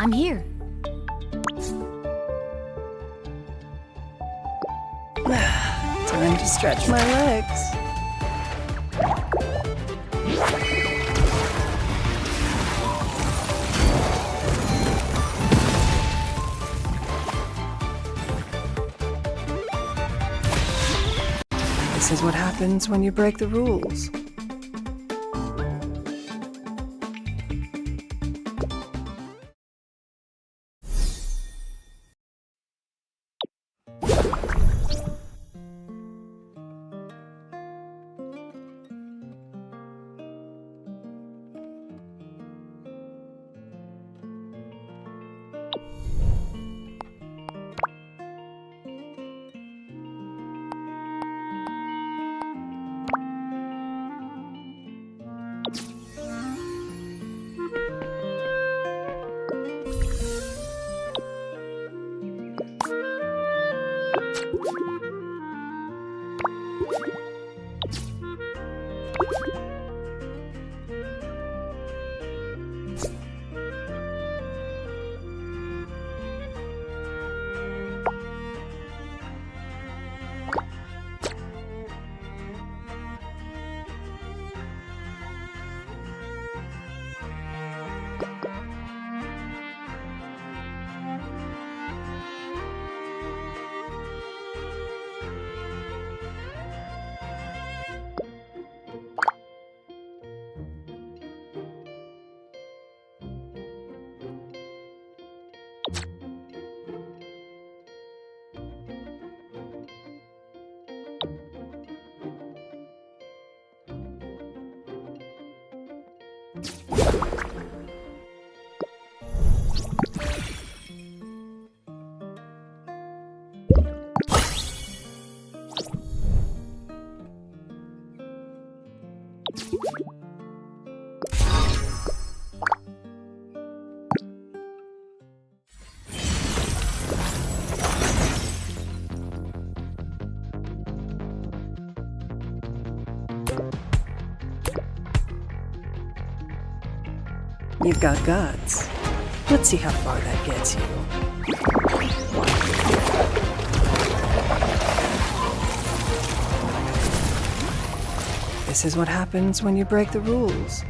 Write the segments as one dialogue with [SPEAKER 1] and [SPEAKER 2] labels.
[SPEAKER 1] I'm here.
[SPEAKER 2] Time to stretch my legs. This is what happens when you break the rules. You've got guts. Let's see how far that gets you. This is what happens when you break the rules.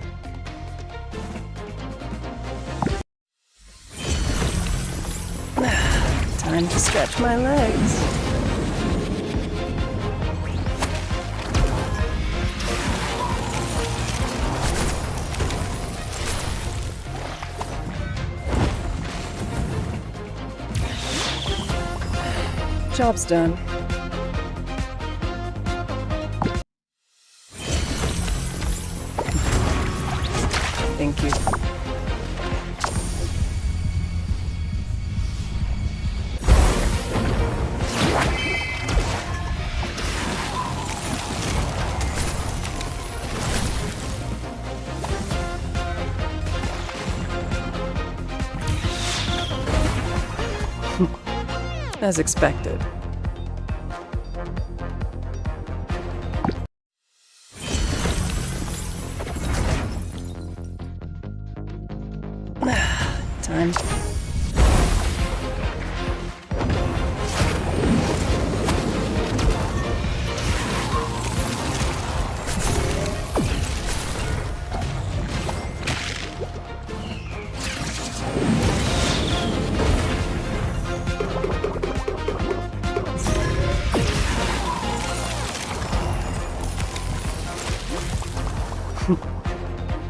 [SPEAKER 2] Time to stretch my legs. Job's done. Thank you. As expected. Time.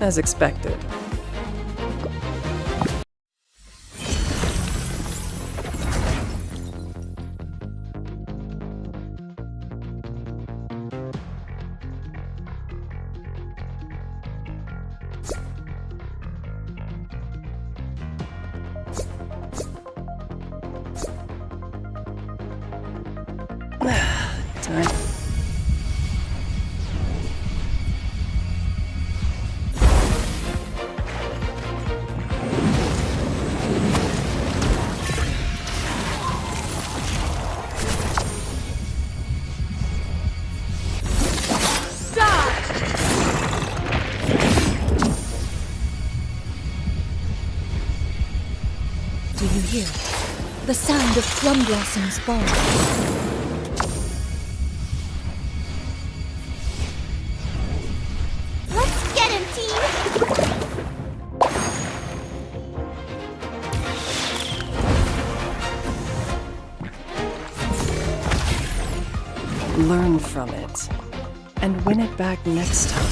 [SPEAKER 2] As expected. Time.
[SPEAKER 1] Do you hear the sound of plum blossoms falling? Let's get him, team!
[SPEAKER 2] Learn from it and win it back next time.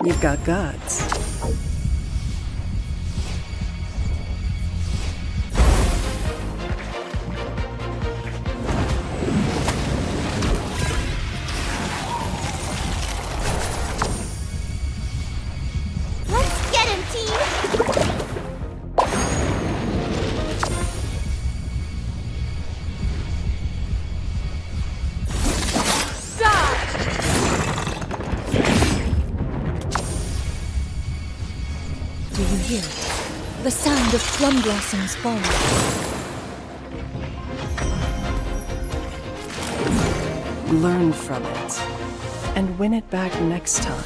[SPEAKER 2] You've got guts.
[SPEAKER 1] Let's get him, team! Do you hear the sound of plum blossoms falling?
[SPEAKER 2] Learn from it and win it back next time.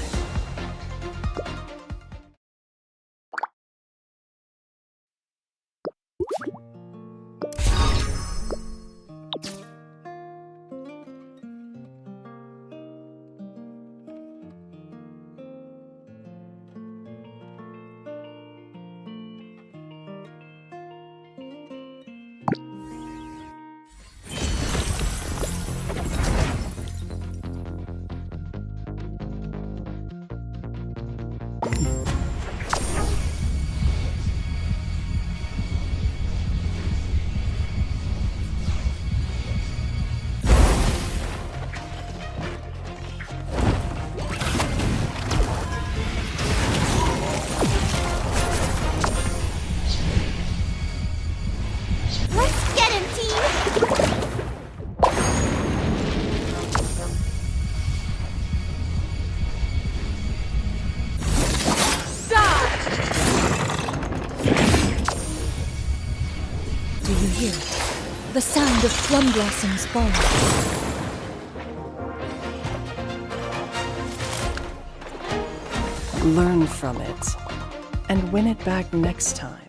[SPEAKER 1] Do you hear it? The sound of plum blossoms falling.
[SPEAKER 2] Learn from it and win it back next time.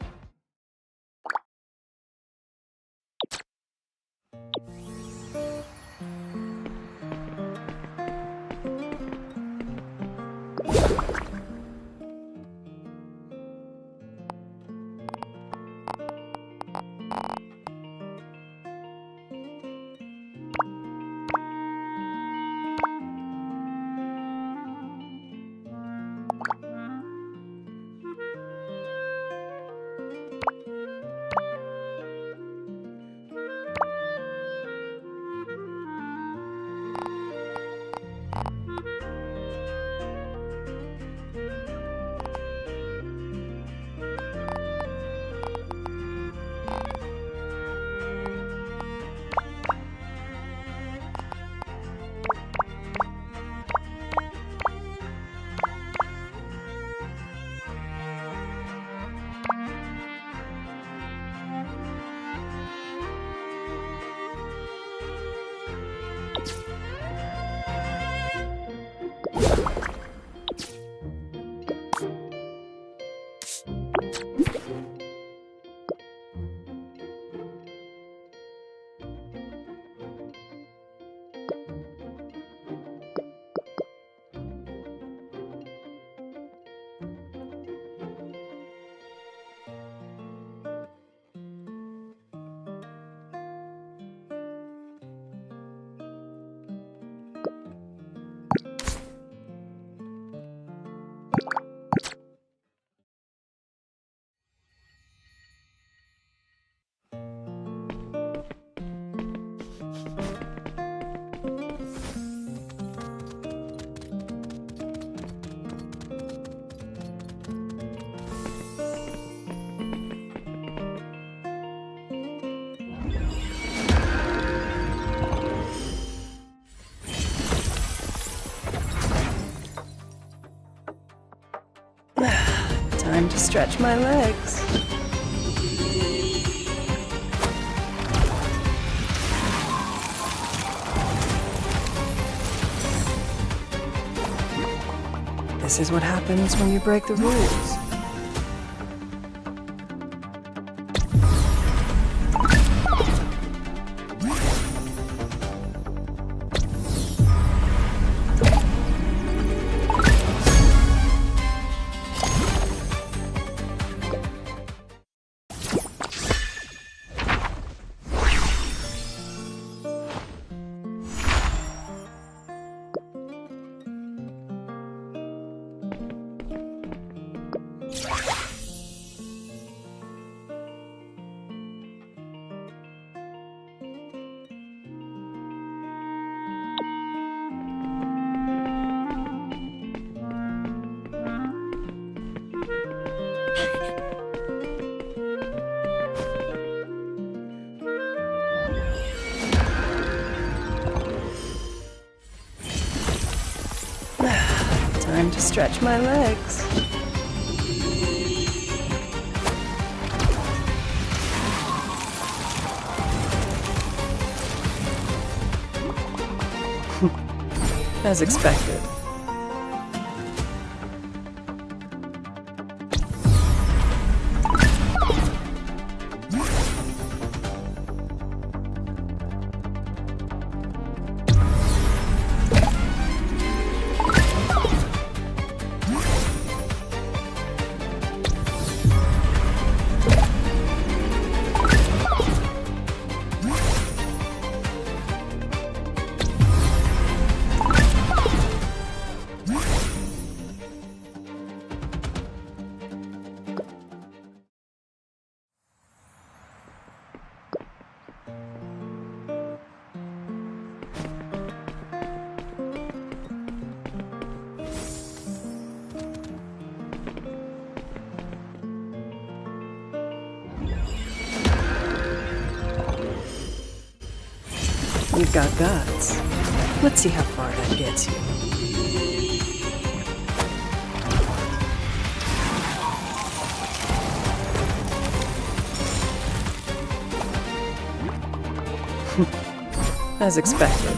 [SPEAKER 2] Time to stretch my legs. This is what happens when you break the rules. Time to stretch my legs. As expected. You've got guts. Let's see how far that gets you. As expected.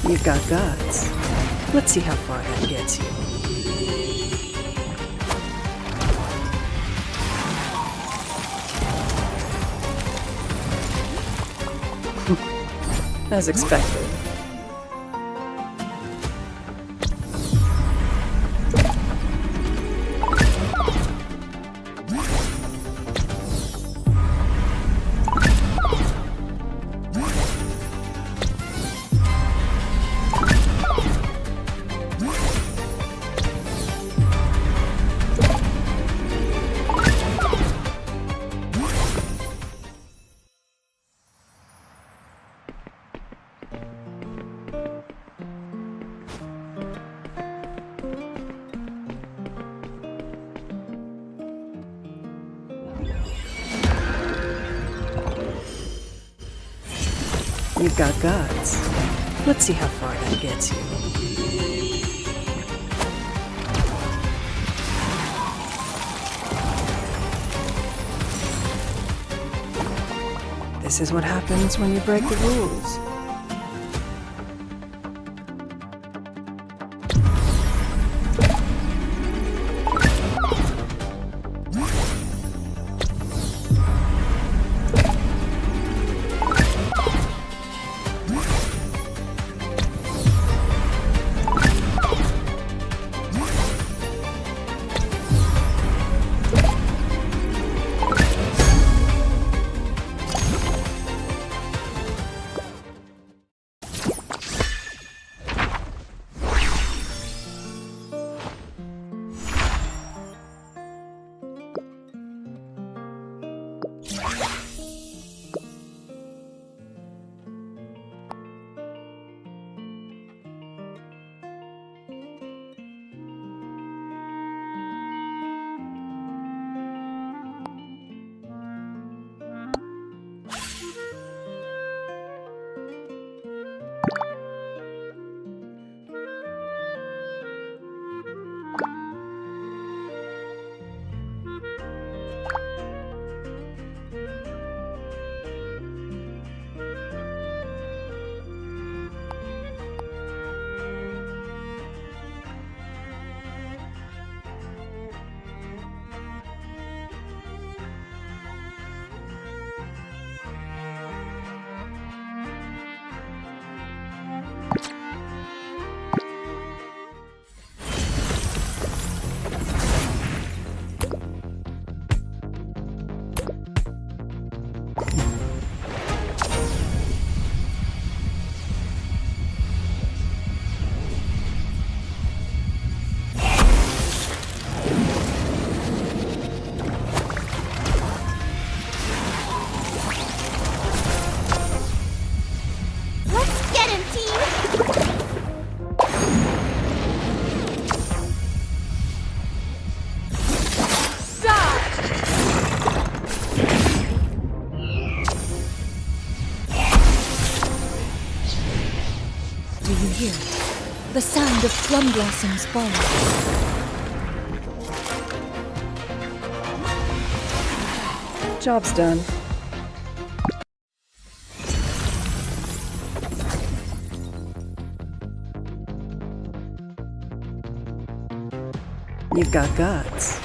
[SPEAKER 2] You've got guts. Let's see how far that gets you. As expected. You've got guts. Let's see how far that gets you. This is what happens when you break the rules.
[SPEAKER 1] The sound of plum blossoms fall.
[SPEAKER 2] Job's done. You've got guts.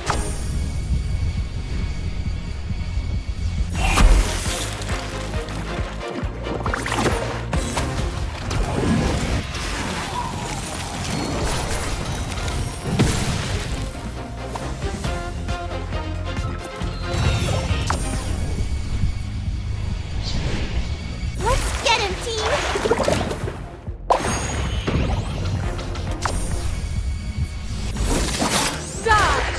[SPEAKER 1] Die!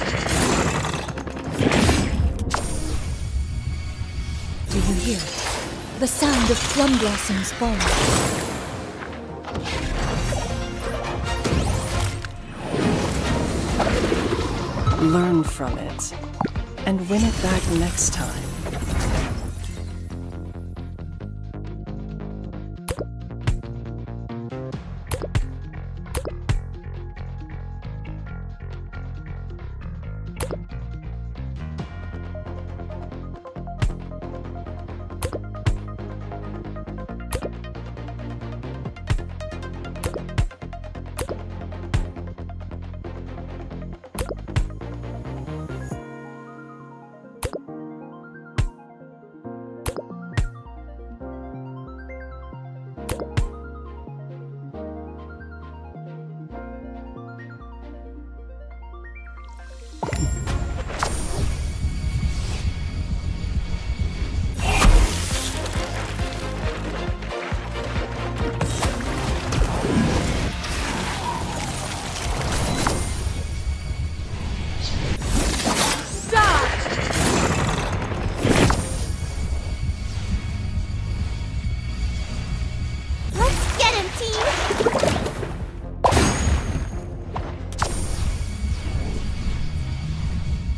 [SPEAKER 1] The sound of plum blossoms fall.
[SPEAKER 2] Learn from it and win it back next time.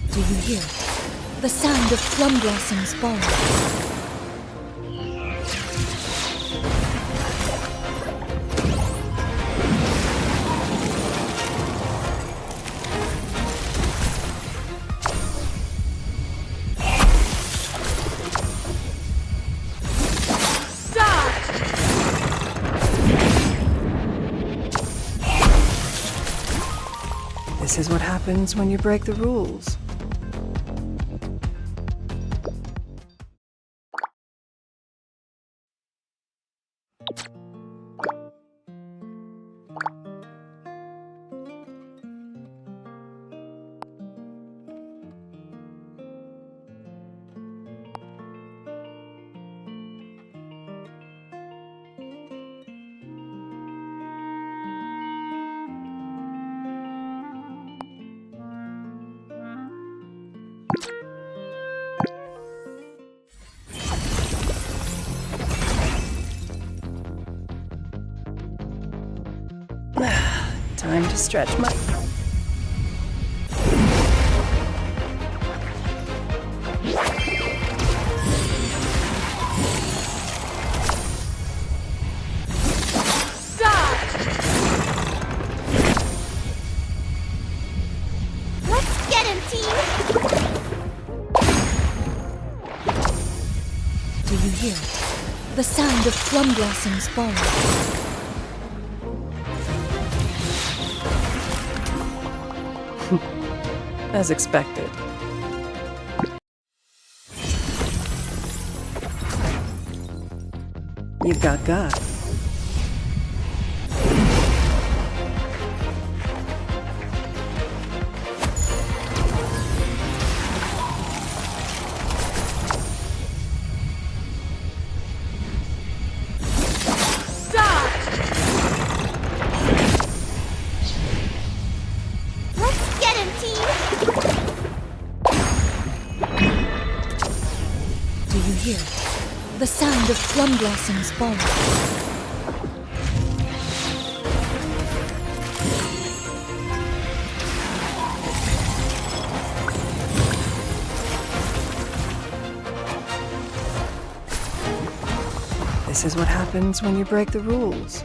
[SPEAKER 1] Do you hear? The sound of plum blossoms fall.
[SPEAKER 2] This is what happens when you break the rules. Time to stretch my...
[SPEAKER 1] Stop! Let's get him, team! Do you hear? The sound of plum blossoms fall.
[SPEAKER 2] As expected. You've got guts.
[SPEAKER 1] The sound of plum blossoms fall.
[SPEAKER 2] This is what happens when you break the rules.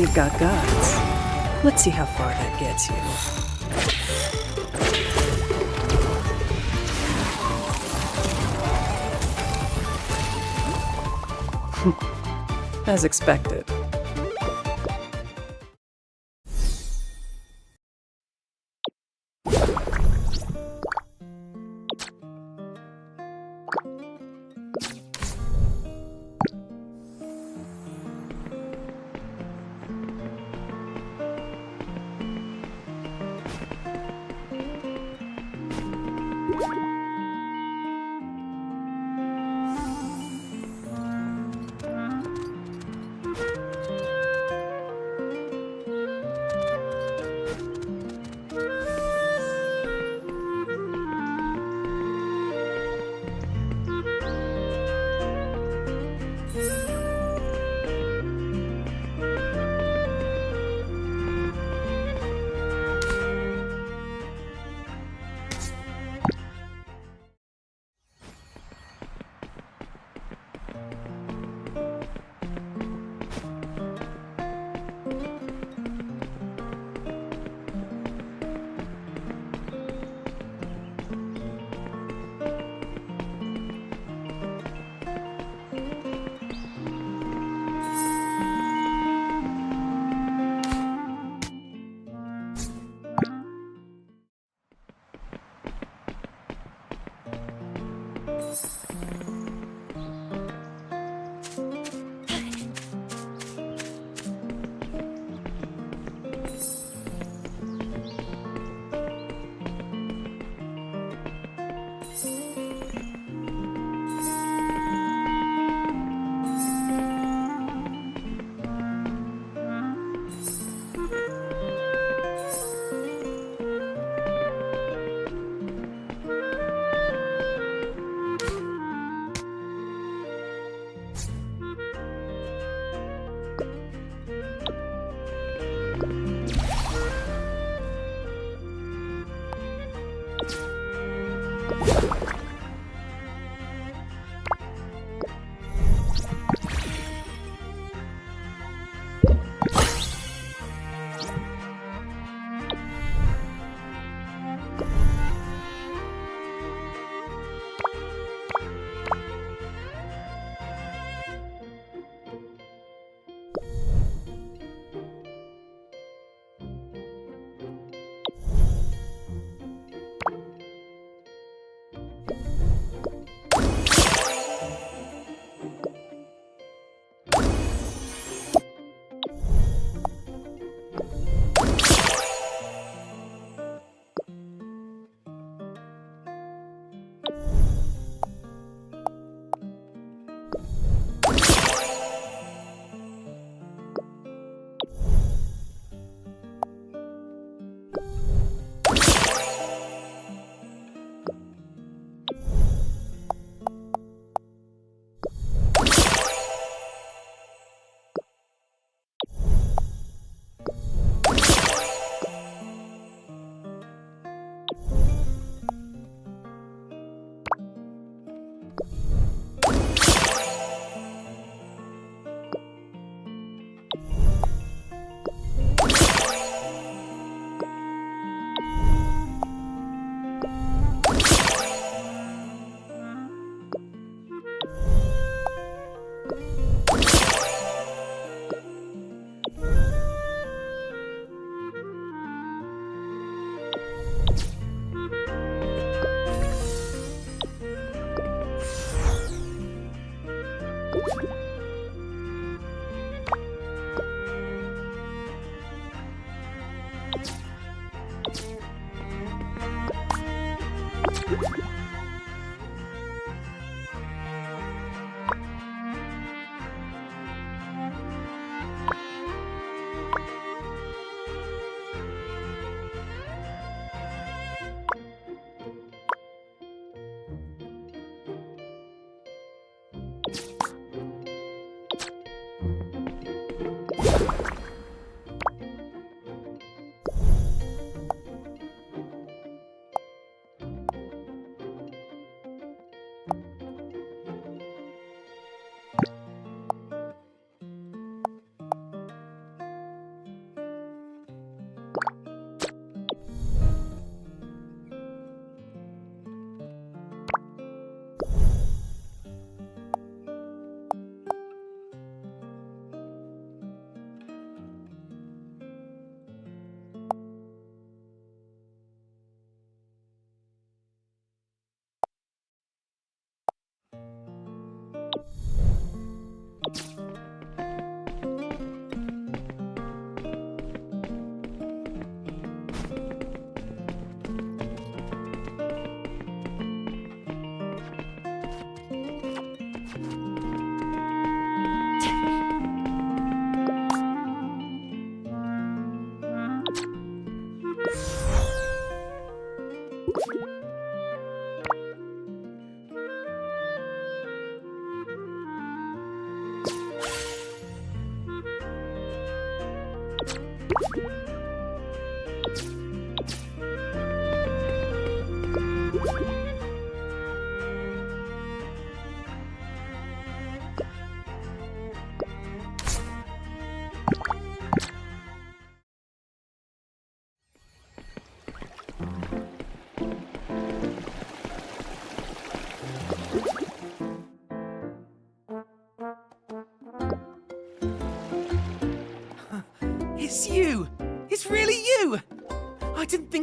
[SPEAKER 2] You've got guts. Let's see how far that gets you. As expected.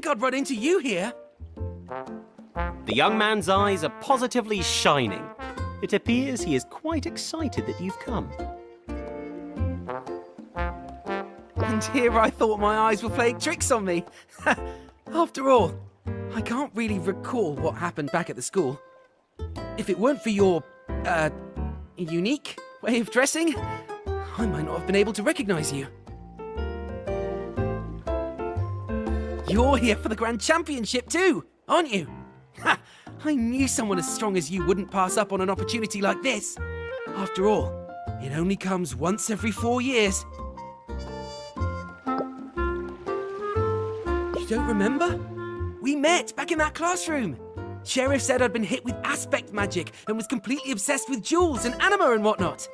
[SPEAKER 3] think I'd run into you here.
[SPEAKER 4] The young man's eyes are positively shining. It appears he is quite excited that you've come.
[SPEAKER 3] And here I thought my eyes were playing tricks on me. After all, I can't really recall what happened back at the school. If it weren't for your, unique way of dressing, I might not have been able to recognize you. You're here for the Grand Championship too, aren't you? Ha! I knew someone as strong as you wouldn't pass up on an opportunity like this. After all, it only comes once every 4 years. You don't remember? We met back in that classroom. Sheriff said I'd been hit with aspect magic and was completely obsessed with jewels and anima and whatnot.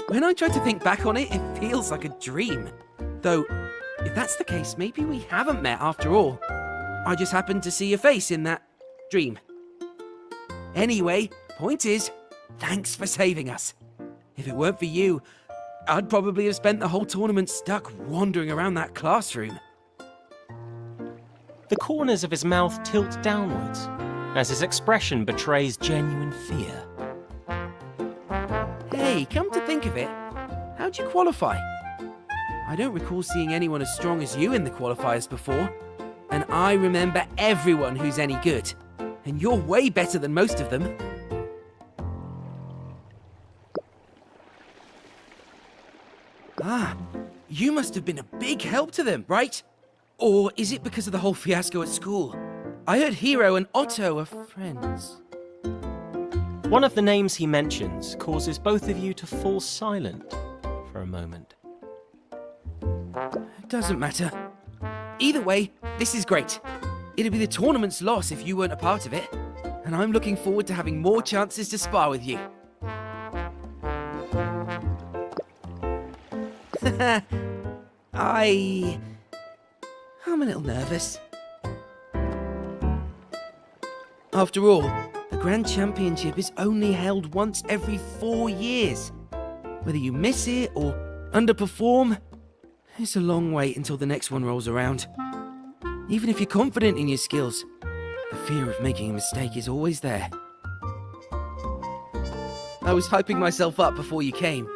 [SPEAKER 3] When I try to think back on it, it feels like a dream. Though, if that's the case, maybe we haven't met after all. I just happened to see your face in that dream. Anyway, point is, thanks for saving us. If it weren't for you, I'd probably have spent the whole tournament stuck wandering around that classroom.
[SPEAKER 4] The corners of his mouth tilt downwards, as his expression betrays genuine fear.
[SPEAKER 3] Hey, come to think of it, how'd you qualify? I don't recall seeing anyone as strong as you in the qualifiers before. And I remember everyone who's any good. And you're way better than most of them. Ah, you must have been a big help to them, right? Or is it because of the whole fiasco at school? I heard Hiro and Otto are friends.
[SPEAKER 4] One of the names he mentions causes both of you to fall silent for a moment.
[SPEAKER 3] It doesn't matter. Either way, this is great. It'd be the tournament's loss if you weren't a part of it. And I'm looking forward to having more chances to spar with you. I'm a little nervous. After all, the Grand Championship is only held once every 4 years. Whether you miss it or underperform, it's a long wait until the next one rolls around. Even if you're confident in your skills, the fear of making a mistake is always there. I was hyping myself up before you came,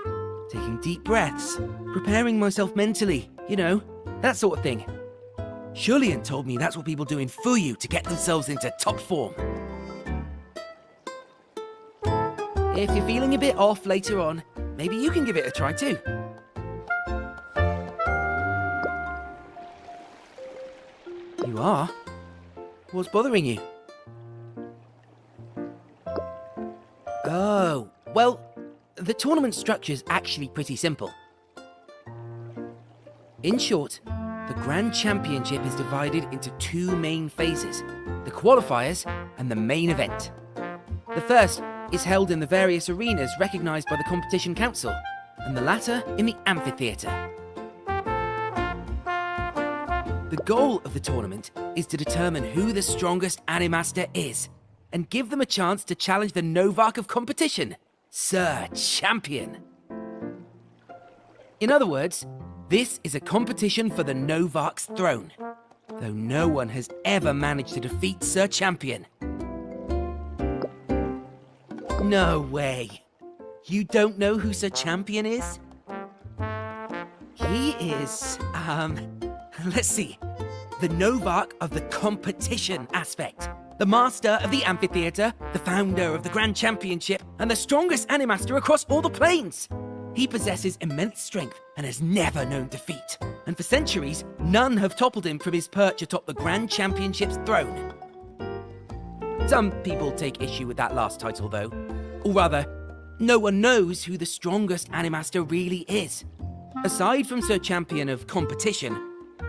[SPEAKER 3] taking deep breaths, preparing myself mentally, you know, that sort of thing. Julian told me that's what people do in Fuyu to get themselves into top form. If you're feeling a bit off later on, maybe you can give it a try too. You are? What's bothering you? Oh, well, the tournament structure's actually pretty simple. In short, the Grand Championship is divided into 2 main phases, the qualifiers and the main event. The first is held in the various arenas recognized by the Competition Council, and the latter in the amphitheater. The goal of the tournament is to determine who the strongest Animaster is, and give them a chance to challenge the Novarch of competition, Sir Champion. In other words, this is a competition for the Novarch's throne, though no one has ever managed to defeat Sir Champion. No way. You don't know who Sir Champion is? He is, let's see, the Novarch of the competition aspect, the master of the amphitheater, the founder of the Grand Championship, and the strongest Animaster across all the planes. He possesses immense strength and has never known defeat. And for centuries, none have toppled him from his perch atop the Grand Championship's throne. Some people take issue with that last title, though. Or rather, no one knows who the strongest Animaster really is. Aside from Sir Champion of competition,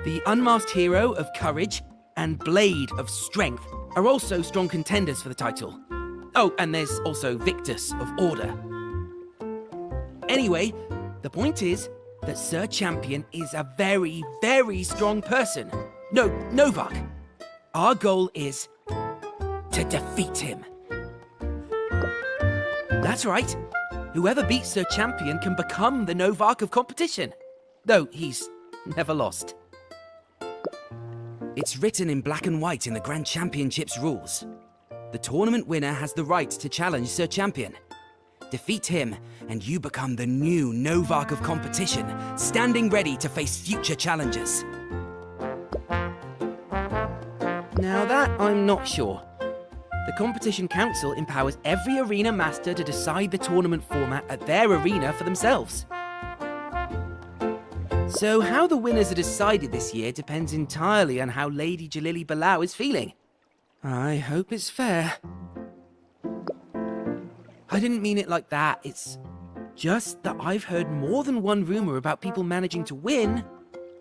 [SPEAKER 3] the Unmasked Hero of courage and Blade of strength are also strong contenders for the title. Oh, and there's also Victus of order. Anyway, the point is that Sir Champion is a very, very strong person. No, Novarch. Our goal is to defeat him. That's right. Whoever beats Sir Champion can become the Novarch of competition. Though he's never lost. It's written in black and white in the Grand Championship's rules. The tournament winner has the right to challenge Sir Champion. Defeat him, and you become the new Novark of competition, standing ready to face future challengers. Now that I'm not sure. The Competition Council empowers every arena master to decide the tournament format at their arena for themselves. So how the winners are decided this year depends entirely on how Lady Jalili Balau is feeling. I hope it's fair. I didn't mean it like that. It's just that I've heard more than one rumor about people managing to win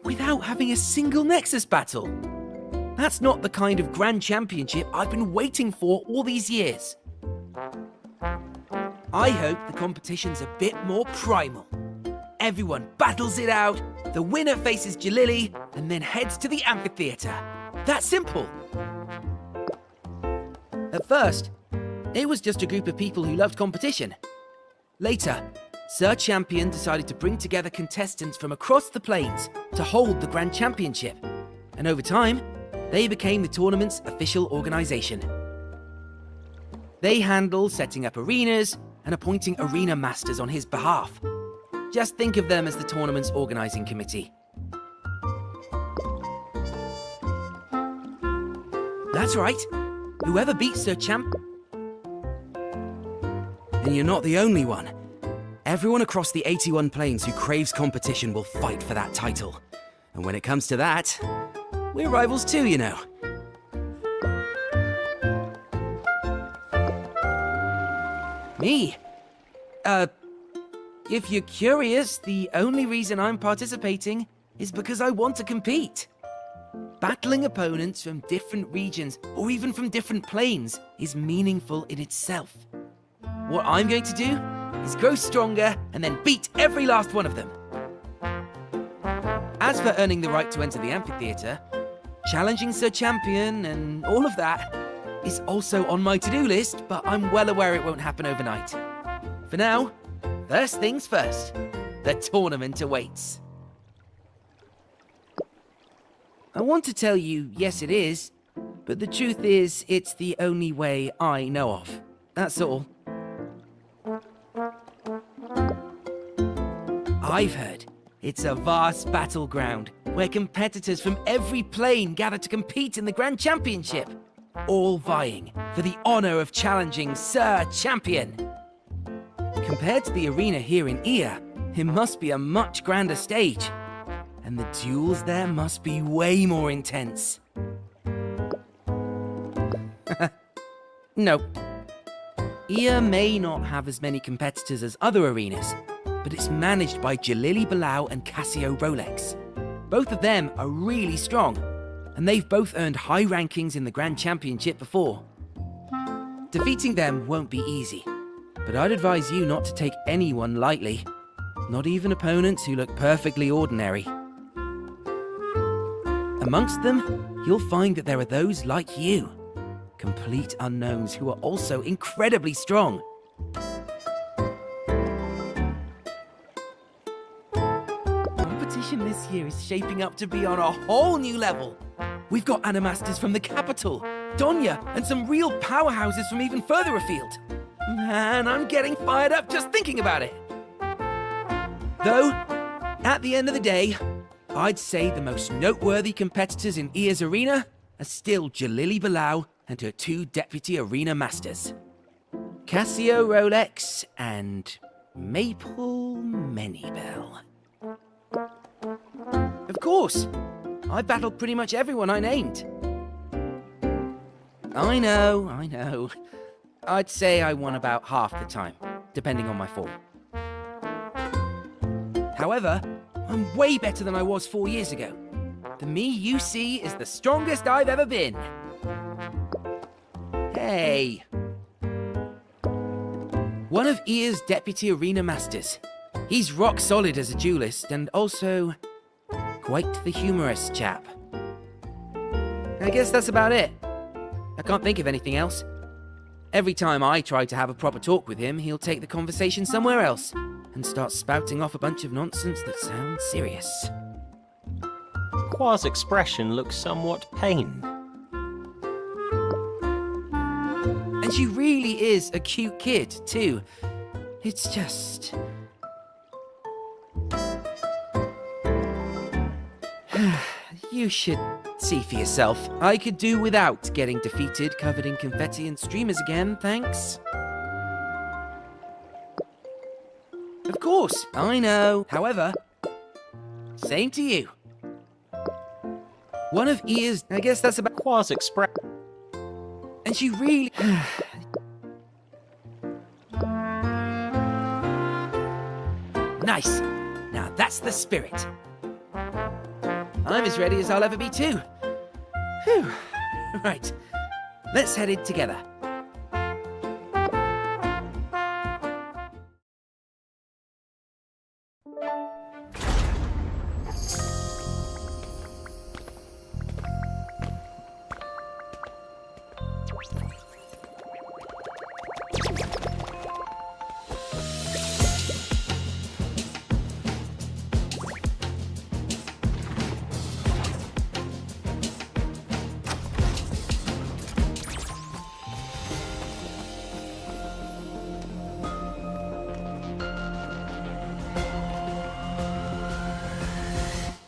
[SPEAKER 3] without having a single Nexus battle. That's not the kind of Grand Championship I've been waiting for all these years. I hope the competition's a bit more primal. Everyone battles it out, the winner faces Jalili, and then heads to the amphitheater. That simple. At first, it was just a group of people who loved competition. Later, Sir Champion decided to bring together contestants from across the plains to hold the Grand Championship. And over time, they became the tournament's official organization. They handle setting up arenas and appointing arena masters on his behalf. Just think of them as the tournament's organizing committee. That's right. Whoever beats Sir Champ... And you're not the only one. Everyone across the 81 plains who craves competition will fight for that title. And when it comes to that, we're rivals too, you know. Me? If you're curious, the only reason I'm participating is because I want to compete. Battling opponents from different regions, or even from different planes, is meaningful in itself. What I'm going to do is grow stronger and then beat every last one of them. As for earning the right to enter the amphitheater, challenging Sir Champion and all of that is also on my to-do list, but I'm well aware it won't happen overnight. For now, first things first, the tournament awaits. I want to tell you, yes it is, but the truth is, it's the only way I know of. That's all. I've heard it's a vast battleground where competitors from every plane gather to compete in the Grand Championship, all vying for the honor of challenging Sir Champion. Compared to the arena here in Ia, it must be a much grander stage, and the duels there must be way more intense. No. Ia may not have as many competitors as other arenas, but it's managed by Jalili Balau and Casio Rolex. Both of them are really strong, and they've both earned high rankings in the Grand Championship before. Defeating them won't be easy, but I'd advise you not to take anyone lightly, not even opponents who look perfectly ordinary. Amongst them, you'll find that there are those like you, complete unknowns who are also incredibly strong. Competition this year is shaping up to be on a whole new level. We've got animasters from the capital, Donya, and some real powerhouses from even further afield. Man, I'm getting fired up just thinking about it. Though, at the end of the day, I'd say the most noteworthy competitors in Ia's arena are still Jalili Balau and her two deputy arena masters, Casio Rolex and Maple Menibel. Of course, I battled pretty much everyone I named. I know. I'd say I won about half the time, depending on my form. However, I'm way better than I was 4 years ago. The me you see is the strongest I've ever been. Hey. One of Ia's deputy arena masters. He's rock solid as a duelist and also quite the humorous chap. I guess that's about it. I can't think of anything else. Every time I try to have a proper talk with him, he'll take the conversation somewhere else and start spouting off a bunch of nonsense that sounds serious.
[SPEAKER 4] Qua's expression looks somewhat pained.
[SPEAKER 3] And she really is a cute kid, too. It's just... You should see for yourself. I could do without getting defeated, covered in confetti and streamers again, thanks. Of course, I know. However, same to you. One of Ear's... I guess that's about...
[SPEAKER 4] Qua's expression...
[SPEAKER 3] And she really... Nice. Now that's the spirit. I'm as ready as I'll ever be too. Whew. Right. Let's head in together.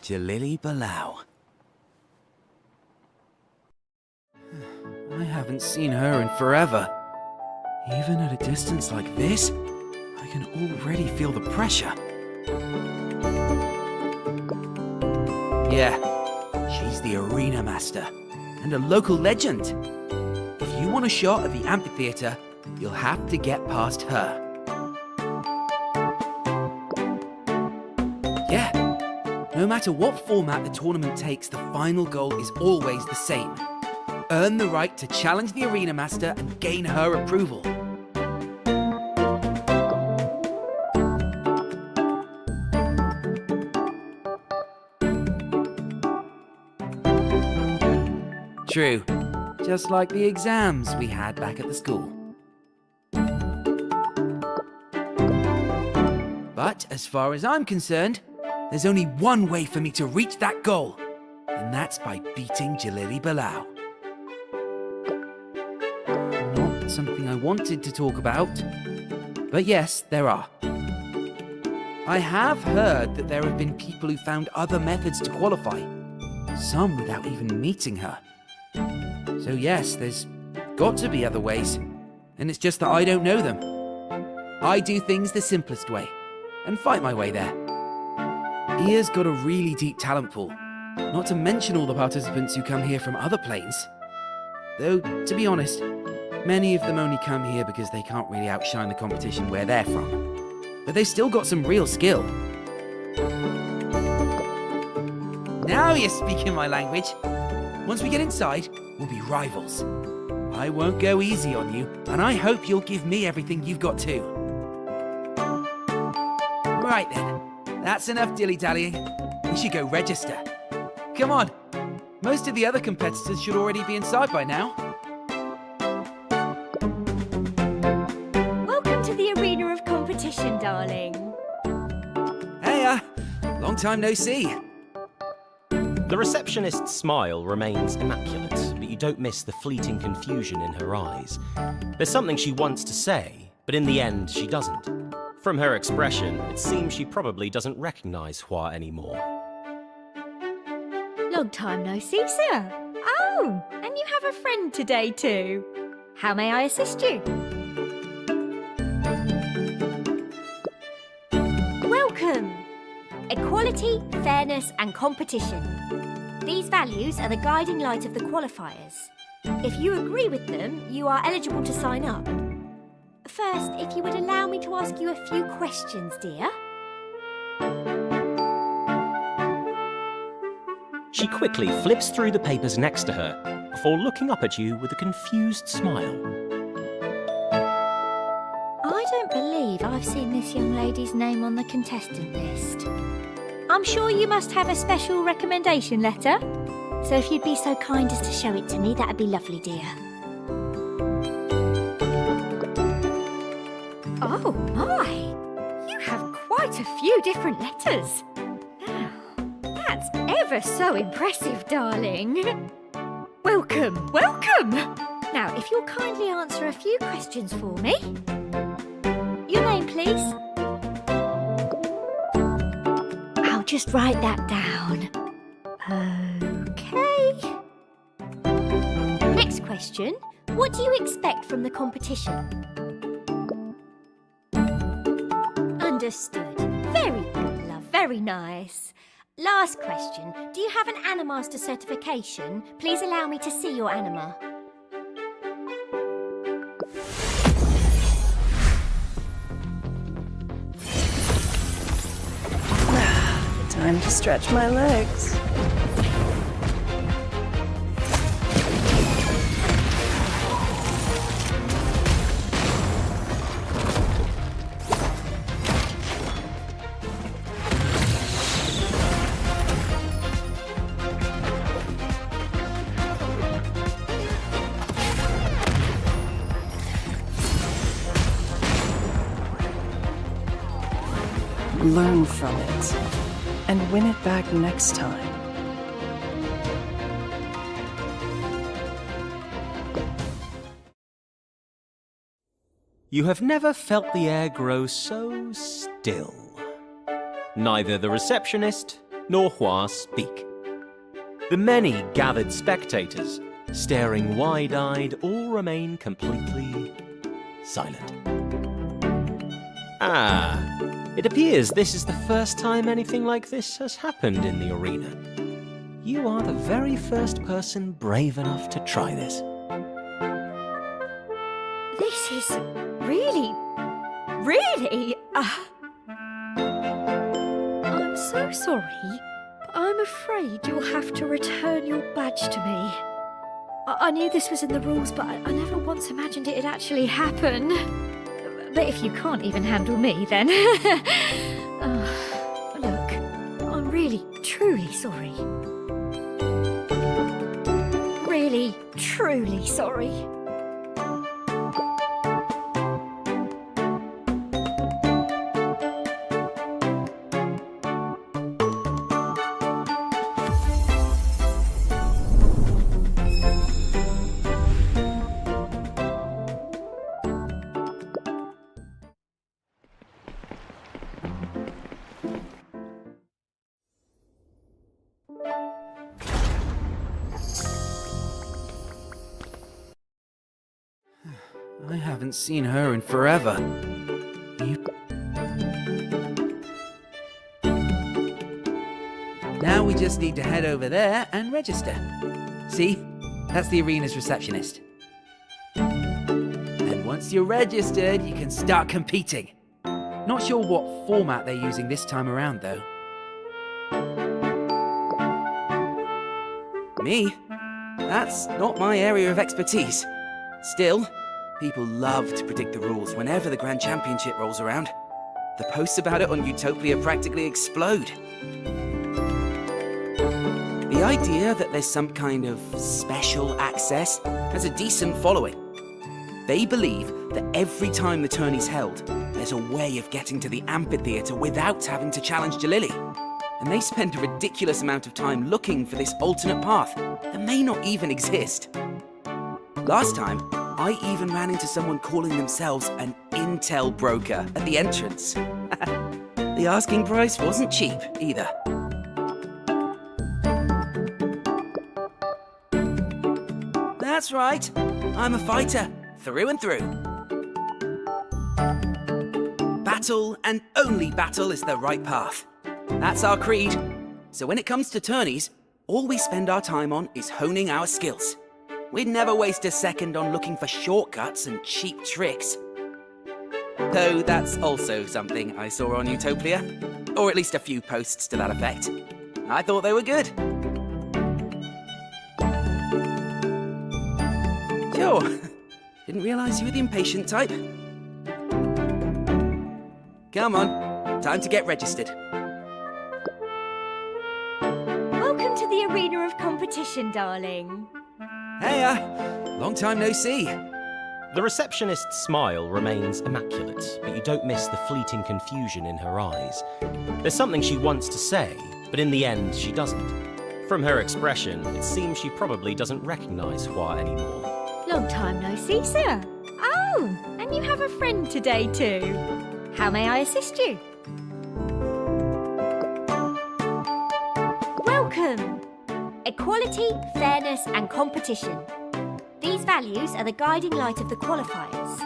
[SPEAKER 3] Jalili Balau. I haven't seen her in forever. Even at a distance like this, I can already feel the pressure. Yeah, she's the arena master and a local legend. If you want a shot at the amphitheater, you'll have to get past her. Yeah. No matter what format the tournament takes, the final goal is always the same. Earn the right to challenge the arena master and gain her approval. True. Just like the exams we had back at the school. But as far as I'm concerned, there's only one way for me to reach that goal, and that's by beating Jalili Balau. Not something I wanted to talk about, but yes, there are. I have heard that there have been people who found other methods to qualify, some without even meeting her. So yes, there's got to be other ways, and it's just that I don't know them. I do things the simplest way, and fight my way there. Ia's got a really deep talent pool, not to mention all the participants who come here from other planes. Though, to be honest, many of them only come here because they can't really outshine the competition where they're from. But they've still got some real skill. Now you're speaking my language. Once we get inside, we'll be rivals. I won't go easy on you, and I hope you'll give me everything you've got too. Right then. That's enough dilly-dallying. We should go register. Come on. Most of the other competitors should already be inside by now.
[SPEAKER 5] Welcome to the arena of competition, darling.
[SPEAKER 3] Hey, long time no see.
[SPEAKER 4] The receptionist's smile remains immaculate, but you don't miss the fleeting confusion in her eyes. There's something she wants to say, but in the end, she doesn't. From her expression, it seems she probably doesn't recognize Hua anymore.
[SPEAKER 5] Long time no see, sir. Oh, and you have a friend today too. How may I assist you? Welcome. Equality, fairness and competition. These values are the guiding light of the qualifiers. If you agree with them, you are eligible to sign up. First, if you would allow me to ask you a few questions, dear.
[SPEAKER 4] She quickly flips through the papers next to her, before looking up at you with a confused smile.
[SPEAKER 5] I don't believe I've seen this young lady's name on the contestant list. I'm sure you must have a special recommendation letter. So if you'd be so kind as to show it to me, that'd be lovely, dear. Oh my! You have quite a few different letters. Now, that's Ever so impressive, darling. Welcome, welcome. Now, if you'll kindly answer a few questions for me. Your name, please. I'll just write that down. Okay. Next question. What do you expect from the competition? Understood. Very good, love. Very nice. Last question. Do you have an Animaster certification? Please allow me to see your anima.
[SPEAKER 2] Time to stretch my legs. Learn from it, and win it back next time.
[SPEAKER 4] You have never felt the air grow so still. Neither the receptionist nor Hua speak. The many gathered spectators, staring wide-eyed, all remain completely silent. It appears this is the first time anything like this has happened in the arena. You are the very first person brave enough to try this.
[SPEAKER 5] This is really... I'm so sorry, but I'm afraid you'll have to return your badge to me. I knew this was in the rules, but I never once imagined it'd actually happen. But if you can't even handle me, then... look, I'm really, truly sorry. Really, truly sorry.
[SPEAKER 3] I haven't seen her in forever. Now we just need to head over there and register. See? That's the arena's receptionist. And once you're registered, you can start competing. Not sure what format they're using this time around, though. Me? That's not my area of expertise. Still, people love to predict the rules whenever the Grand Championship rolls around. The posts about it on Utopia practically explode. The idea that there's some kind of special access has a decent following. They believe that every time the tourney's held, there's a way of getting to the amphitheater without having to challenge Jalili. And they spend a ridiculous amount of time looking for this alternate path that may not even exist. Last time, I even ran into someone calling themselves an intel broker at the entrance. The asking price wasn't cheap either. That's right, I'm a fighter, through and through. Battle and only battle is the right path. That's our creed. So when it comes to tourneys, all we spend our time on is honing our skills. We'd never waste a second on looking for shortcuts and cheap tricks. Though that's also something I saw on Utopia. Or at least a few posts to that effect. I thought they were good. Sure. Didn't realize you were the impatient type. Come on, time to get registered.
[SPEAKER 5] Welcome to the arena of competition, darling.
[SPEAKER 3] Hey, long time no see.
[SPEAKER 4] The receptionist's smile remains immaculate, but you don't miss the fleeting confusion in her eyes. There's something she wants to say, but in the end, she doesn't. From her expression, it seems she probably doesn't recognize Hua anymore.
[SPEAKER 5] Long time no see, sir. Oh, and you have a friend today too. How may I assist you? Welcome! Equality, fairness and competition. These values are the guiding light of the qualifiers.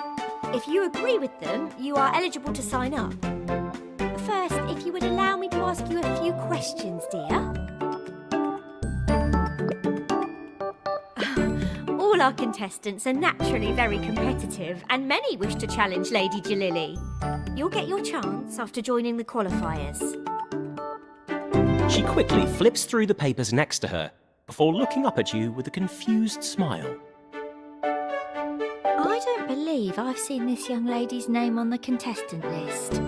[SPEAKER 5] If you agree with them, you are eligible to sign up. First, if you would allow me to ask you a few questions, dear. All our contestants are naturally very competitive, and many wish to challenge Lady Jalili. You'll get your chance after joining the qualifiers.
[SPEAKER 4] She quickly flips through the papers next to her before looking up at you with a confused smile.
[SPEAKER 5] I don't believe I've seen this young lady's name on the contestant list.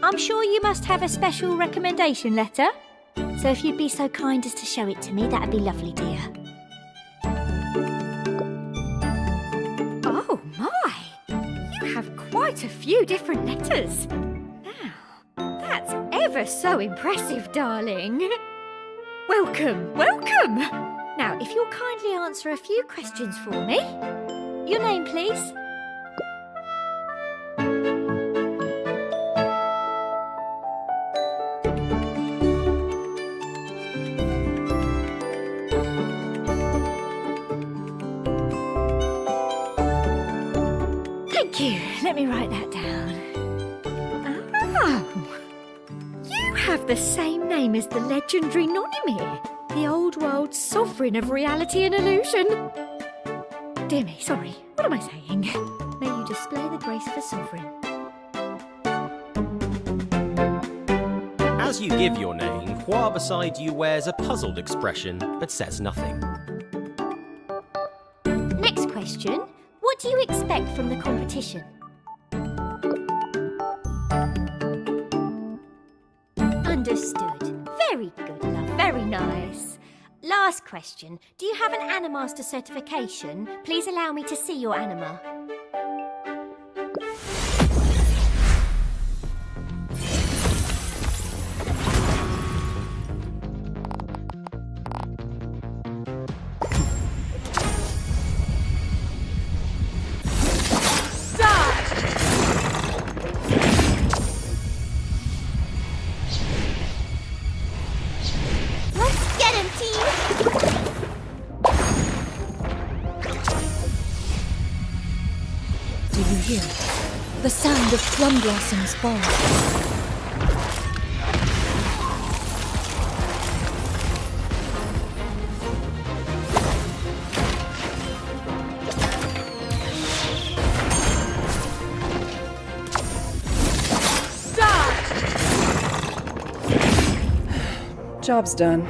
[SPEAKER 5] I'm sure you must have a special recommendation letter. So if you'd be so kind as to show it to me, that'd be lovely, dear. Oh my! You have quite a few different letters. Now, that's ever so impressive, darling. Welcome, welcome! Now, if you'll kindly answer a few questions for me. Your name, please. Thank you. Let me write that down. Oh! You have the same name as the legendary Nonimir, the old world's sovereign of reality and illusion. Dear me, sorry. What am I saying? May you display the grace of a sovereign.
[SPEAKER 4] As you give your name, Hua beside you wears a puzzled expression but says nothing.
[SPEAKER 5] Next question. What do you expect from the competition? Understood. Very good, love. Very nice. Last question. Do you have an Animaster certification? Please allow me to see your anima.
[SPEAKER 1] The sound of plum blossoms fall.
[SPEAKER 2] Job's done.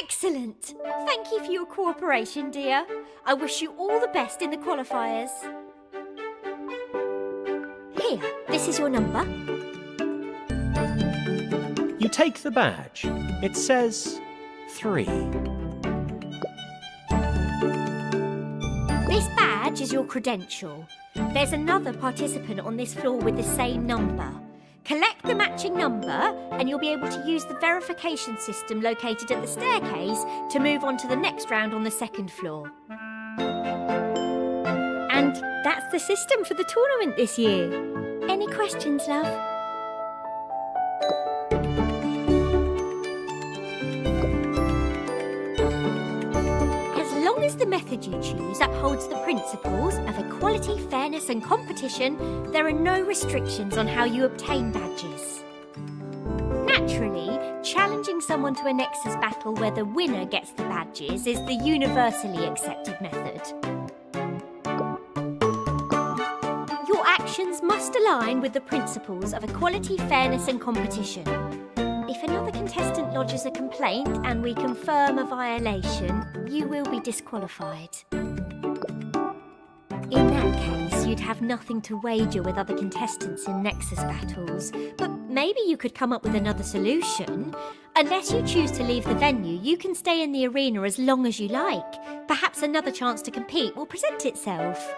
[SPEAKER 5] Excellent! Thank you for your cooperation, dear. I wish you all the best in the qualifiers. Here, this is your number.
[SPEAKER 4] You take the badge. It says 3.
[SPEAKER 5] This badge is your credential. There's another participant on this floor with the same number. Collect the matching number and you'll be able to use the verification system located at the staircase to move on to the next round on the second floor. And that's the system for the tournament this year. Any questions, love? As long as the method you choose upholds the principles of equality, fairness and competition, there are no restrictions on how you obtain badges. Naturally, challenging someone to a Nexus battle where the winner gets the badges is the universally accepted method. Your actions must align with the principles of equality, fairness and competition. If another contestant lodges a complaint and we confirm a violation, you will be disqualified. In that case, you'd have nothing to wager with other contestants in Nexus battles, but maybe you could come up with another solution. Unless you choose to leave the venue, you can stay in the arena as long as you like. Perhaps another chance to compete will present itself.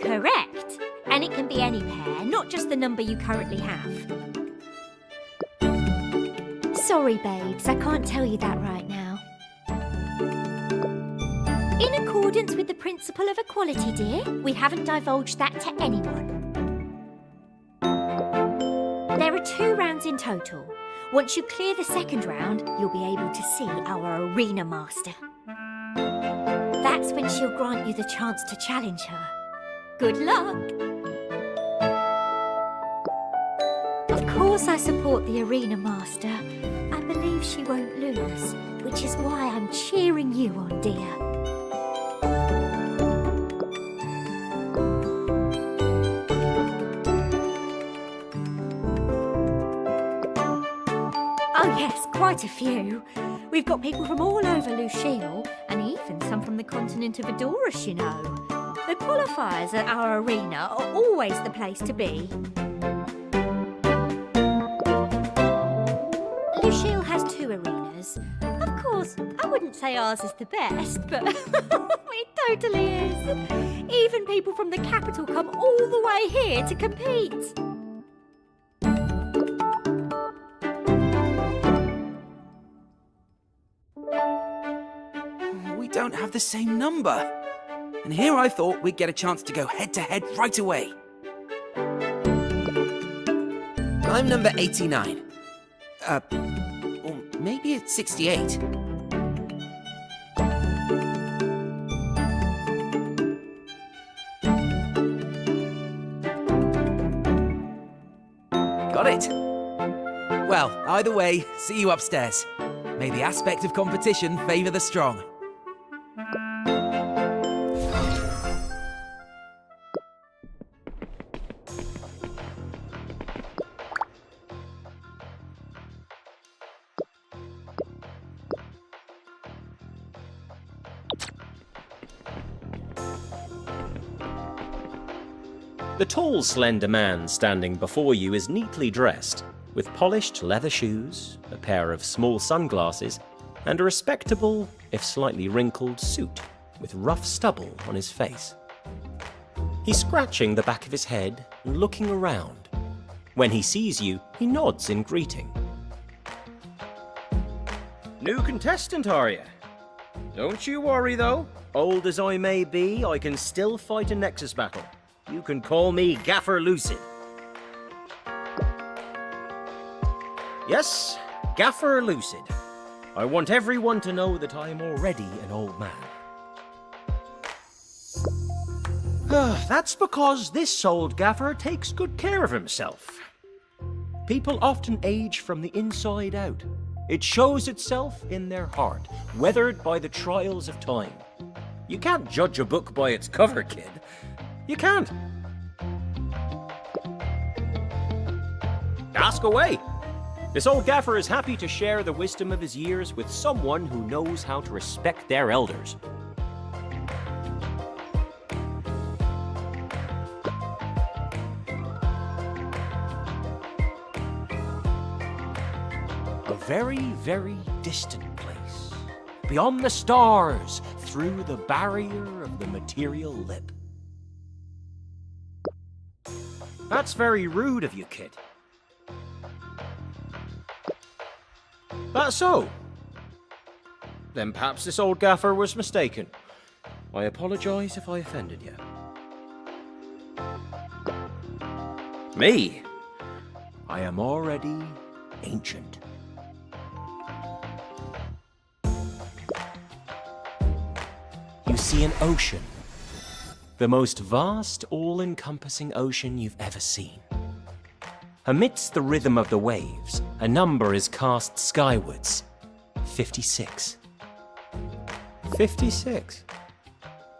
[SPEAKER 5] Correct. And it can be any pair, not just the number you currently have. Sorry, babes, I can't tell you that right now. In accordance with the principle of equality, dear, we haven't divulged that to anyone. There are 2 rounds in total. Once you clear the second round, you'll be able to see our arena master. That's when she'll grant you the chance to challenge her. Good luck! Of course I support the arena master. I believe she won't lose, which is why I'm cheering you on, dear. Oh yes, quite a few. We've got people from all over Lucille, and even some from the continent of Adorus, you know. The qualifiers at our arena are always the place to be. Lucille has 2 arenas. Of course, I wouldn't say ours is the best, but it totally is. Even people from the capital come all the way here to compete.
[SPEAKER 3] We don't have the same number. And here I thought we'd get a chance to go head-to-head right away. I'm number 89. Or maybe it's 68. Got it. Well, either way, see you upstairs. May the aspect of competition favor the strong.
[SPEAKER 4] The tall, slender man standing before you is neatly dressed, with polished leather shoes, a pair of small sunglasses, and a respectable, if slightly wrinkled, suit with rough stubble on his face. He's scratching the back of his head and looking around. When he sees you, he nods in greeting. New contestant, are you? Don't you worry, though. Old as I may be, I can still fight a Nexus battle. You can call me Gaffer Lucid. Yes, Gaffer Lucid. I want everyone to know that I am already an old man. That's because this old gaffer takes good care of himself. People often age from the inside out. It shows itself in their heart, weathered by the trials of time. You can't judge a book by its cover, kid. You can't. Ask away. This old gaffer is happy to share the wisdom of his years with someone who knows how to respect their elders. A very, very distant place. Beyond the stars, through the barrier of the material lip. That's very rude of you, kid. That's so. Then perhaps this old gaffer was mistaken. I apologize if I offended you. Me? I am already ancient. You see an ocean. The most vast, all-encompassing ocean you've ever seen. Amidst the rhythm of the waves, a number is cast skywards. 56. 56.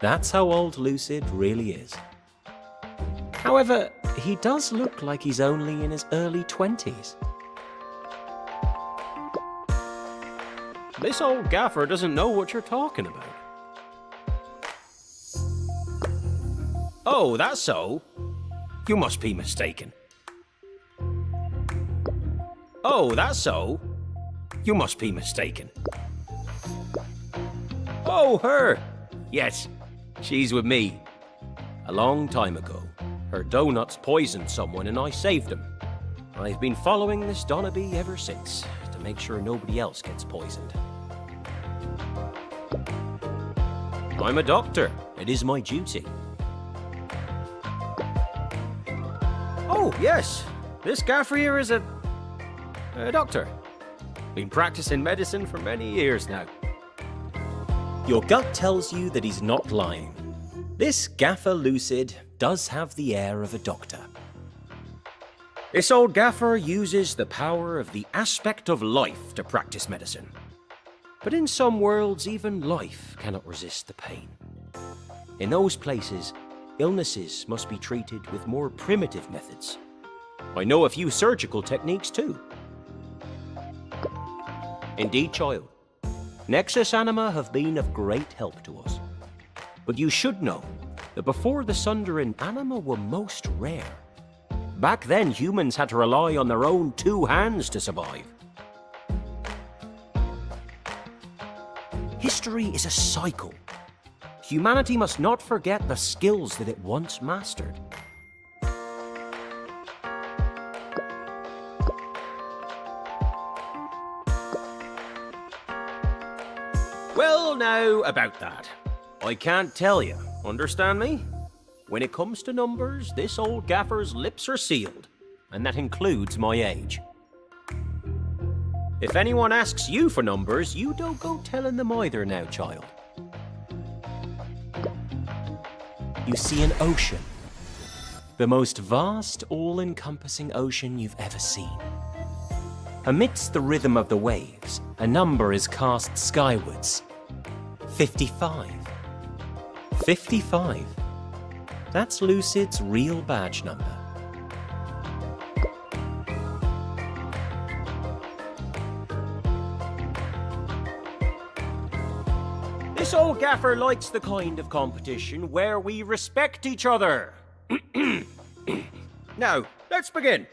[SPEAKER 4] That's how old Lucid really is. However, he does look like he's only in his early 20s. This old gaffer doesn't know what you're talking about. Oh, that's so. You must be mistaken. Oh, that's so. You must be mistaken. Oh, her! Yes, she's with me. A long time ago, her donuts poisoned someone and I saved them. I've been following this Donnaby ever since, to make sure nobody else gets poisoned. I'm a doctor. It is my duty. Oh, yes. This gaffer here is a doctor. Been practicing medicine for many years now. Your gut tells you that he's not lying. This gaffer Lucid does have the air of a doctor. This old gaffer uses the power of the aspect of life to practice medicine. But in some worlds, even life cannot resist the pain. In those places, illnesses must be treated with more primitive methods. I know a few surgical techniques too. Indeed, child. Nexus Anima have been of great help to us. But you should know that before the Sundering, anima were most rare. Back then, humans had to rely on their own two hands to survive. History is a cycle. Humanity must not forget the skills that it once mastered. Well, now, about that. I can't tell you, understand me? When it comes to numbers, this old gaffer's lips are sealed, and that includes my age. If anyone asks you for numbers, you don't go telling them either now, child. You see an ocean. The most vast, all-encompassing ocean you've ever seen. Amidst the rhythm of the waves, a number is cast skywards. 55. 55. That's Lucid's real badge number. This old gaffer likes the kind of competition where we respect each other. Now, let's begin.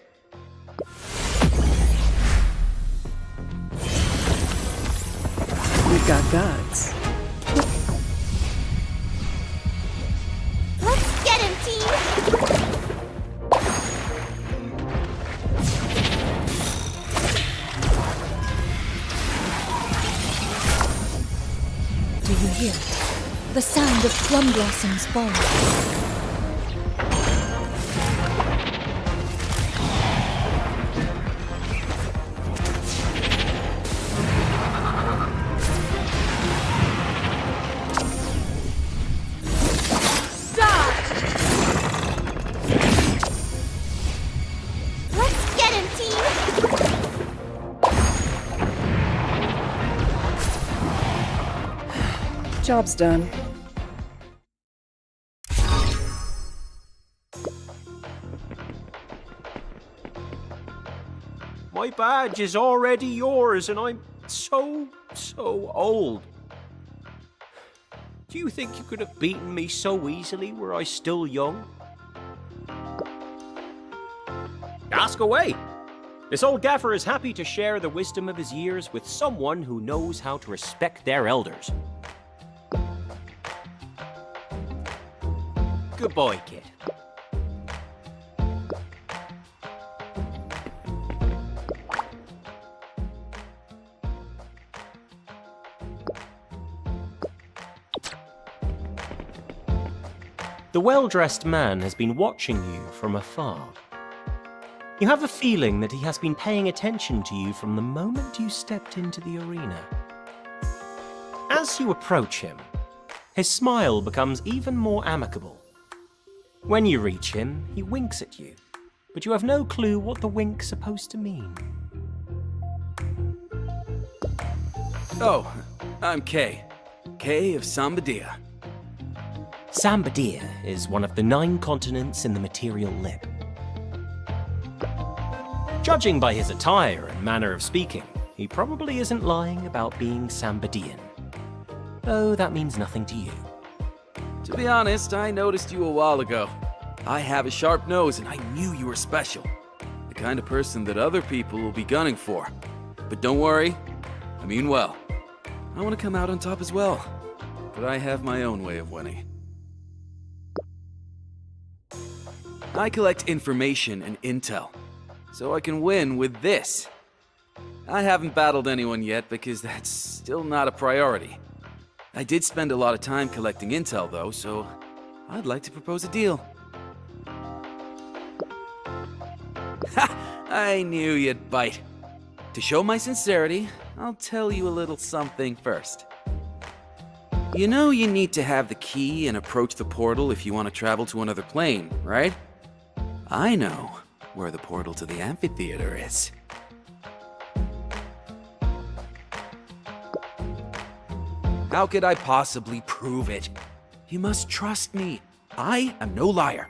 [SPEAKER 2] We've got gods.
[SPEAKER 5] Let's get him, team!
[SPEAKER 1] Do you hear it? The sound of plum blossoms falling.
[SPEAKER 2] Job's done.
[SPEAKER 4] My badge is already yours, and I'm so old. Do you think you could have beaten me so easily were I still young? Ask away! This old gaffer is happy to share the wisdom of his years with someone who knows how to respect their elders. Good boy, kid. The well-dressed man has been watching you from afar. You have a feeling that he has been paying attention to you from the moment you stepped into the arena. As you approach him, his smile becomes even more amicable. When you reach him, he winks at you, but you have no clue what the wink's supposed to mean.
[SPEAKER 6] Oh, I'm Kay. Kay of Sambadia.
[SPEAKER 4] Sambadia is one of the 9 continents in the material lip. Judging by his attire and manner of speaking, he probably isn't lying about being Sambadian. Though that means nothing to you.
[SPEAKER 6] To be honest, I noticed you a while ago. I have a sharp nose and I knew you were special. The kind of person that other people will be gunning for. But don't worry, I mean well. I want to come out on top as well. But I have my own way of winning. I collect information and intel, so I can win with this. I haven't battled anyone yet because that's still not a priority. I did spend a lot of time collecting intel though, so I'd like to propose a deal. Ha! I knew you'd bite. To show my sincerity, I'll tell you a little something first. You know you need to have the key and approach the portal if you want to travel to another plane, right? I know where the portal to the amphitheater is. How could I possibly prove it? You must trust me. I am no liar.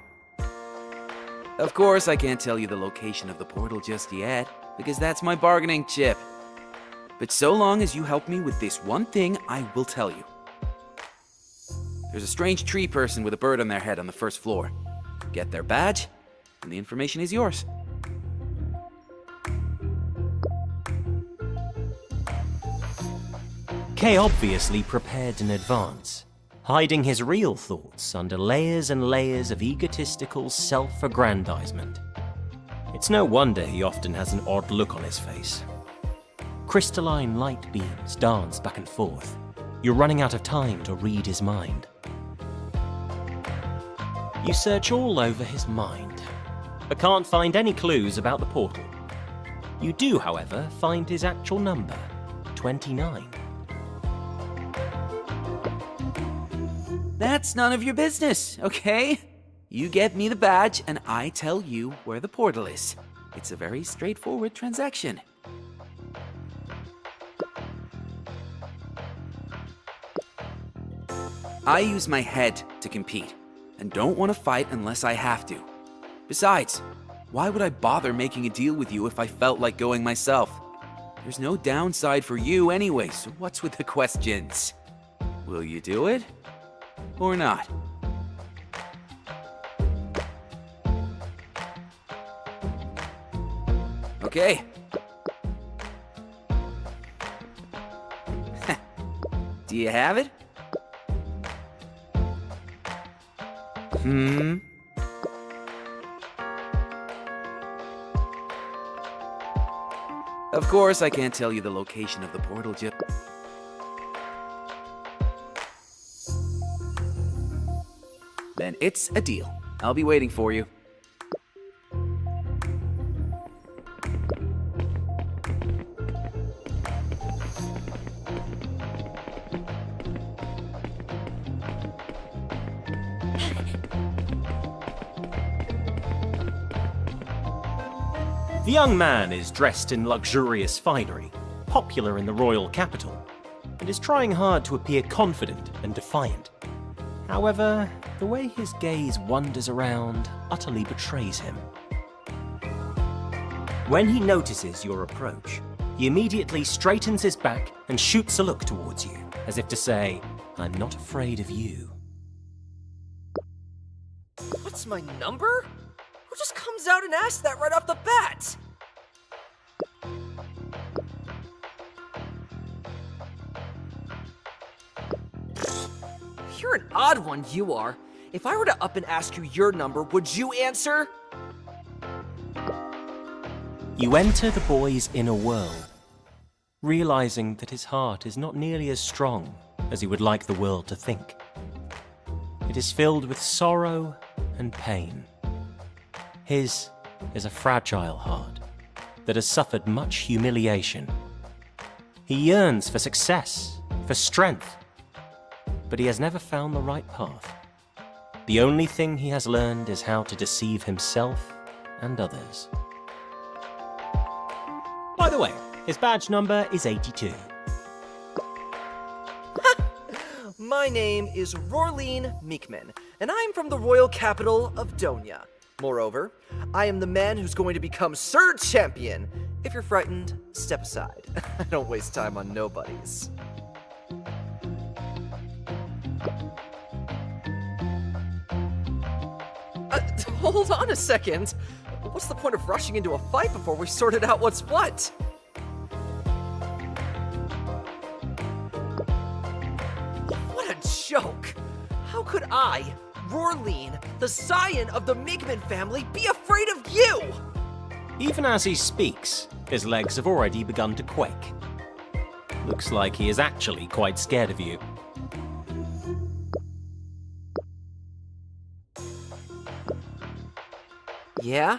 [SPEAKER 6] Of course, I can't tell you the location of the portal just yet, because that's my bargaining chip. But so long as you help me with this one thing, I will tell you. There's a strange tree person with a bird on their head on the first floor. Get their badge, and the information is yours.
[SPEAKER 4] Kay obviously prepared in advance, hiding his real thoughts under layers and layers of egotistical self-aggrandizement. It's no wonder he often has an odd look on his face. Crystalline light beams dance back and forth. You're running out of time to read his mind. You search all over his mind, but can't find any clues about the portal. You do, however, find his actual number, 29.
[SPEAKER 6] That's none of your business, okay? You get me the badge, and I tell you where the portal is. It's a very straightforward transaction. I use my head to compete, and don't want to fight unless I have to. Besides, why would I bother making a deal with you if I felt like going myself? There's no downside for you anyway, so what's with the questions? Will you do it? Or not? Okay. Do you have it? Of course, I can't tell you the location of the portal chip. Then it's a deal. I'll be waiting for you.
[SPEAKER 4] The young man is dressed in luxurious finery, popular in the royal capital, and is trying hard to appear confident and defiant. However, the way his gaze wanders around utterly betrays him. When he notices your approach, he immediately straightens his back and shoots a look towards you, as if to say, "I'm not afraid of you."
[SPEAKER 7] What's my number? Who just comes out and asks that right off the bat? You're an odd one, you are. If I were to up and ask you your number, would you answer?
[SPEAKER 4] You enter the boy's inner world, realizing that his heart is not nearly as strong as he would like the world to think. It is filled with sorrow and pain. His is a fragile heart that has suffered much humiliation. He yearns for success, for strength, but he has never found the right path. The only thing he has learned is how to deceive himself and others. By the way, his badge number is 82.
[SPEAKER 7] My name is Rorleen Meekman, and I'm from the royal capital of Donia. Moreover, I am the man who's going to become Sir Champion. If you're frightened, step aside. I don't waste time on nobodies. Hold on a second. What's the point of rushing into a fight before we sorted out what's what? What a joke! How could I, Rorleen, the scion of the Meekman family, be afraid of you?
[SPEAKER 4] Even as he speaks, his legs have already begun to quake. Looks like he is actually quite scared of you.
[SPEAKER 7] Yeah?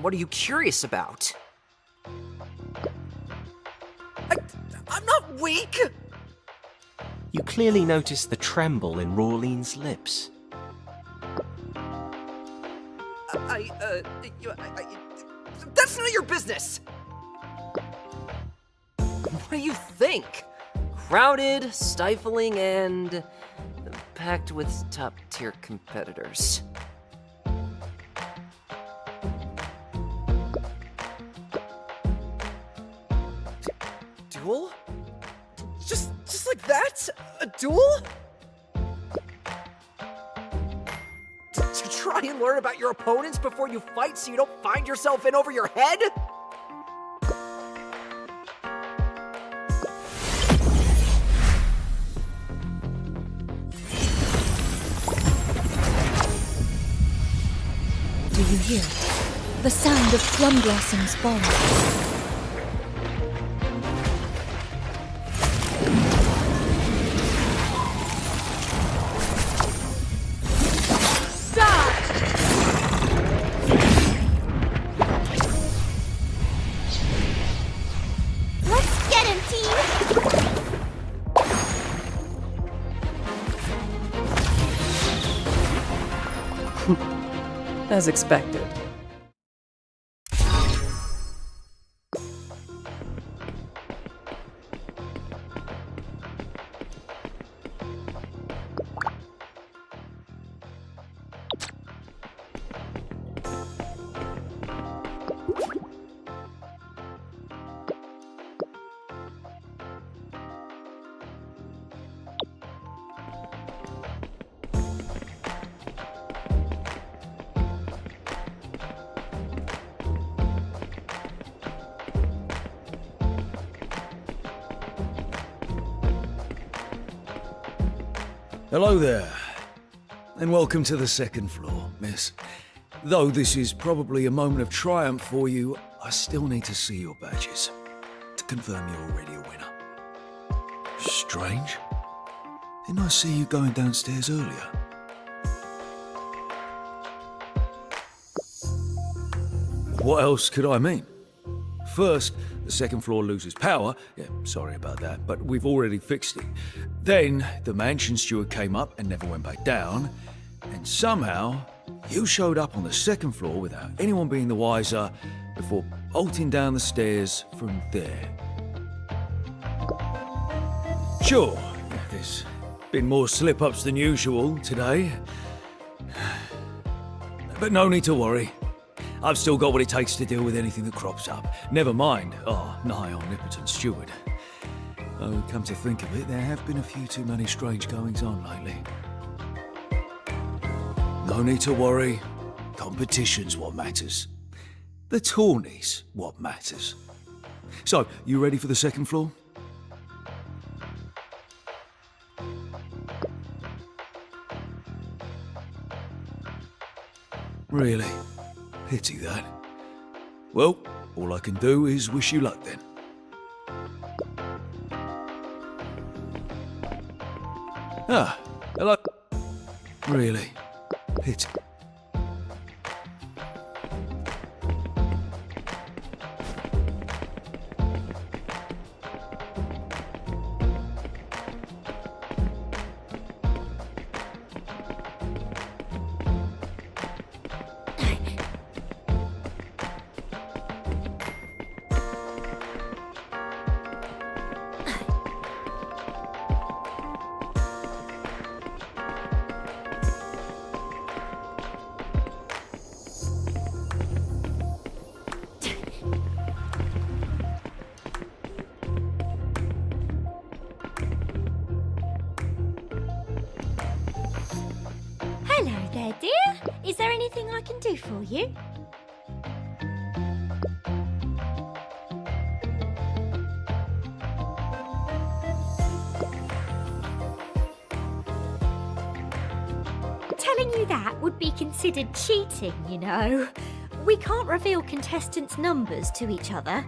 [SPEAKER 7] What are you curious about? I'm not weak!
[SPEAKER 4] You clearly notice the tremble in Rawleen's lips.
[SPEAKER 7] That's none of your business! What do you think? Crowded, stifling, and packed with top-tier competitors. Duel? Just like that? A duel? To try and learn about your opponents before you fight so you don't find yourself in over your head?
[SPEAKER 1] Do you hear it? The sound of plum blossoms falling.
[SPEAKER 2] As expected.
[SPEAKER 8] Hello there, and welcome to the second floor, miss. Though this is probably a moment of triumph for you, I still need to see your badges to confirm you're already a winner. Strange. Didn't I see you going downstairs earlier? What else could I mean? First, the second floor loses power. Yeah, sorry about that, but we've already fixed it. Then, the mansion steward came up and never went back down. And somehow, you showed up on the second floor without anyone being the wiser before bolting down the stairs from there. Sure, there's been more slip-ups than usual today. But no need to worry. I've still got what it takes to deal with anything that crops up. Never mind our nigh omnipotent steward. Oh, come to think of it, there have been a few too many strange goings-on lately. No need to worry. Competition's what matters. The tourney's what matters. So, you ready for the second floor? Really? Pity that. Well, all I can do is wish you luck then. Ah, hello. Really? Pity.
[SPEAKER 5] Hello there, dear. Is there anything I can do for you? Telling you that would be considered cheating, you know. We can't reveal contestants' numbers to each other.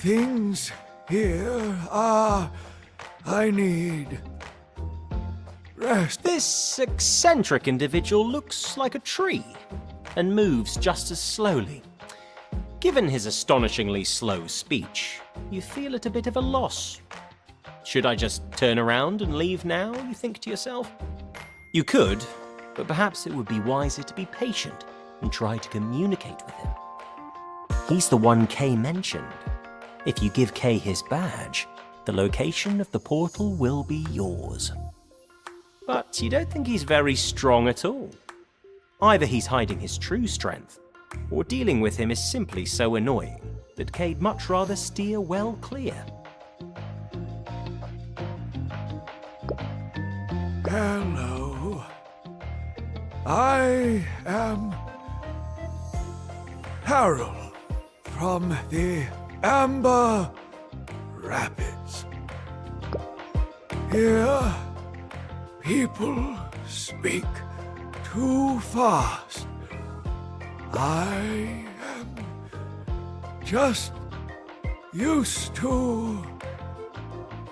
[SPEAKER 8] Things here are... I need... rest.
[SPEAKER 4] This eccentric individual looks like a tree and moves just as slowly. Given his astonishingly slow speech, you feel at a bit of a loss. Should I just turn around and leave now, you think to yourself? You could, but perhaps it would be wiser to be patient and try to communicate with him. He's the one Kay mentioned. If you give Kay his badge, the location of the portal will be yours. But you don't think he's very strong at all. Either he's hiding his true strength, or dealing with him is simply so annoying that Kay'd much rather steer well clear.
[SPEAKER 8] Hello. I am... Harold from the Amber Rapids. Here, people speak too fast. I am just used to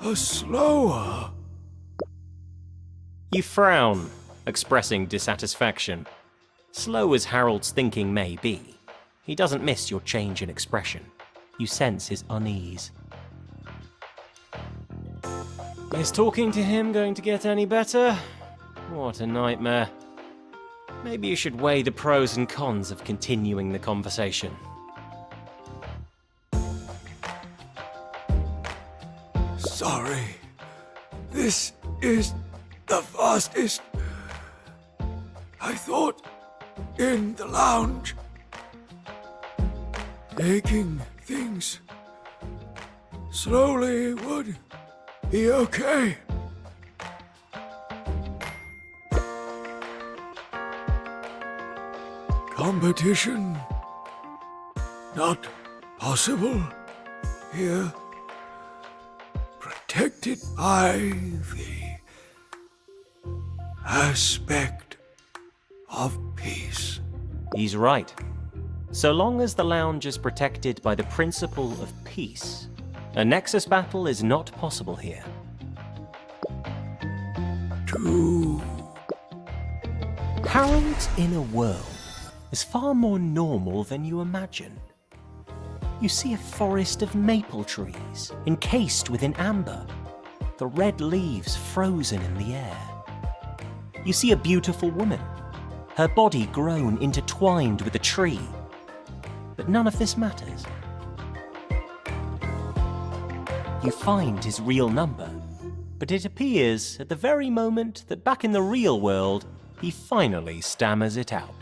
[SPEAKER 8] a slower...
[SPEAKER 4] You frown, expressing dissatisfaction. Slow as Harold's thinking may be, he doesn't miss your change in expression. You sense his unease. Is talking to him going to get any better? What a nightmare. Maybe you should weigh the pros and cons of continuing the conversation.
[SPEAKER 8] Sorry. This is the fastest. I thought in the lounge. Taking things slowly would be okay. Competition not possible here. Protected by the aspect of peace.
[SPEAKER 4] He's right. So long as the lounge is protected by the principle of peace, a Nexus battle is not possible here.
[SPEAKER 8] to...
[SPEAKER 4] Harold's inner world is far more normal than you imagine. You see a forest of maple trees, encased within amber, the red leaves frozen in the air. You see a beautiful woman, her body grown intertwined with a tree. But none of this matters. You find his real number, but it appears at the very moment that back in the real world, he finally stammers it out.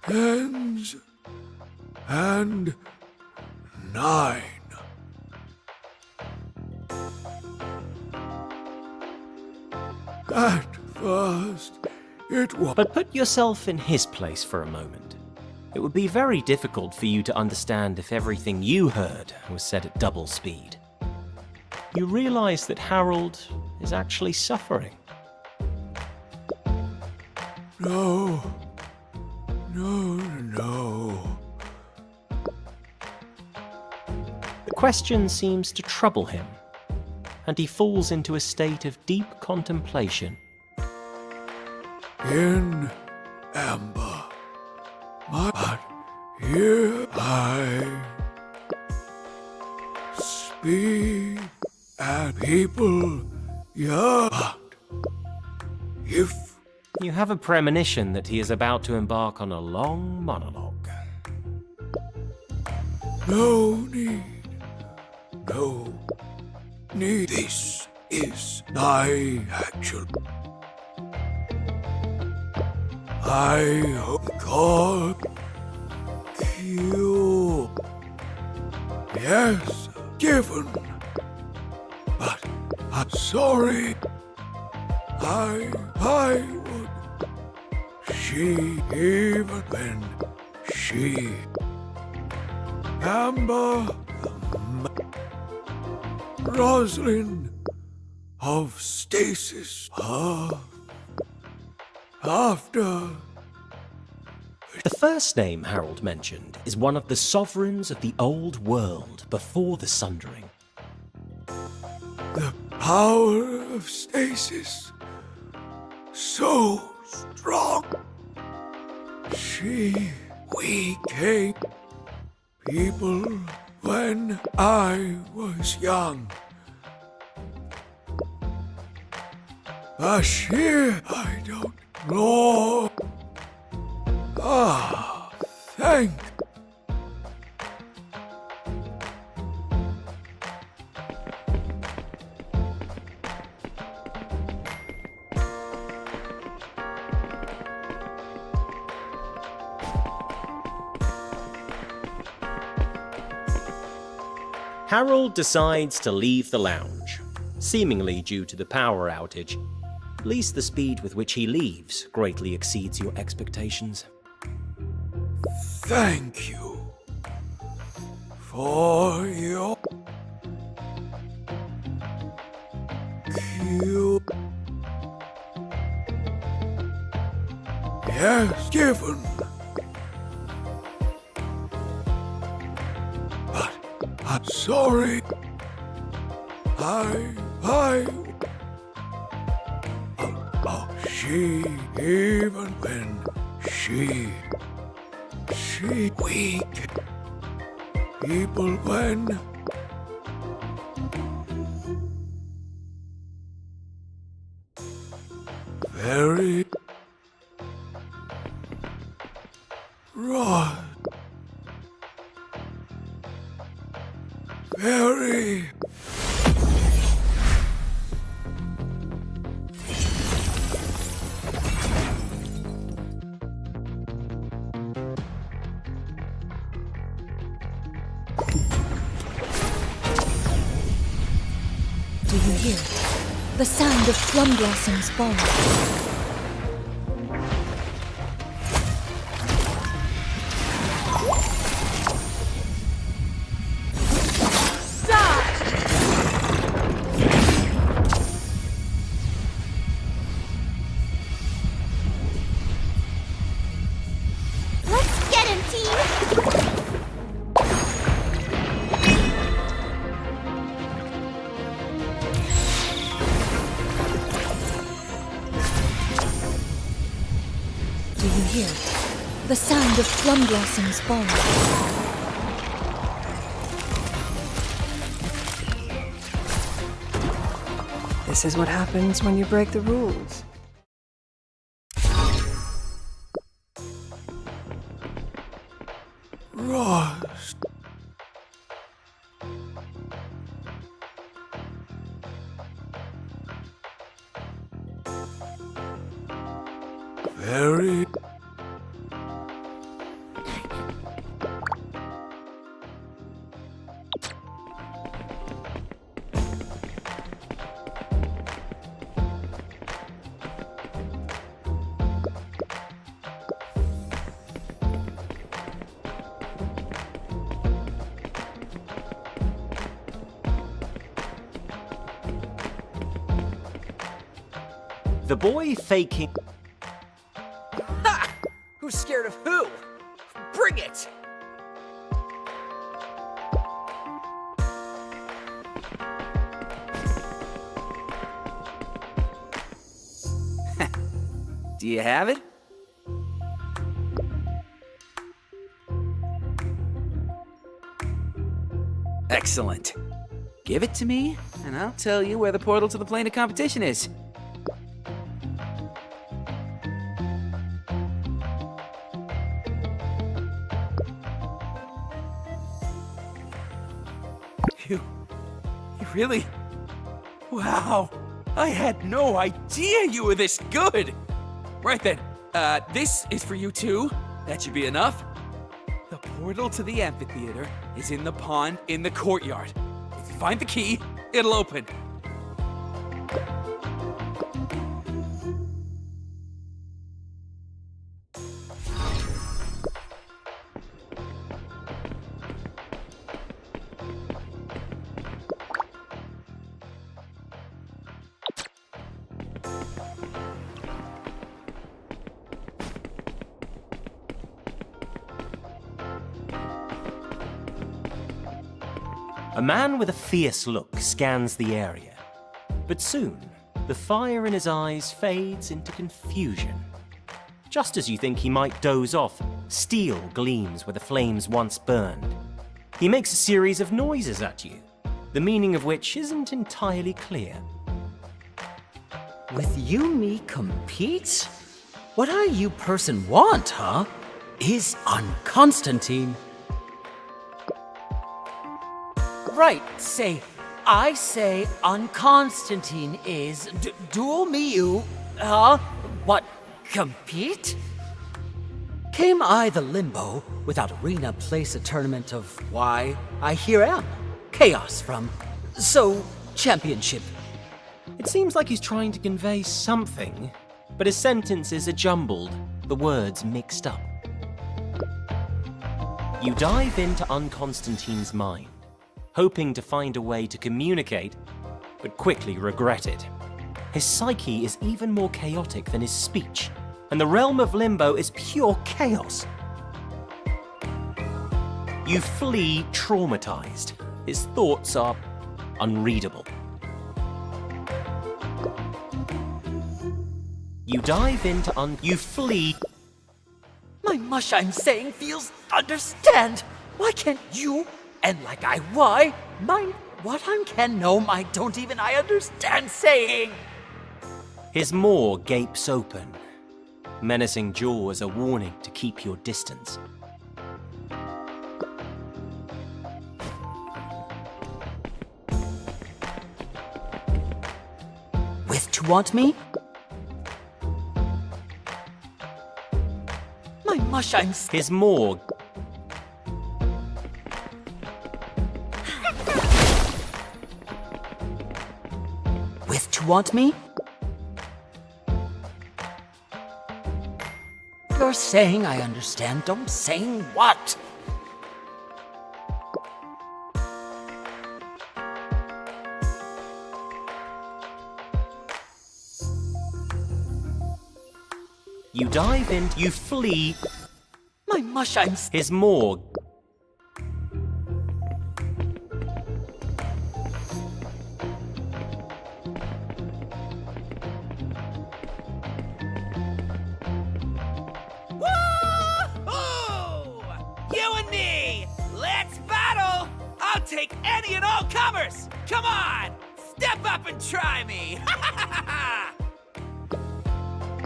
[SPEAKER 8] 10s and 9. At first, it was...
[SPEAKER 4] But put yourself in his place for a moment. It would be very difficult for you to understand if everything you heard was said at double speed. You realize that Harold is actually suffering.
[SPEAKER 8] No.
[SPEAKER 4] The question seems to trouble him, and he falls into a state of deep contemplation.
[SPEAKER 8] In amber. But here I speak at people, yeah, but if...
[SPEAKER 4] You have a premonition that he is about to embark on a long monologue.
[SPEAKER 8] No need. This is my actual... I hope God you. Yes, given. But I'm sorry. I would. She, even when she... Amber... Roslyn of Stasis. After...
[SPEAKER 4] The first name Harold mentioned is one of the sovereigns of the old world before the Sundering.
[SPEAKER 8] The power of Stasis. So strong. We came people when I was young. Bashir, I don't know. Thank.
[SPEAKER 4] Harold decides to leave the lounge, seemingly due to the power outage. At least the speed with which he leaves greatly exceeds your expectations.
[SPEAKER 8] Thank you for your cue. Yes, given. But I'm sorry. She, even when she weak people when very raw, very
[SPEAKER 1] Do you hear it? The sound of plum blossoms falling.
[SPEAKER 5] Let's get him, team!
[SPEAKER 1] hear? The sound of plum blossoms falling.
[SPEAKER 2] This is what happens when you break the rules.
[SPEAKER 8] Right. Very.
[SPEAKER 4] The boy faking.
[SPEAKER 7] Ha! Who's scared of who? Bring it!
[SPEAKER 6] Do you have it? Excellent. Give it to me, and I'll tell you where the portal to the plane of competition is. You really? Wow, I had no idea you were this good. Right then, this is for you too. That should be enough. The portal to the amphitheater is in the pond in the courtyard. If you find the key, it'll open.
[SPEAKER 4] A man with a fierce look scans the area. But soon, the fire in his eyes fades into confusion. Just as you think he might doze off, steel gleams where the flames once burned. He makes a series of noises at you, the meaning of which isn't entirely clear.
[SPEAKER 9] With you me compete? What I you person want, huh? Is on Constantine. Right, I say on Constantine is duel me you, huh? What, compete? Came I the limbo without arena place a tournament of why I here am. Chaos from, so, championship.
[SPEAKER 4] It seems like he's trying to convey something, but his sentences are jumbled, the words mixed up. You dive into Unconstantine's mind, hoping to find a way to communicate, but quickly regret it. His psyche is even more chaotic than his speech, and the realm of Limbo is pure chaos. You flee traumatized. His thoughts are unreadable. You dive into you flee.
[SPEAKER 9] My mush I'm saying feels understand. Why can't you? And like I why? Mine what I can know I don't even I understand saying.
[SPEAKER 4] His maw gapes open. Menacing jaws a warning to keep your distance.
[SPEAKER 9] With to want me? My mush I'm
[SPEAKER 4] His maw.
[SPEAKER 9] With to want me? You're saying I understand, don't saying what?
[SPEAKER 4] You dive in, you flee.
[SPEAKER 9] My mush I'm
[SPEAKER 4] His maw.
[SPEAKER 3] I'll take any and all comers! Come on! Step up and try me!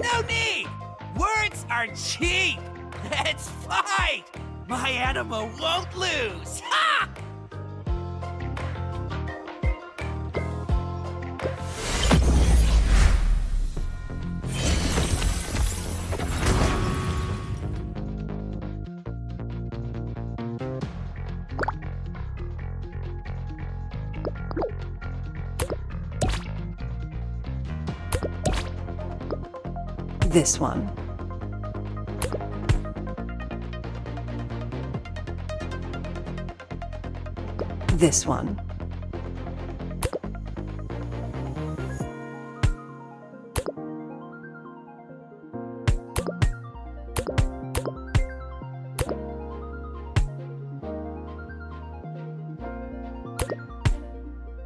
[SPEAKER 3] No need! Words are cheap! Let's fight! My anima won't lose! Ha!
[SPEAKER 2] This one. This one.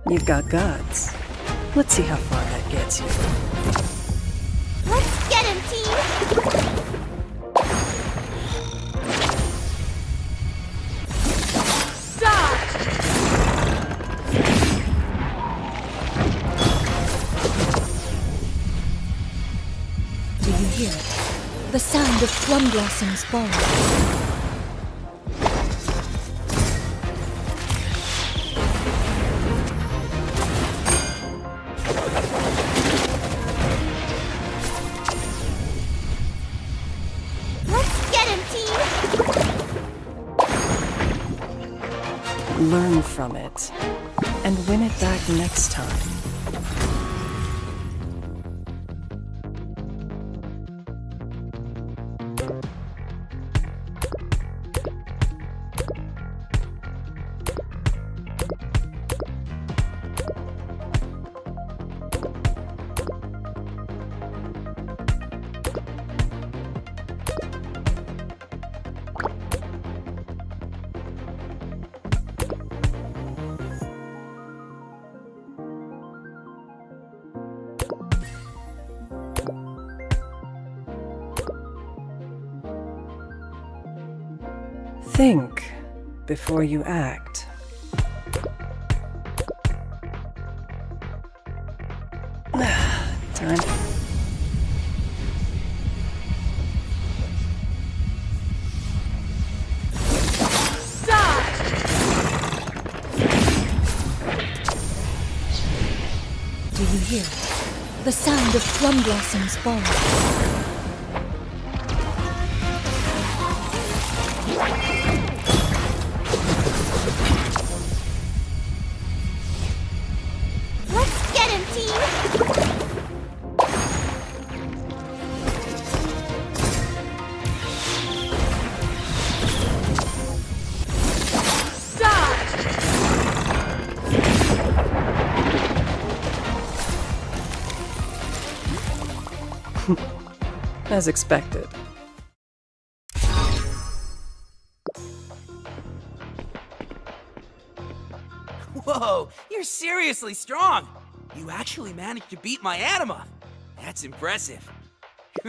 [SPEAKER 2] You've got guts. Let's see how far that gets you.
[SPEAKER 5] Let's get him, team!
[SPEAKER 1] Do you hear it? The sound of plum blossoms falling.
[SPEAKER 5] Let's get him, team!
[SPEAKER 2] Learn from it and win it back next time. Think before you act. Time.
[SPEAKER 1] Do you hear it? The sound of plum blossoms falling.
[SPEAKER 5] Let's get him, team!
[SPEAKER 2] As expected.
[SPEAKER 3] Whoa, you're seriously strong! You actually managed to beat my anima! That's impressive.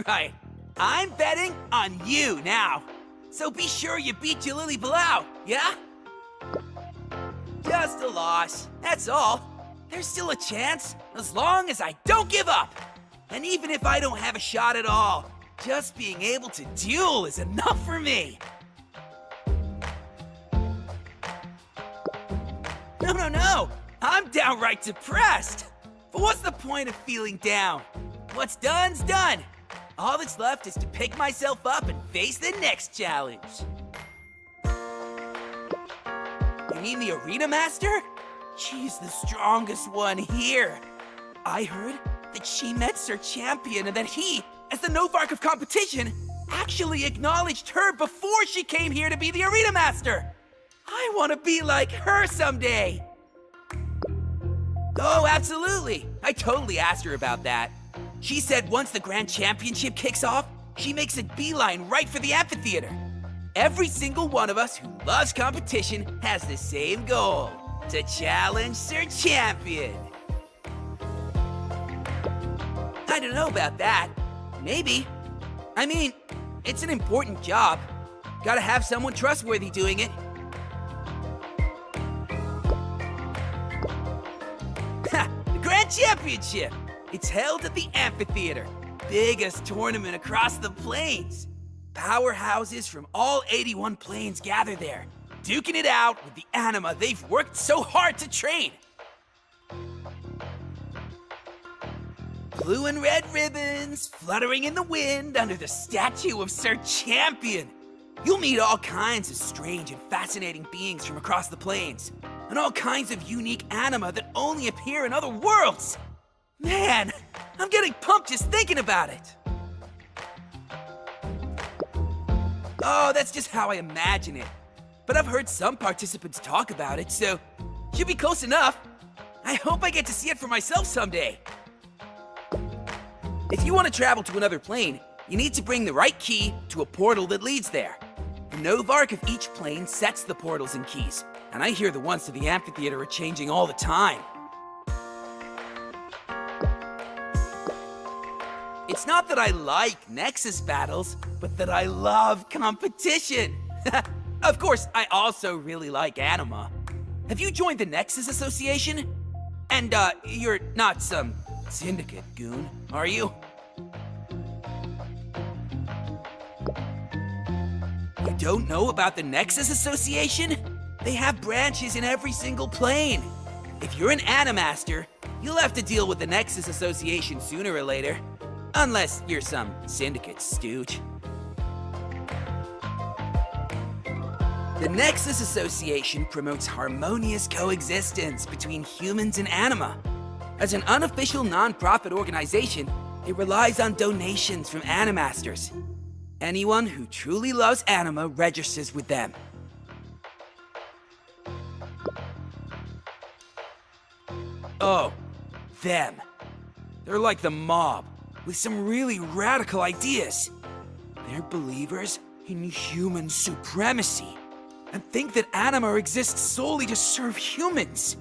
[SPEAKER 3] Right, I'm betting on you now. So be sure you beat your Lily Blau, yeah? Just a loss, that's all. There's still a chance, as long as I don't give up. And even if I don't have a shot at all, just being able to duel is enough for me. No, I'm downright depressed. But what's the point of feeling down? What's done's done. All that's left is to pick myself up and face the next challenge. You mean the Arena Master? She's the strongest one here. I heard that she met Sir Champion and that he, as the Novarch of competition, actually acknowledged her before she came here to be the Arena Master. I want to be like her someday. Oh, absolutely. I totally asked her about that. She said once the Grand Championship kicks off, she makes a beeline right for the amphitheater. Every single one of us who loves competition has the same goal, to challenge Sir Champion. I don't know about that. Maybe. I mean, it's an important job. Gotta have someone trustworthy doing it. Grand Championship! It's held at the amphitheater, biggest tournament across the plains. Powerhouses from all 81 plains gather there, duking it out with the anima they've worked so hard to train. Blue and red ribbons fluttering in the wind under the statue of Sir Champion. You'll meet all kinds of strange and fascinating beings from across the plains, and all kinds of unique anima that only appear in other worlds. Man, I'm getting pumped just thinking about it. Oh, that's just how I imagine it. But I've heard some participants talk about it, so should be close enough. I hope I get to see it for myself someday. If you want to travel to another plane, you need to bring the right key to a portal that leads there. The Novark of each plane sets the portals and keys, and I hear the ones to the amphitheater are changing all the time. It's not that I like Nexus battles, but that I love competition. Of course, I also really like anima. Have you joined the Nexus Association? And, you're not some syndicate goon, are you? You don't know about the Nexus Association? They have branches in every single plane. If you're an Animaster, you'll have to deal with the Nexus Association sooner or later. Unless you're some syndicate stooge. The Nexus Association promotes harmonious coexistence between humans and anima. As an unofficial non-profit organization, it relies on donations from Animasters. Anyone who truly loves anima registers with them. Oh, them. They're like the mob, with some really radical ideas. They're believers in human supremacy, and think that anima exists solely to serve humans.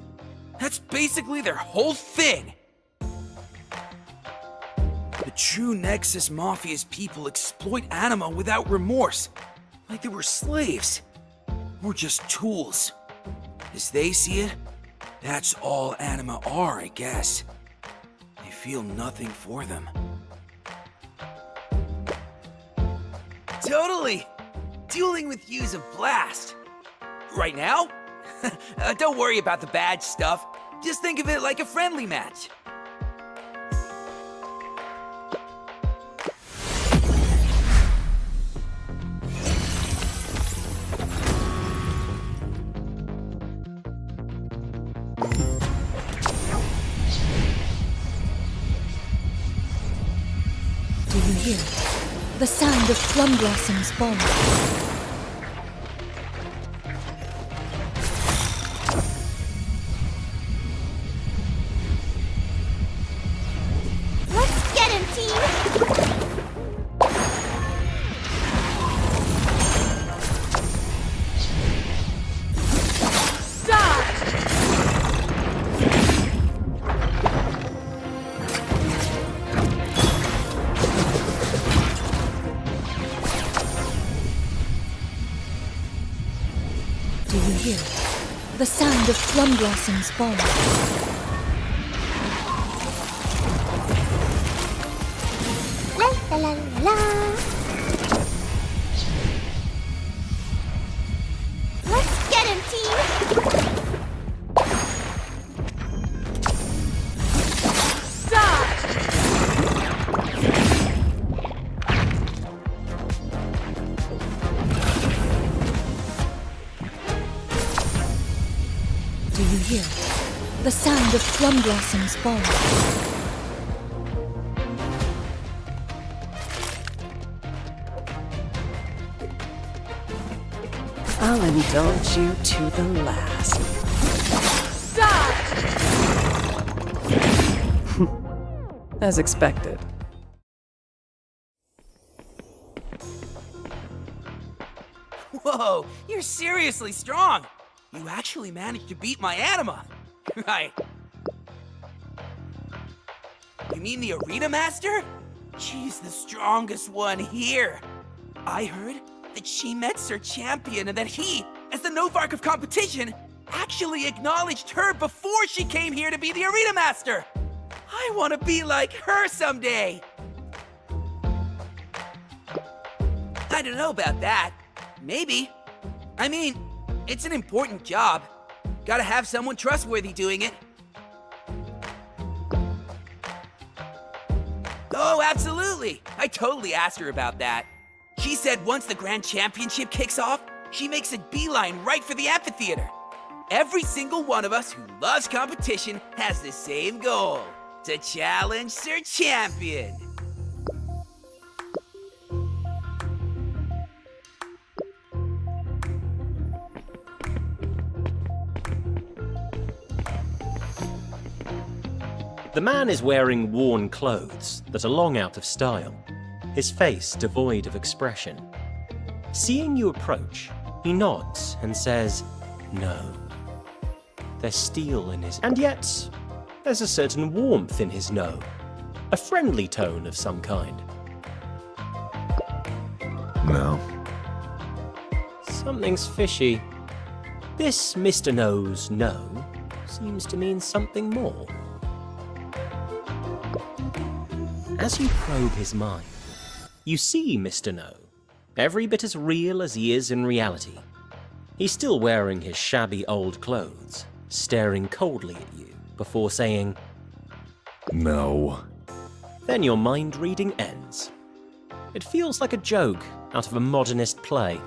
[SPEAKER 3] That's basically their whole thing. The true Nexus Mafia's people exploit anima without remorse, like they were slaves, or just tools. As they see it, that's all anima are, I guess. They feel nothing for them. Totally! Dueling with you's a blast. Right now? Don't worry about the badge stuff. Just think of it like a friendly match.
[SPEAKER 1] Do you hear it? The sound of plum blossoms falling.
[SPEAKER 5] Let's get him, team!
[SPEAKER 1] Do you hear it? The sound of plum blossoms falling.
[SPEAKER 5] La la la la. Let's get him, team!
[SPEAKER 1] Do you hear it? The sound of plum blossoms falling.
[SPEAKER 2] I'll indulge you to the last. As expected.
[SPEAKER 3] Whoa, you're seriously strong! You actually managed to beat my anima! Right. You mean the Arena Master? She's the strongest one here. I heard that she met Sir Champion and that he, as the Novark of competition, actually acknowledged her before she came here to be the Arena Master! I want to be like her someday! I don't know about that. Maybe. I mean, it's an important job. Gotta have someone trustworthy doing it. Oh, absolutely! I totally asked her about that. She said once the Grand Championship kicks off, she makes a beeline right for the amphitheater. Every single one of us who loves competition has the same goal: to challenge Sir Champion.
[SPEAKER 4] The man is wearing worn clothes that are long out of style, his face devoid of expression. Seeing you approach, he nods and says, "No." There's steel in his... And yet, there's a certain warmth in his no. A friendly tone of some kind.
[SPEAKER 8] No.
[SPEAKER 4] Something's fishy. This Mr. No's no seems to mean something more. As you probe his mind, you see Mr. No, every bit as real as he is in reality. He's still wearing his shabby old clothes, staring coldly at you before saying,
[SPEAKER 8] No.
[SPEAKER 4] Then your mind reading ends. It feels like a joke out of a modernist play.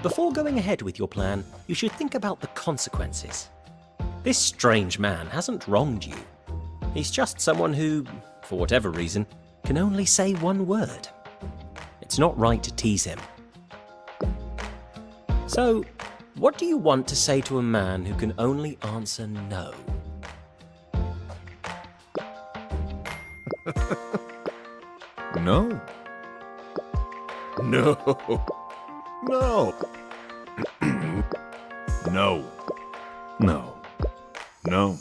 [SPEAKER 4] Before going ahead with your plan, you should think about the consequences. This strange man hasn't wronged you. He's just someone who, for whatever reason, can only say one word. It's not right to tease him. So, what do you want to say to a man who can only answer no?
[SPEAKER 8] No. No. No. No. No. No.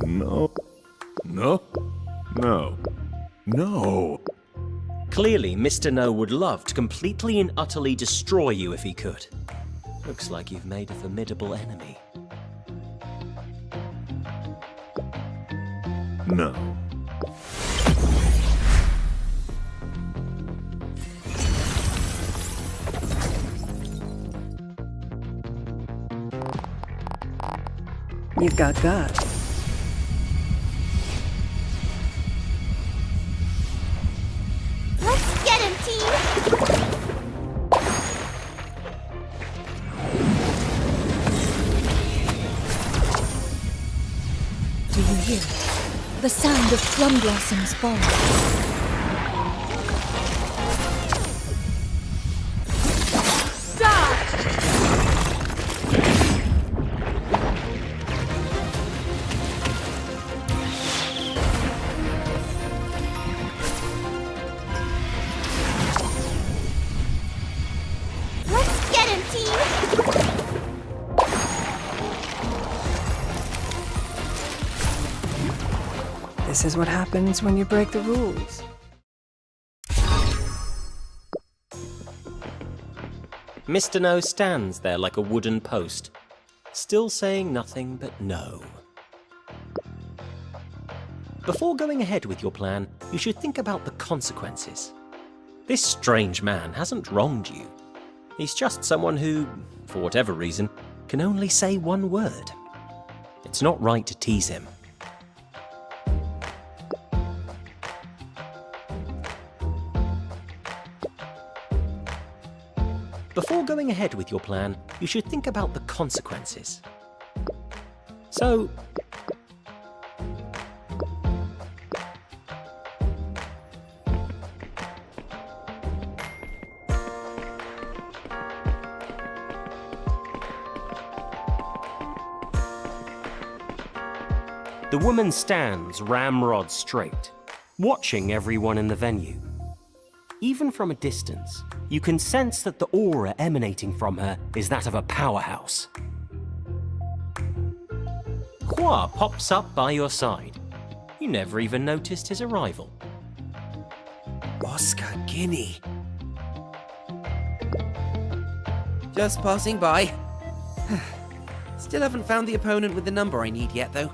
[SPEAKER 8] No. No. No. No.
[SPEAKER 4] Clearly, Mr. No would love to completely and utterly destroy you if he could. Looks like you've made a formidable enemy.
[SPEAKER 8] No.
[SPEAKER 2] You've got guts.
[SPEAKER 5] Let's get him, team!
[SPEAKER 1] Do you hear it? The sound of plum blossoms fall.
[SPEAKER 5] Let's get him, team!
[SPEAKER 2] This is what happens when you break the rules.
[SPEAKER 4] Mr. No stands there like a wooden post, still saying nothing but no. Before going ahead with your plan, you should think about the consequences. This strange man hasn't wronged you. He's just someone who, for whatever reason, can only say one word. It's not right to tease him. Before going ahead with your plan, you should think about the consequences. So, the woman stands ramrod straight, watching everyone in the venue. Even from a distance, you can sense that the aura emanating from her is that of a powerhouse. Hua pops up by your side. You never even noticed his arrival.
[SPEAKER 3] Oscar Guinea. Just passing by. Still haven't found the opponent with the number I need yet, though.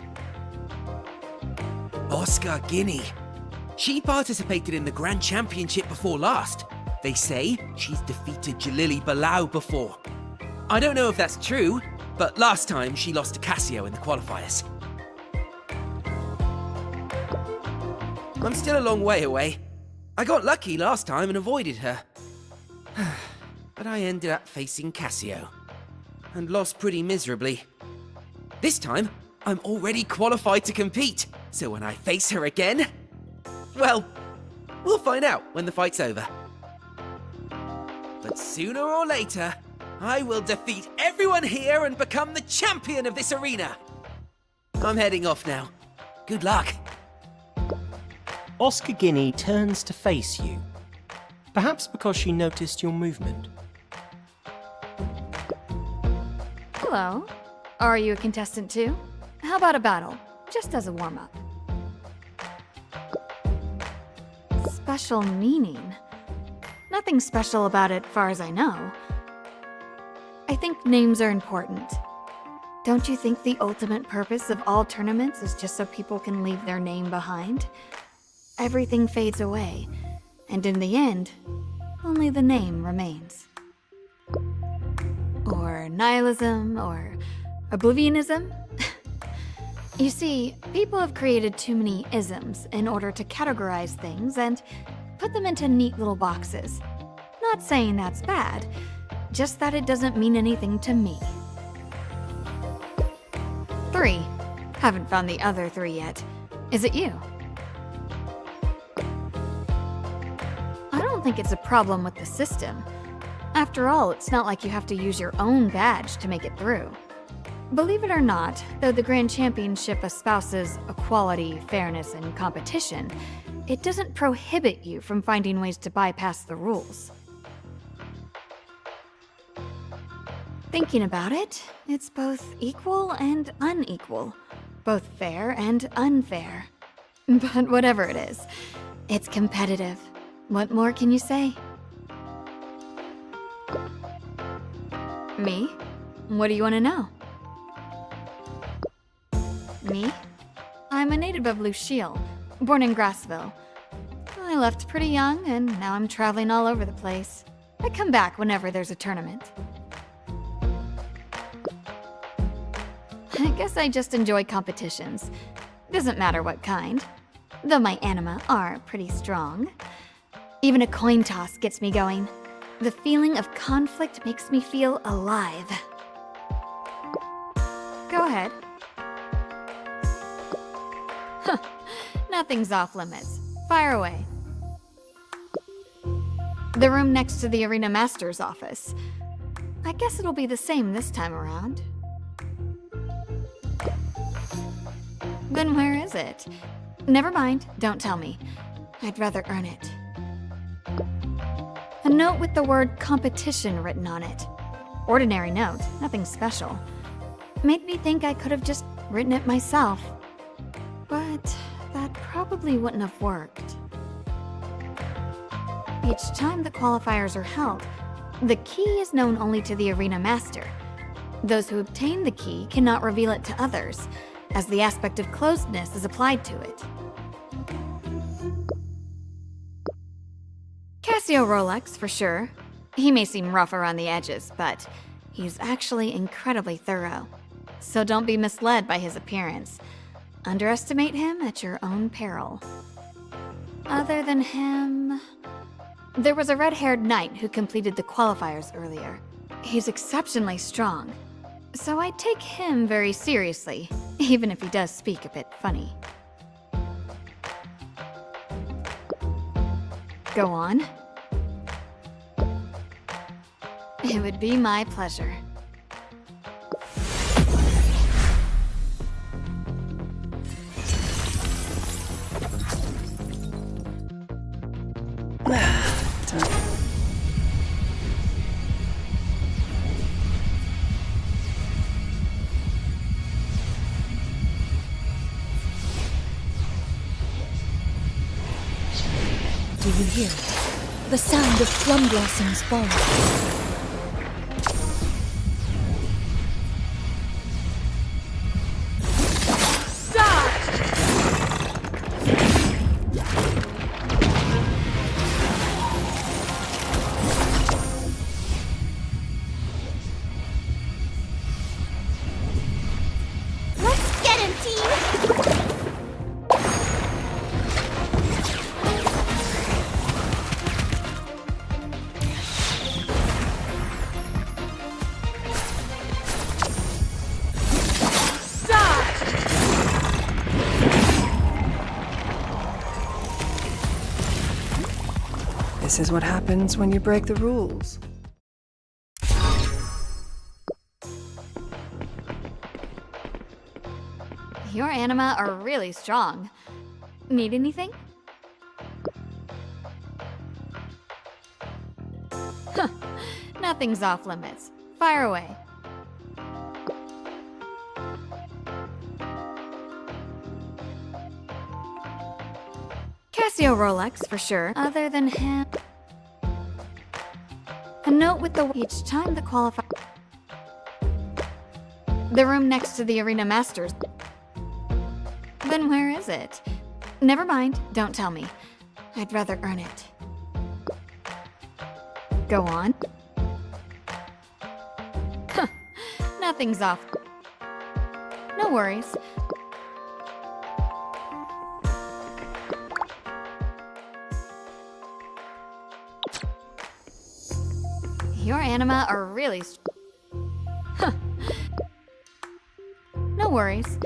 [SPEAKER 3] Oscar Guinea. She participated in the Grand Championship before last. They say she's defeated Jalili Balau before. I don't know if that's true, but last time she lost to Cassio in the qualifiers. I'm still a long way away. I got lucky last time and avoided her. But I ended up facing Cassio. And lost pretty miserably. This time, I'm already qualified to compete. So when I face her again, well, we'll find out when the fight's over. But sooner or later, I will defeat everyone here and become the champion of this arena. I'm heading off now. Good luck.
[SPEAKER 4] Oscar Guinea turns to face you. Perhaps because she noticed your movement.
[SPEAKER 10] Hello. Are you a contestant too? How about a battle? Just as a warm-up. Special meaning? Nothing special about it, far as I know. I think names are important. Don't you think the ultimate purpose of all tournaments is just so people can leave their name behind? Everything fades away, and in the end, only the name remains. Or nihilism, or oblivionism? You see, people have created too many isms in order to categorize things and put them into neat little boxes. Not saying that's bad, just that it doesn't mean anything to me. 3. Haven't found the other 3 yet. Is it you? I don't think it's a problem with the system. After all, it's not like you have to use your own badge to make it through. Believe it or not, though the Grand Championship espouses equality, fairness, and competition, it doesn't prohibit you from finding ways to bypass the rules. Thinking about it, it's both equal and unequal, both fair and unfair. But whatever it is, it's competitive. What more can you say? Me? What do you want to know? Me? I'm a native of Lucille, born in Grassville. I left pretty young, and now I'm traveling all over the place. I come back whenever there's a tournament. I guess I just enjoy competitions. Doesn't matter what kind. Though my anima are pretty strong. Even a coin toss gets me going. The feeling of conflict makes me feel alive. Go ahead. Huh. Nothing's off limits. Fire away. The room next to the Arena Master's office. I guess it'll be the same this time around. Then where is it? Never mind, don't tell me. I'd rather earn it. A note with the word competition written on it. Ordinary note, nothing special. Made me think I could have just written it myself. But that probably wouldn't have worked. Each time the qualifiers are held, the key is known only to the Arena Master. Those who obtain the key cannot reveal it to others, as the aspect of closedness is applied to it. Cassio Rolex, for sure. He may seem rough around the edges, but he's actually incredibly thorough. So don't be misled by his appearance. Underestimate him at your own peril. Other than him... There was a red-haired knight who completed the qualifiers earlier. He's exceptionally strong. So I take him very seriously, even if he does speak a bit funny. Go on. It would be my pleasure.
[SPEAKER 1] Do you hear it? The sound of plum blossoms falling.
[SPEAKER 2] This is what happens when you break the rules.
[SPEAKER 10] Your anima are really strong. Need anything? Huh. Nothing's off limits. Fire away. Casio Rolex, for sure. Other than him... A note with the... Each time the qualifier... The room next to the Arena Masters. Then where is it? Never mind, don't tell me. I'd rather earn it. Go on. Huh. Nothing's off. No worries. Your anima are really... Huh. No worries.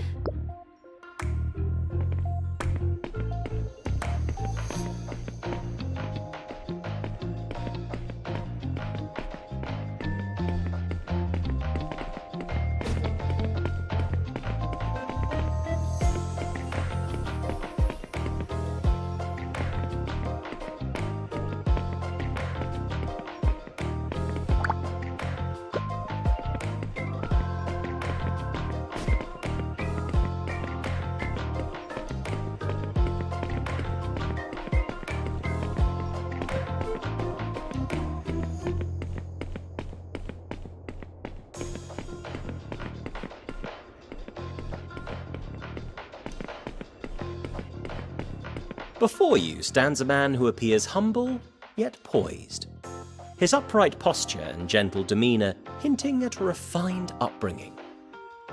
[SPEAKER 4] Before you stands a man who appears humble, yet poised. His upright posture and gentle demeanor hinting at a refined upbringing.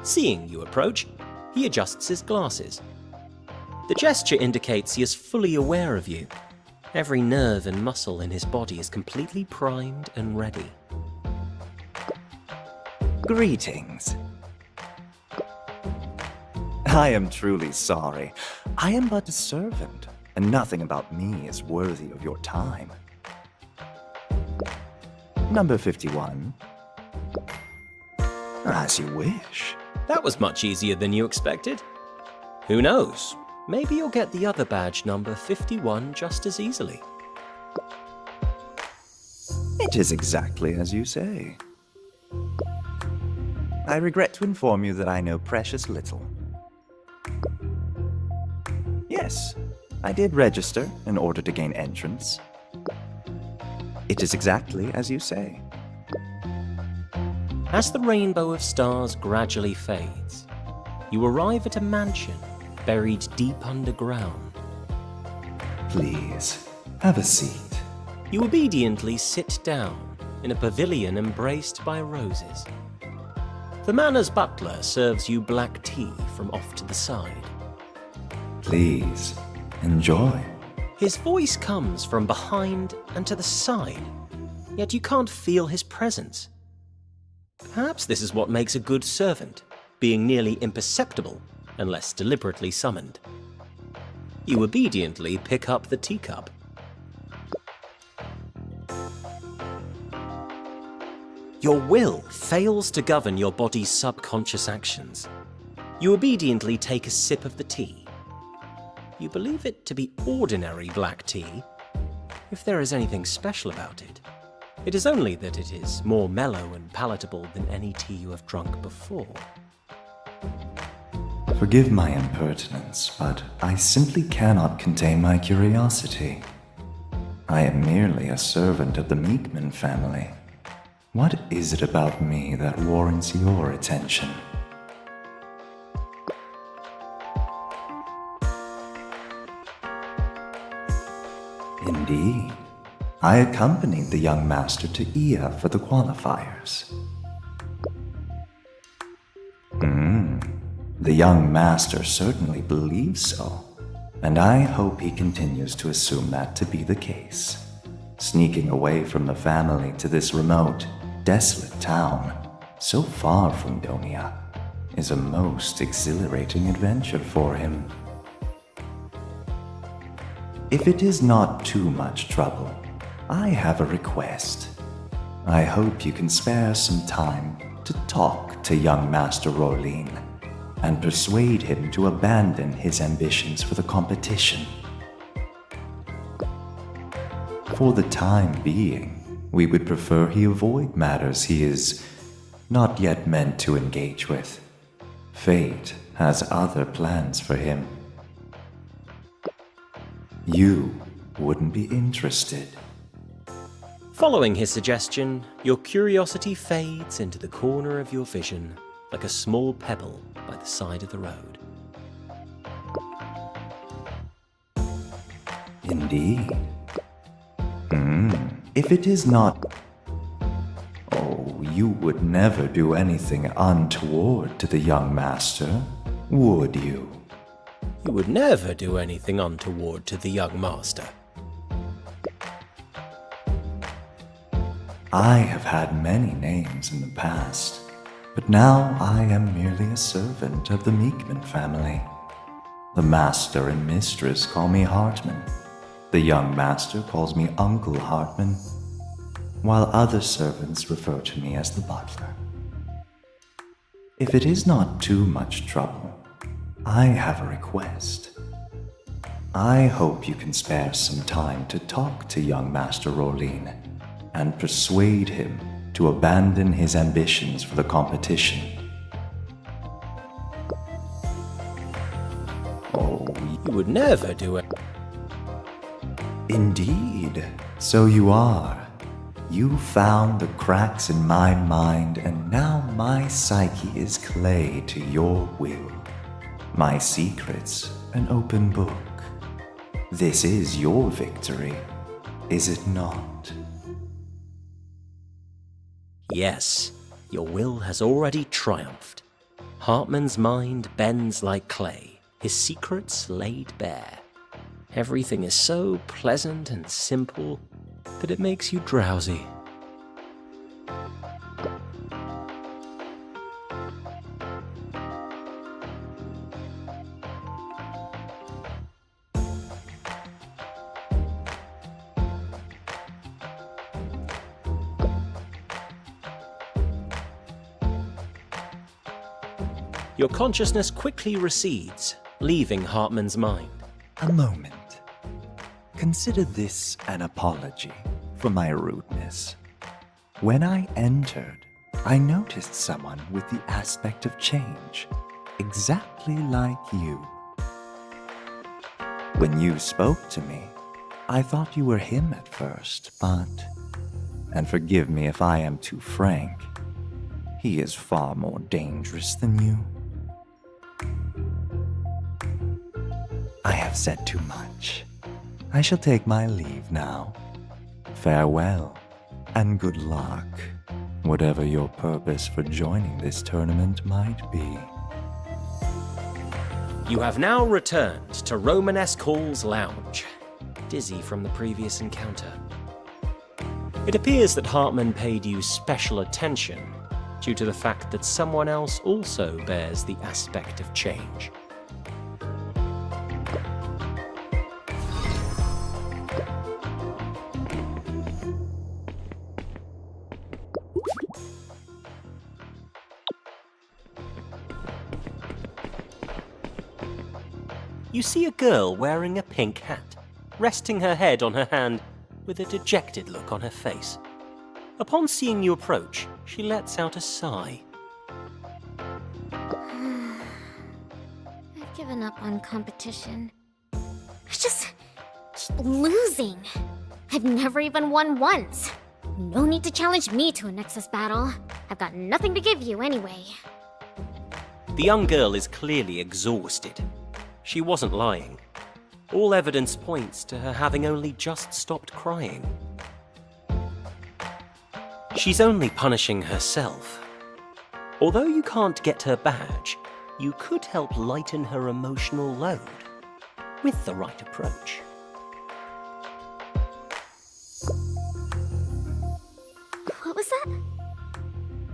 [SPEAKER 4] Seeing you approach, he adjusts his glasses. The gesture indicates he is fully aware of you. Every nerve and muscle in his body is completely primed and ready.
[SPEAKER 11] Greetings. I am truly sorry. I am but a servant, and nothing about me is worthy of your time. Number 51. As you wish.
[SPEAKER 4] That was much easier than you expected. Who knows? Maybe you'll get the other badge number 51 just as easily.
[SPEAKER 11] It is exactly as you say. I regret to inform you that I know precious little. Yes, I did register in order to gain entrance. It is exactly as you say.
[SPEAKER 4] As the rainbow of stars gradually fades, you arrive at a mansion buried deep underground.
[SPEAKER 11] Please, have a seat.
[SPEAKER 4] You obediently sit down in a pavilion embraced by roses. The manor's butler serves you black tea from off to the side.
[SPEAKER 11] Please, enjoy.
[SPEAKER 4] His voice comes from behind and to the side, yet you can't feel his presence. Perhaps this is what makes a good servant, being nearly imperceptible unless deliberately summoned. You obediently pick up the teacup. Your will fails to govern your body's subconscious actions. You obediently take a sip of the tea. You believe it to be ordinary black tea. If there is anything special about it, it is only that it is more mellow and palatable than any tea you have drunk before.
[SPEAKER 11] Forgive my impertinence, but I simply cannot contain my curiosity. I am merely a servant of the Meekman family. What is it about me that warrants your attention? Indeed. I accompanied the young master to Ia for the qualifiers. The young master certainly believes so, and I hope he continues to assume that to be the case. Sneaking away from the family to this remote, desolate town, so far from Donia, is a most exhilarating adventure for him. If it is not too much trouble, I have a request. I hope you can spare some time to talk to young Master Rolin and persuade him to abandon his ambitions for the competition. For the time being, we would prefer he avoid matters he is not yet meant to engage with. Fate has other plans for him. You wouldn't be interested.
[SPEAKER 4] Following his suggestion, your curiosity fades into the corner of your vision like a small pebble by the side of the road.
[SPEAKER 11] Indeed. If it is not... Oh, you would never do anything untoward to the young master, would you?
[SPEAKER 4] You would never do anything untoward to the young master.
[SPEAKER 11] I have had many names in the past, but now I am merely a servant of the Meekman family. The master and mistress call me Hartman. The young master calls me Uncle Hartman, while other servants refer to me as the butler. If it is not too much trouble, I have a request. I hope you can spare some time to talk to young Master Rolin and persuade him to abandon his ambitions for the competition. Oh,
[SPEAKER 4] You would never do it.
[SPEAKER 11] indeed, so you are. You found the cracks in my mind, and now my psyche is clay to your will. My secret's an open book. This is your victory, is it not?
[SPEAKER 4] Yes, your will has already triumphed. Hartman's mind bends like clay, his secrets laid bare. Everything is so pleasant and simple that it makes you drowsy. Your consciousness quickly recedes, leaving Hartman's mind.
[SPEAKER 11] A moment. Consider this an apology for my rudeness. When I entered, I noticed someone with the aspect of change, exactly like you. When you spoke to me, I thought you were him at first, but, and forgive me if I am too frank, he is far more dangerous than you. I have said too much. I shall take my leave now. Farewell, and good luck, whatever your purpose for joining this tournament might be.
[SPEAKER 4] You have now returned to Romanesque Hall's lounge, dizzy from the previous encounter. It appears that Hartman paid you special attention due to the fact that someone else also bears the aspect of change. You see a girl wearing a pink hat, resting her head on her hand with a dejected look on her face. Upon seeing you approach, she lets out a sigh.
[SPEAKER 5] I've given up on competition. I just keep losing. I've never even won once. No need to challenge me to a Nexus battle. I've got nothing to give you anyway.
[SPEAKER 4] The young girl is clearly exhausted. She wasn't lying. All evidence points to her having only just stopped crying. She's only punishing herself. Although you can't get her badge, you could help lighten her emotional load with the right approach.
[SPEAKER 5] What was that?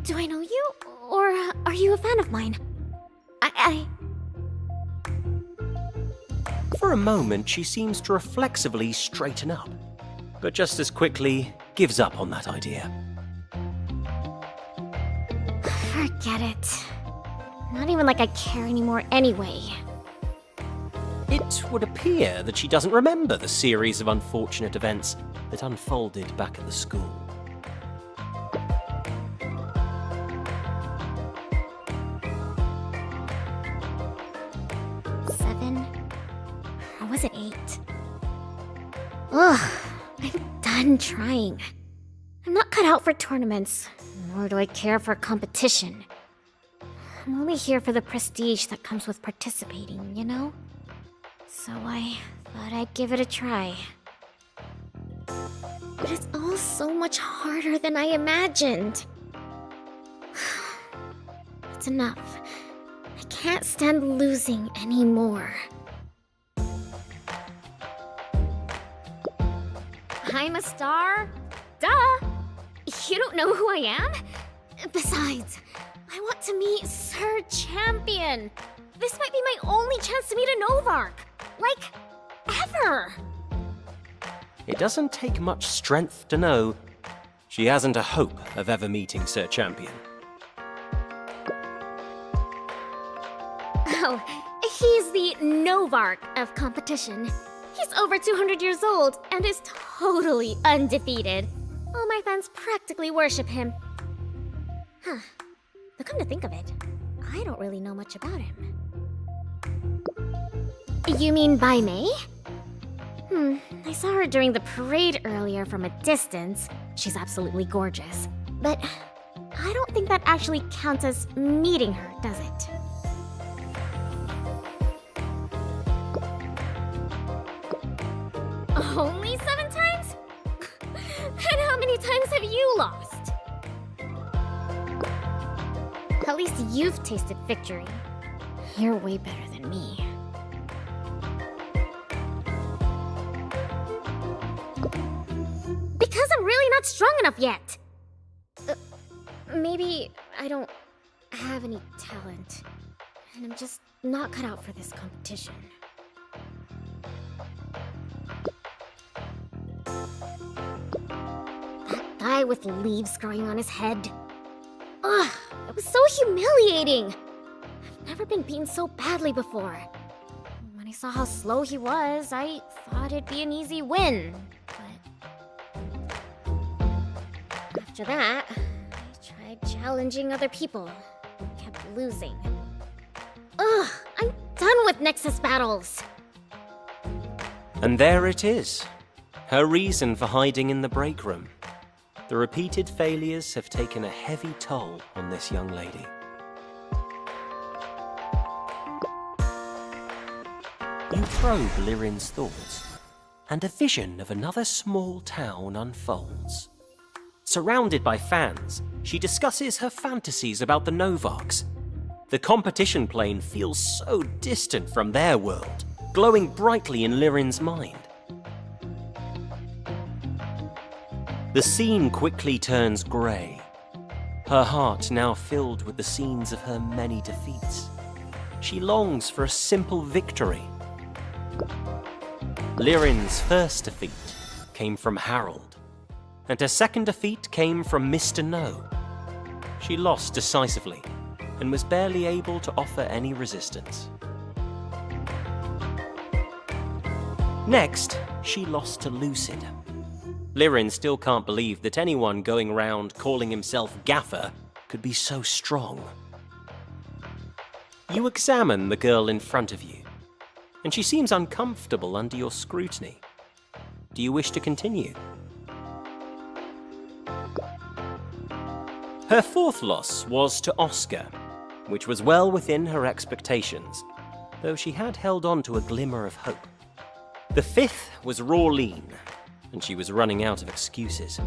[SPEAKER 5] Do I know you? Or are you a fan of mine?
[SPEAKER 4] For a moment, she seems to reflexively straighten up. but just as quickly gives up on that idea.
[SPEAKER 5] Forget it. Not even like I care anymore anyway.
[SPEAKER 4] It would appear that she doesn't remember the series of unfortunate events that unfolded back at the school.
[SPEAKER 5] Or was it 8? Ugh, I'm done trying. I'm not cut out for tournaments, nor do I care for competition. I'm only here for the prestige that comes with participating, you know? So I thought I'd give it a try. But it's all so much harder than I imagined. It's enough. I can't stand losing anymore. I'm a star? Duh! You don't know who I am? Besides, I want to meet Sir Champion. This might be my only chance to meet a Novark. Like, ever.
[SPEAKER 4] It doesn't take much strength to know she hasn't a hope of ever meeting Sir Champion.
[SPEAKER 5] Oh, he's the Novark of competition. He's over 200 years old and is totally undefeated. All my fans practically worship him. Huh. But come to think of it, I don't really know much about him. You mean Bai Mei? I saw her during the parade earlier from a distance. She's absolutely gorgeous. But I don't think that actually counts as meeting her, does it? Only 7 times? And how many times have you lost? At least you've tasted victory. You're way better than me. Because I'm really not strong enough yet. Maybe I don't have any talent. And I'm just not cut out for this competition. That guy with leaves growing on his head. Ugh, it was so humiliating. I've never been beaten so badly before. When I saw how slow he was, I thought it'd be an easy win. But after that, I tried challenging other people. Kept losing. Ugh, I'm done with Nexus battles.
[SPEAKER 4] And there it is. Her reason for hiding in the break room. The repeated failures have taken a heavy toll on this young lady. You probe Lirin's thoughts, and a vision of another small town unfolds. Surrounded by fans, she discusses her fantasies about the Novarks. The competition plane feels so distant from their world, glowing brightly in Lirin's mind. The scene quickly turns grey, her heart now filled with the scenes of her many defeats. She longs for a simple victory. Lirin's first defeat came from Harold, and her second defeat came from Mr. No. She lost decisively, and was barely able to offer any resistance. Next, she lost to Lucid. Lirin still can't believe that anyone going around calling himself Gaffer could be so strong. You examine the girl in front of you, and she seems uncomfortable under your scrutiny. Do you wish to continue? Her fourth loss was to Oscar, which was well within her expectations, though she had held on to a glimmer of hope. The fifth was Rawleen, and she was running out of excuses.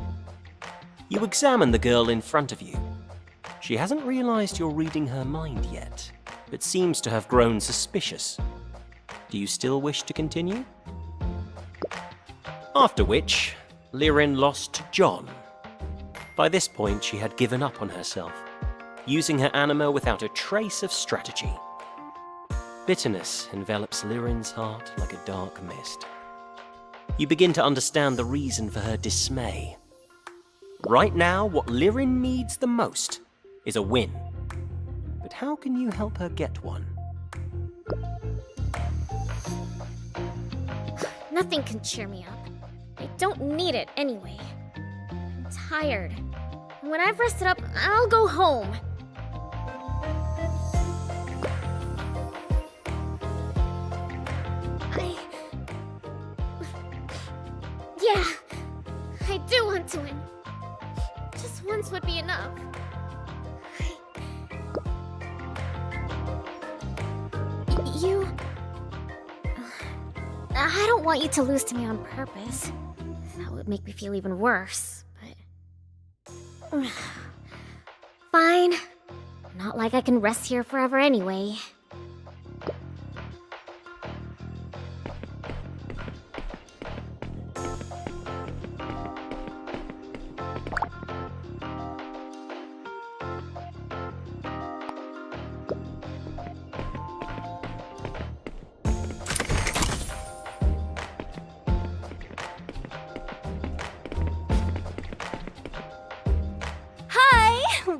[SPEAKER 4] You examine the girl in front of you. She hasn't realized you're reading her mind yet, but seems to have grown suspicious. Do you still wish to continue? After which, Lirin lost to John. By this point, she had given up on herself, using her anima without a trace of strategy. Bitterness envelops Lirin's heart like a dark mist. You begin to understand the reason for her dismay. Right now, what Lirin needs the most is a win. But how can you help her get one?
[SPEAKER 12] Nothing can cheer me up. I don't need it anyway. I'm tired. When I've rested up, I'll go home. Yeah, I do want to win. Just once would be enough. You... I don't want you to lose to me on purpose. That would make me feel even worse, but... Fine. Not like I can rest here forever anyway.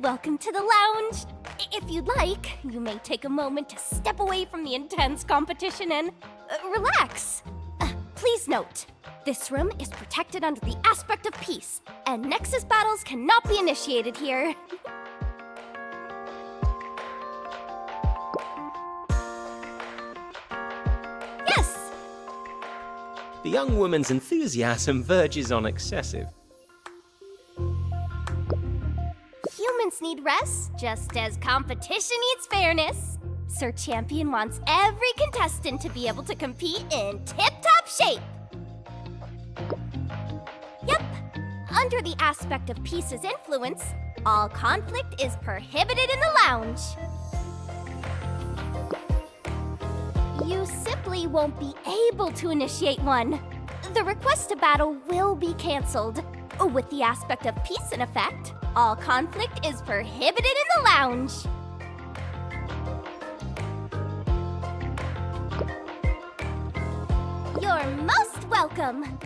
[SPEAKER 13] Welcome to the lounge. If you'd like, you may take a moment to step away from the intense competition and relax. Please note, this room is protected under the aspect of peace, and Nexus battles cannot be initiated here. Yes!
[SPEAKER 4] The young woman's enthusiasm verges on excessive.
[SPEAKER 13] Humans need rest, just as competition needs fairness. Sir Champion wants every contestant to be able to compete in tip-top shape. Yep, under the aspect of peace's influence, all conflict is prohibited in the lounge. You simply won't be able to initiate one. The request to battle will be cancelled. With the aspect of peace in effect, all conflict is prohibited in the lounge. You're most welcome.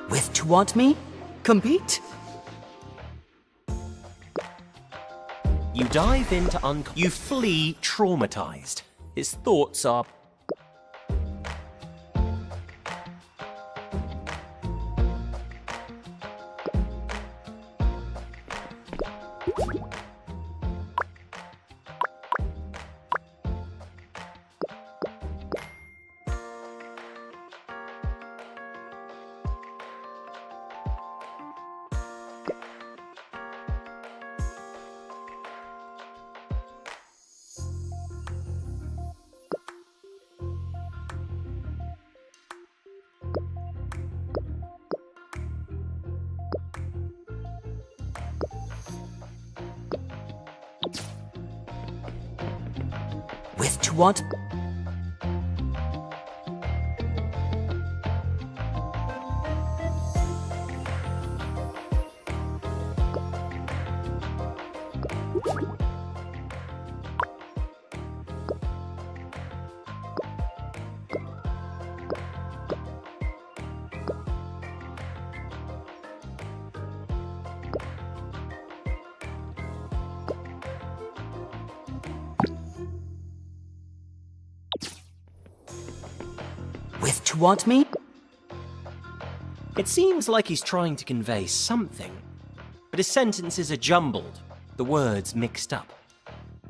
[SPEAKER 9] With to want me? Compete?
[SPEAKER 4] You dive into You flee traumatized. His thoughts are...
[SPEAKER 9] With to want? With to want me?
[SPEAKER 4] It seems like he's trying to convey something, but his sentences are jumbled, the words mixed up.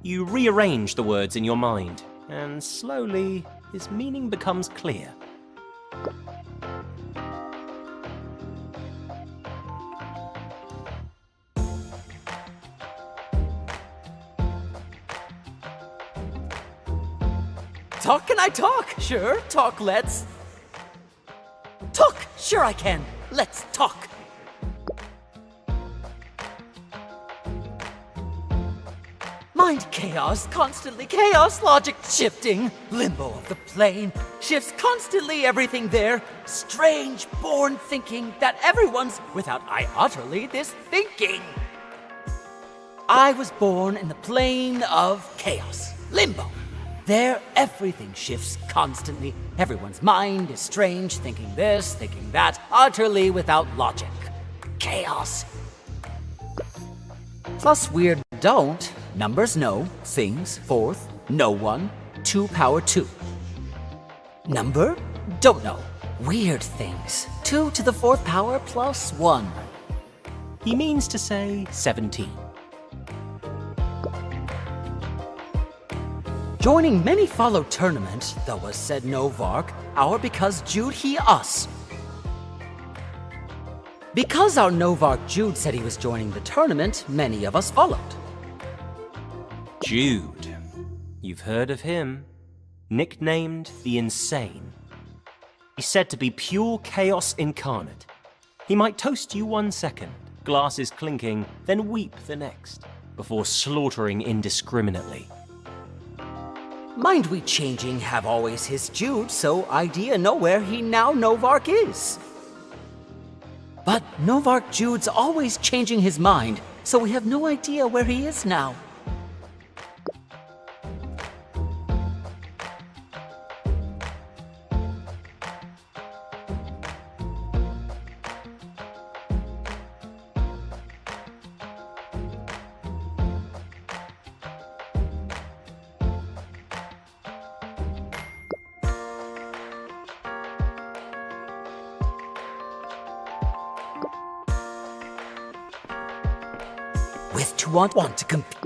[SPEAKER 4] You rearrange the words in your mind, and slowly, his meaning becomes clear.
[SPEAKER 9] Talk can I talk? Sure, talk let's. Talk! Sure I can. Let's talk. Mind chaos, constantly chaos, logic shifting, limbo of the plane, shifts constantly everything there, strange born thinking that everyone's without I utterly this thinking. I was born in the plane of chaos, limbo. There, everything shifts constantly. Everyone's mind is strange, thinking this, thinking that, utterly without logic. Chaos. Plus weird don't. Numbers no, things, fourth, no one, 2 power 2. Number? Don't know. Weird things. 2 to the 4th power plus 1.
[SPEAKER 4] He means to say 17.
[SPEAKER 9] Joining many follow tournament, though was said no Vark, our because Jude he us. Because our Novark Jude said he was joining the tournament, many of us followed.
[SPEAKER 4] Jude. You've heard of him. Nicknamed the Insane. He's said to be pure chaos incarnate. He might toast you 1 second, glasses clinking, then weep the next, before slaughtering indiscriminately.
[SPEAKER 9] Mind we changing have always his Jude, so idea know where he now Novark is. But Novark Jude's always changing his mind, so we have no idea where he is now. With to want to compete.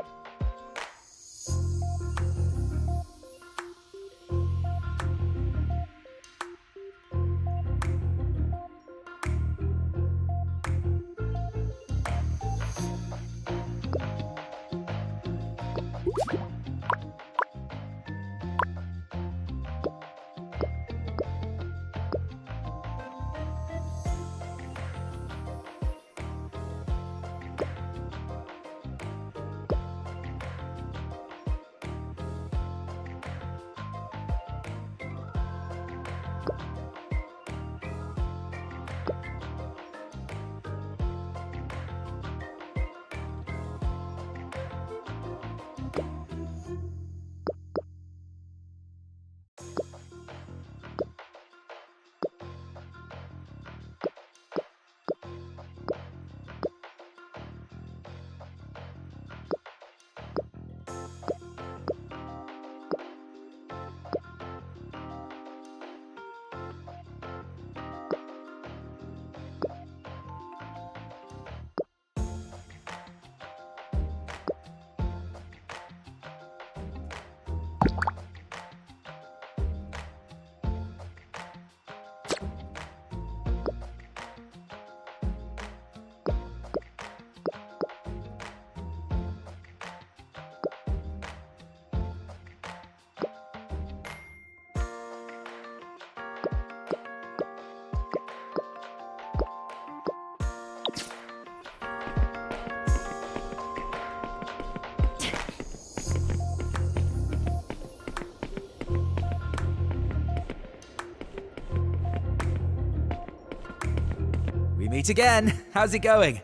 [SPEAKER 3] Meet again. How's it going?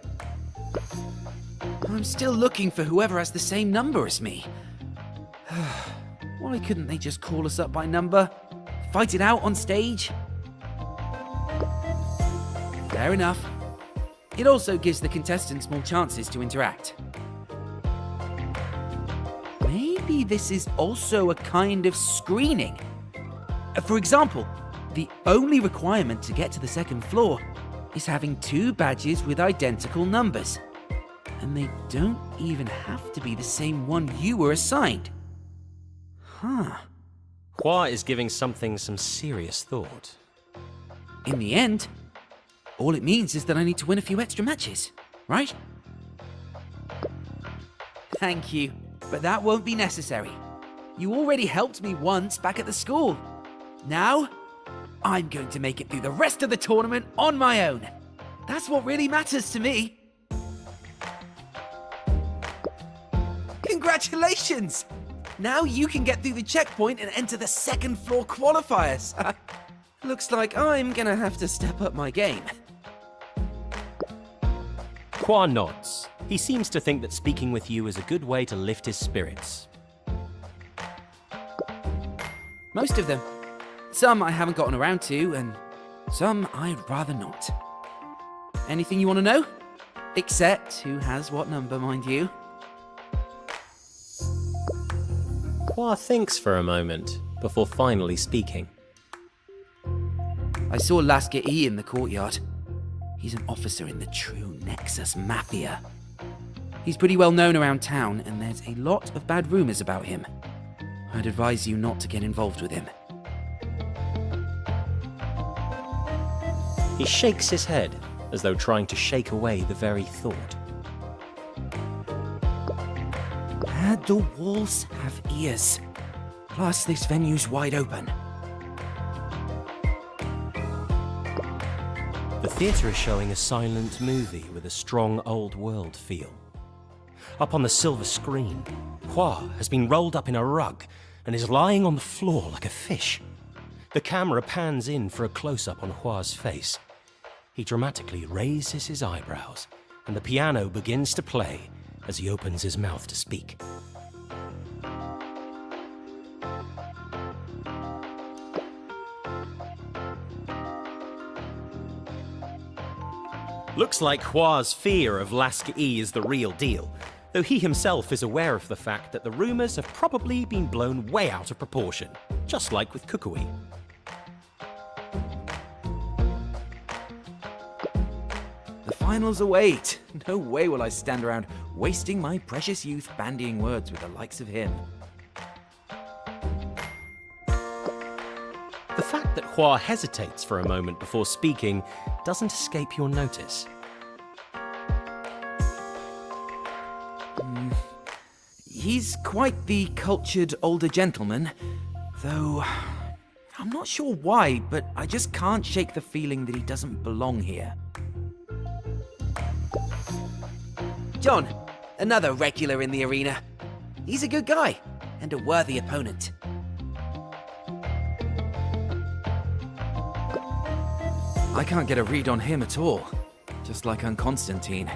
[SPEAKER 3] I'm still looking for whoever has the same number as me. Why couldn't they just call us up by number? Fight it out on stage? Fair enough. It also gives the contestants more chances to interact. Maybe this is also a kind of screening. For example, the only requirement to get to the second floor is having 2 badges with identical numbers. And they don't even have to be the same one you were assigned. Huh.
[SPEAKER 4] Hua is giving something some serious thought.
[SPEAKER 3] In the end, all it means is that I need to win a few extra matches, right? Thank you, but that won't be necessary. You already helped me once back at the school. Now, I'm going to make it through the rest of the tournament on my own. That's what really matters to me. Congratulations! Now you can get through the checkpoint and enter the second floor qualifiers. Looks like I'm gonna have to step up my game.
[SPEAKER 4] Hua nods. He seems to think that speaking with you is a good way to lift his spirits.
[SPEAKER 3] Most of them. Some I haven't gotten around to, and some I'd rather not. Anything you want to know? Except who has what number, mind you.
[SPEAKER 4] Hua thinks for a moment before finally speaking.
[SPEAKER 3] I saw Lasker E in the courtyard. He's an officer in the true Nexus Mafia. He's pretty well known around town, and there's a lot of bad rumors about him. I'd advise you not to get involved with him.
[SPEAKER 4] He shakes his head, as though trying to shake away the very thought.
[SPEAKER 3] The walls have ears. Plus, this venue's wide open.
[SPEAKER 4] The theatre is showing a silent movie with a strong old world feel. Up on the silver screen, Hua has been rolled up in a rug and is lying on the floor like a fish. The camera pans in for a close-up on Hua's face. He dramatically raises his eyebrows, and the piano begins to play as he opens his mouth to speak. Looks like Hua's fear of Lasker E is the real deal, though he himself is aware of the fact that the rumors have probably been blown way out of proportion, just like with Kukui.
[SPEAKER 3] The finals await. No way will I stand around wasting my precious youth bandying words with the likes of him.
[SPEAKER 4] The fact that Hua hesitates for a moment before speaking doesn't escape your notice.
[SPEAKER 3] He's quite the cultured older gentleman, though I'm not sure why, but I just can't shake the feeling that he doesn't belong here. John, another regular in the arena. He's a good guy and a worthy opponent. I can't get a read on him at all, just like on Constantine.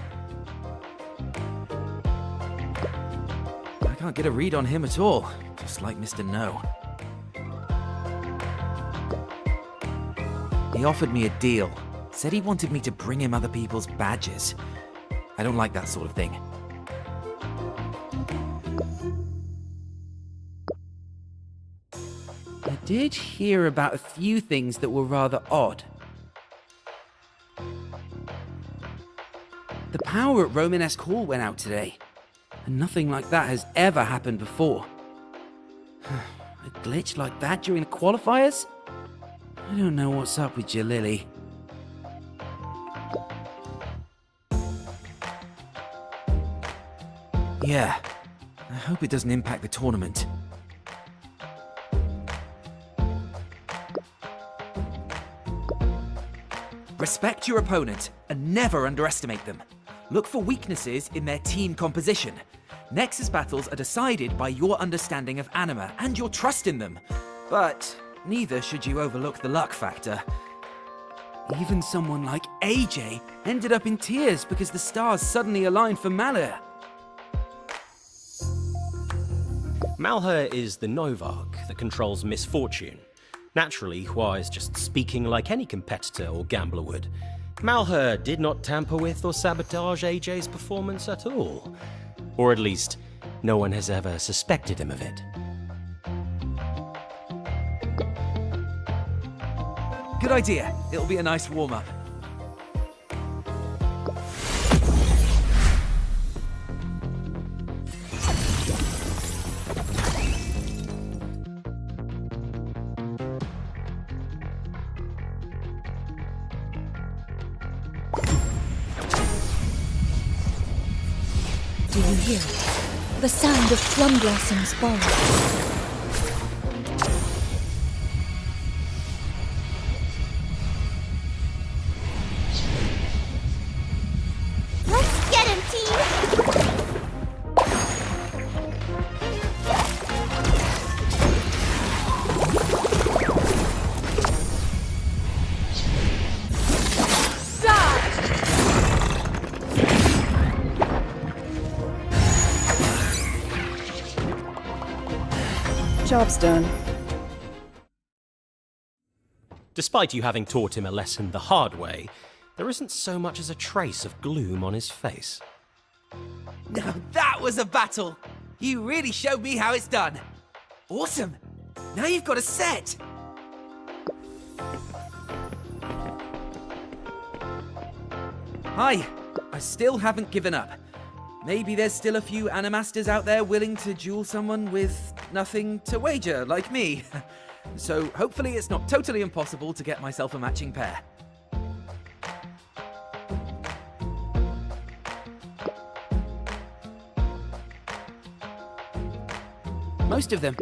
[SPEAKER 3] I can't get a read on him at all, just like Mr. No. He offered me a deal, said he wanted me to bring him other people's badges. I don't like that sort of thing. I did hear about a few things that were rather odd. The power at Romanesque Hall went out today, and nothing like that has ever happened before. A glitch like that during the qualifiers? I don't know what's up with you, Lily. Yeah, I hope it doesn't impact the tournament. Respect your opponent and never underestimate them. Look for weaknesses in their team composition. Nexus battles are decided by your understanding of anima and your trust in them. But neither should you overlook the luck factor. Even someone like AJ ended up in tears because the stars suddenly aligned for Malheur.
[SPEAKER 4] Malheur is the Novarch that controls misfortune. Naturally, Hua is just speaking like any competitor or gambler would. Malheur did not tamper with or sabotage AJ's performance at all. Or at least, no one has ever suspected him of it.
[SPEAKER 3] Good idea. It'll be a nice warm-up.
[SPEAKER 1] Do you hear it? The sound of plum blossoms falling.
[SPEAKER 13] Let's get him, team!
[SPEAKER 2] Job's done.
[SPEAKER 4] Despite you having taught him a lesson the hard way, there isn't so much as a trace of gloom on his face.
[SPEAKER 3] Now that was a battle! You really showed me how it's done. Awesome! Now you've got a set! Hi, I still haven't given up. Maybe there's still a few animasters out there willing to duel someone with nothing to wager, like me. So hopefully it's not totally impossible to get myself a matching pair. Most of them.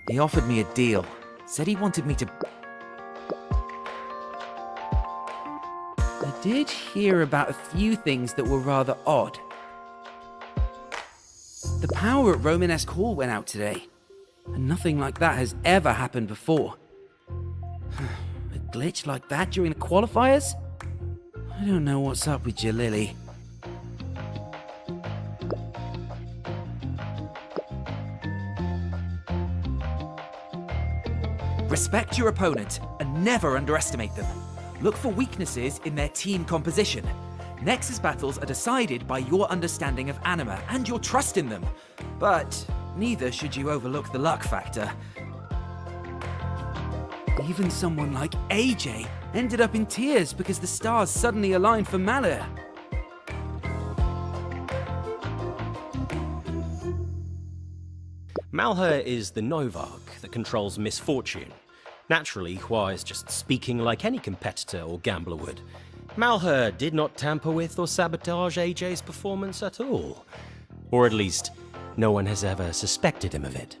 [SPEAKER 3] He offered me a deal. Said he wanted me to... I did hear about a few things that were rather odd. The power at Romanesque Hall went out today, and nothing like that has ever happened before. A glitch like that during the qualifiers? I don't know what's up with your Lily. Respect your opponent and never underestimate them. Look for weaknesses in their team composition. Nexus battles are decided by your understanding of anima and your trust in them. But neither should you overlook the luck factor. Even someone like AJ ended up in tears because the stars suddenly aligned for Malheur.
[SPEAKER 4] Malheur is the Novarch that controls misfortune. Naturally, Hua is just speaking like any competitor or gambler would. Malheur did not tamper with or sabotage AJ's performance at all. Or at least, no one has ever suspected him of it.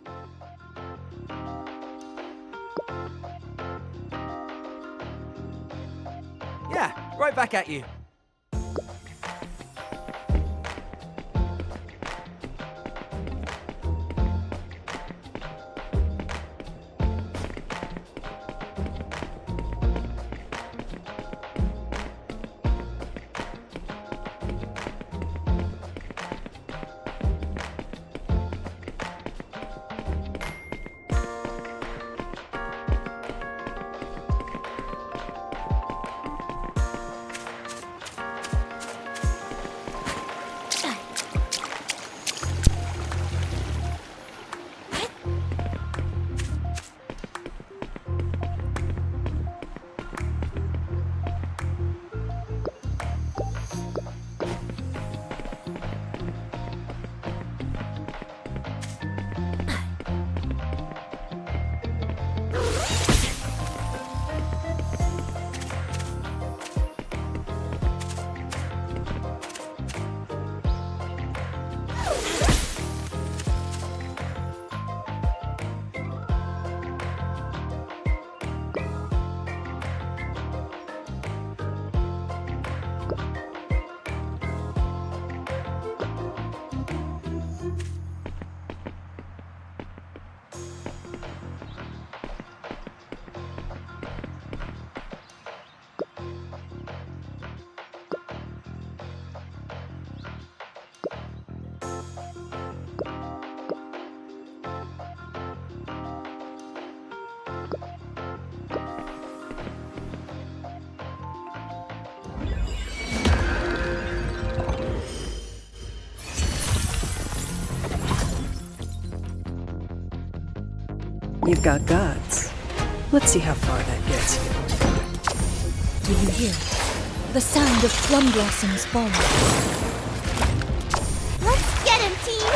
[SPEAKER 3] Yeah, right back at you.
[SPEAKER 2] You've got guts. Let's see how far that gets you.
[SPEAKER 1] Do you hear the sound of plum blossoms falling?
[SPEAKER 13] Let's get him, team!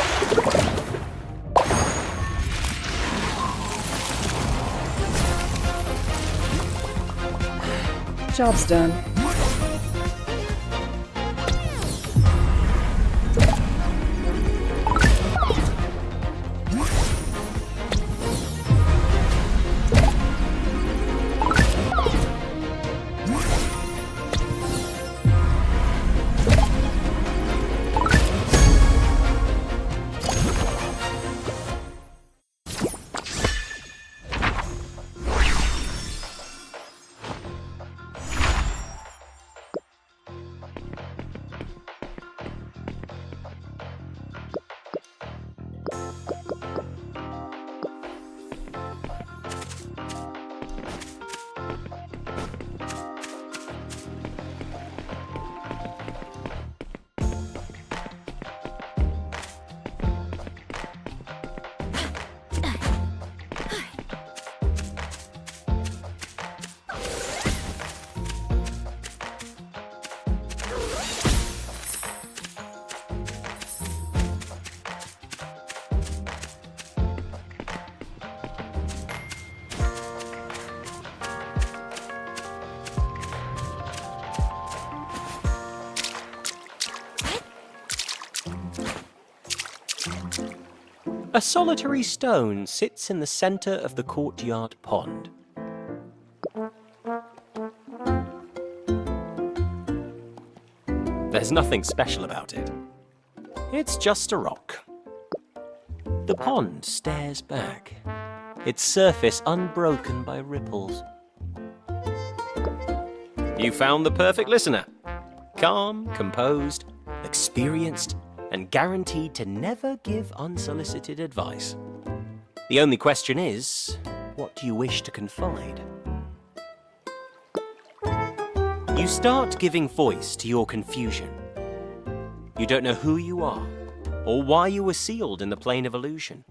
[SPEAKER 2] Job's done.
[SPEAKER 4] A solitary stone sits in the center of the courtyard pond. There's nothing special about it. It's just a rock. The pond stares back, its surface unbroken by ripples. You found the perfect listener. Calm, composed, experienced, and guaranteed to never give unsolicited advice. The only question is, what do you wish to confide? You start giving voice to your confusion. You don't know who you are, or why you were sealed in the plane of illusion.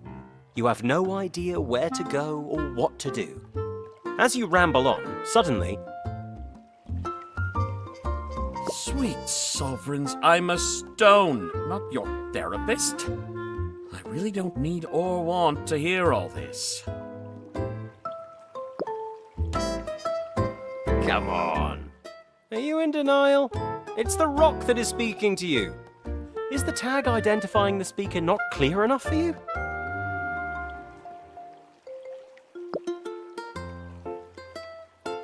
[SPEAKER 4] You have no idea where to go or what to do. As you ramble on, suddenly...
[SPEAKER 14] Sweet sovereigns, I'm a stone, not your therapist. I really don't need or want to hear all this.
[SPEAKER 4] Come on. Are you in denial? It's the rock that is speaking to you. Is the tag identifying the speaker not clear enough for you?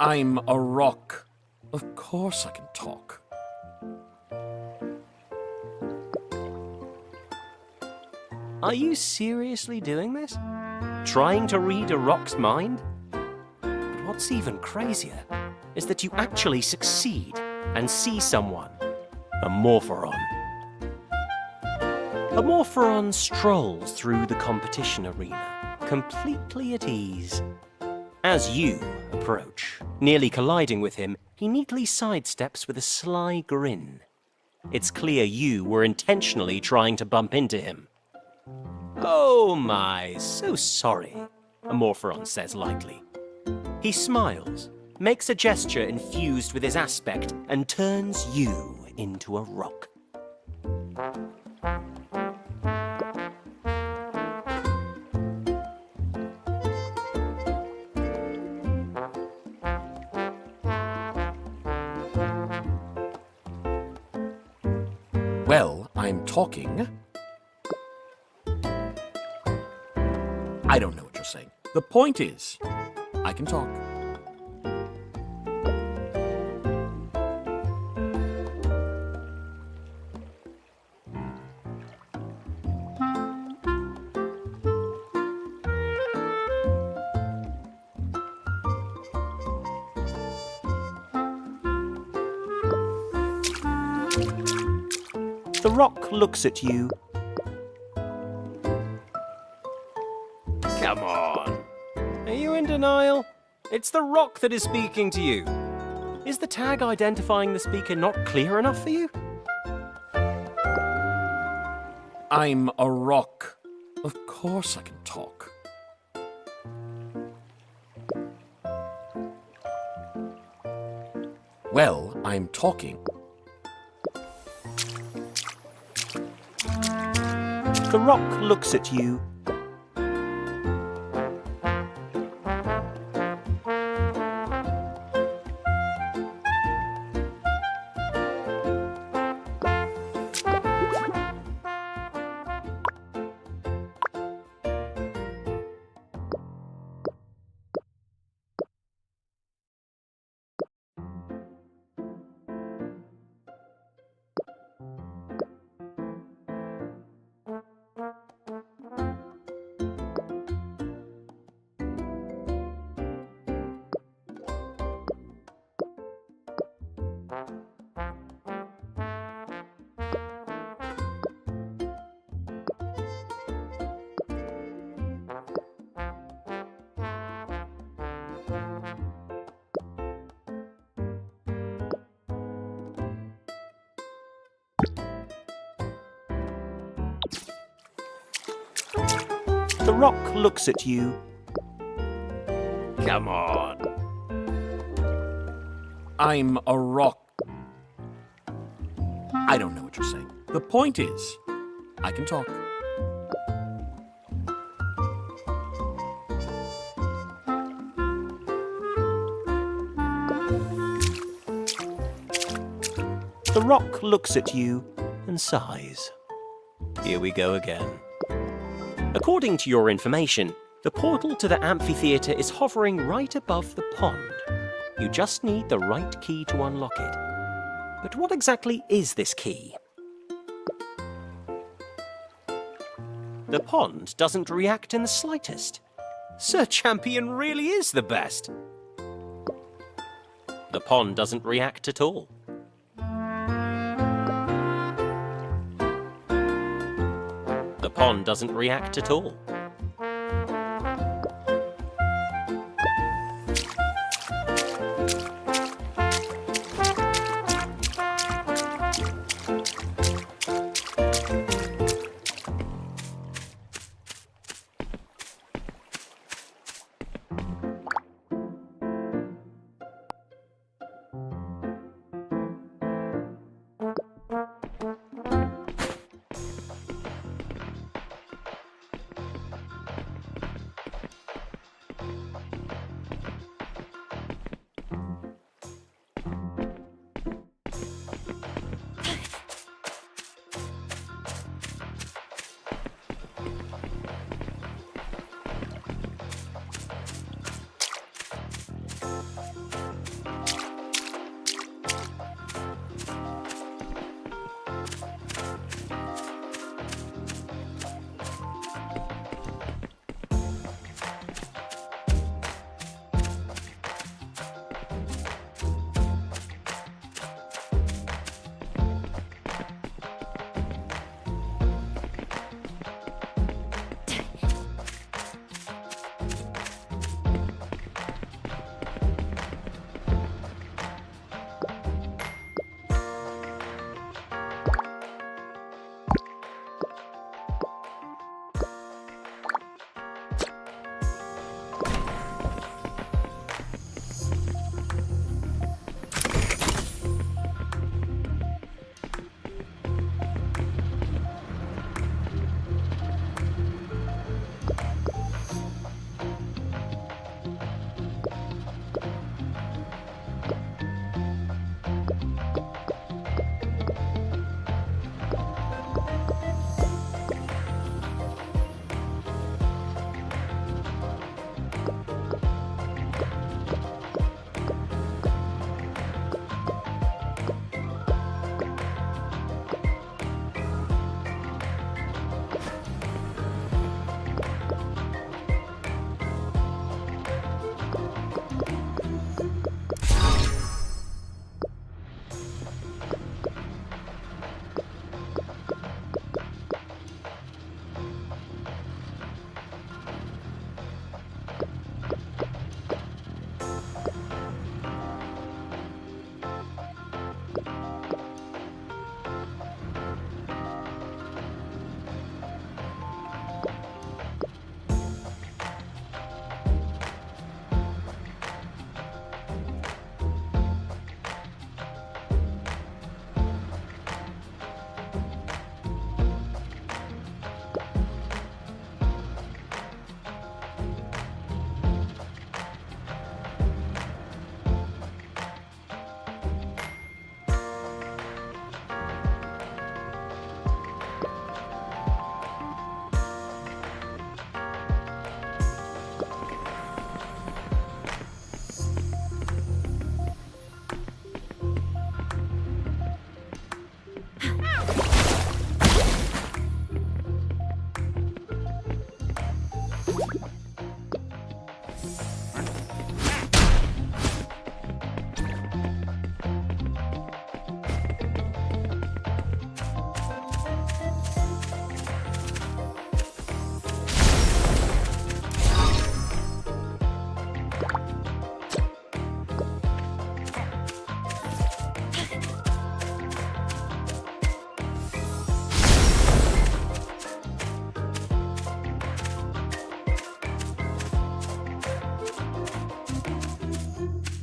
[SPEAKER 14] I'm a rock. Of course I can talk.
[SPEAKER 4] Are you seriously doing this? Trying to read a rock's mind? But what's even crazier is that you actually succeed and see someone. A Morpheron. A Morpheron strolls through the competition arena, completely at ease. As you approach, nearly colliding with him, he neatly sidesteps with a sly grin. It's clear you were intentionally trying to bump into him. Oh my, so sorry, a Morpheron says lightly. He smiles, makes a gesture infused with his aspect, and turns you into a rock.
[SPEAKER 14] Well, I'm talking. I don't know what you're saying. The point is, I can talk.
[SPEAKER 4] The rock looks at you. Come on. Are you in denial? It's the rock that is speaking to you. Is the tag identifying the speaker not clear enough for you?
[SPEAKER 14] I'm a rock. Of course I can talk. Well, I'm talking.
[SPEAKER 4] The rock looks at you. The rock looks at you.
[SPEAKER 14] Come on. I'm a rock. I don't know what you're saying. The point is, I can talk.
[SPEAKER 4] The rock looks at you and sighs. Here we go again. According to your information, the portal to the amphitheater is hovering right above the pond. You just need the right key to unlock it. But what exactly is this key? The pond doesn't react in the slightest. Sir Champion really is the best. The pond doesn't react at all. The pond doesn't react at all.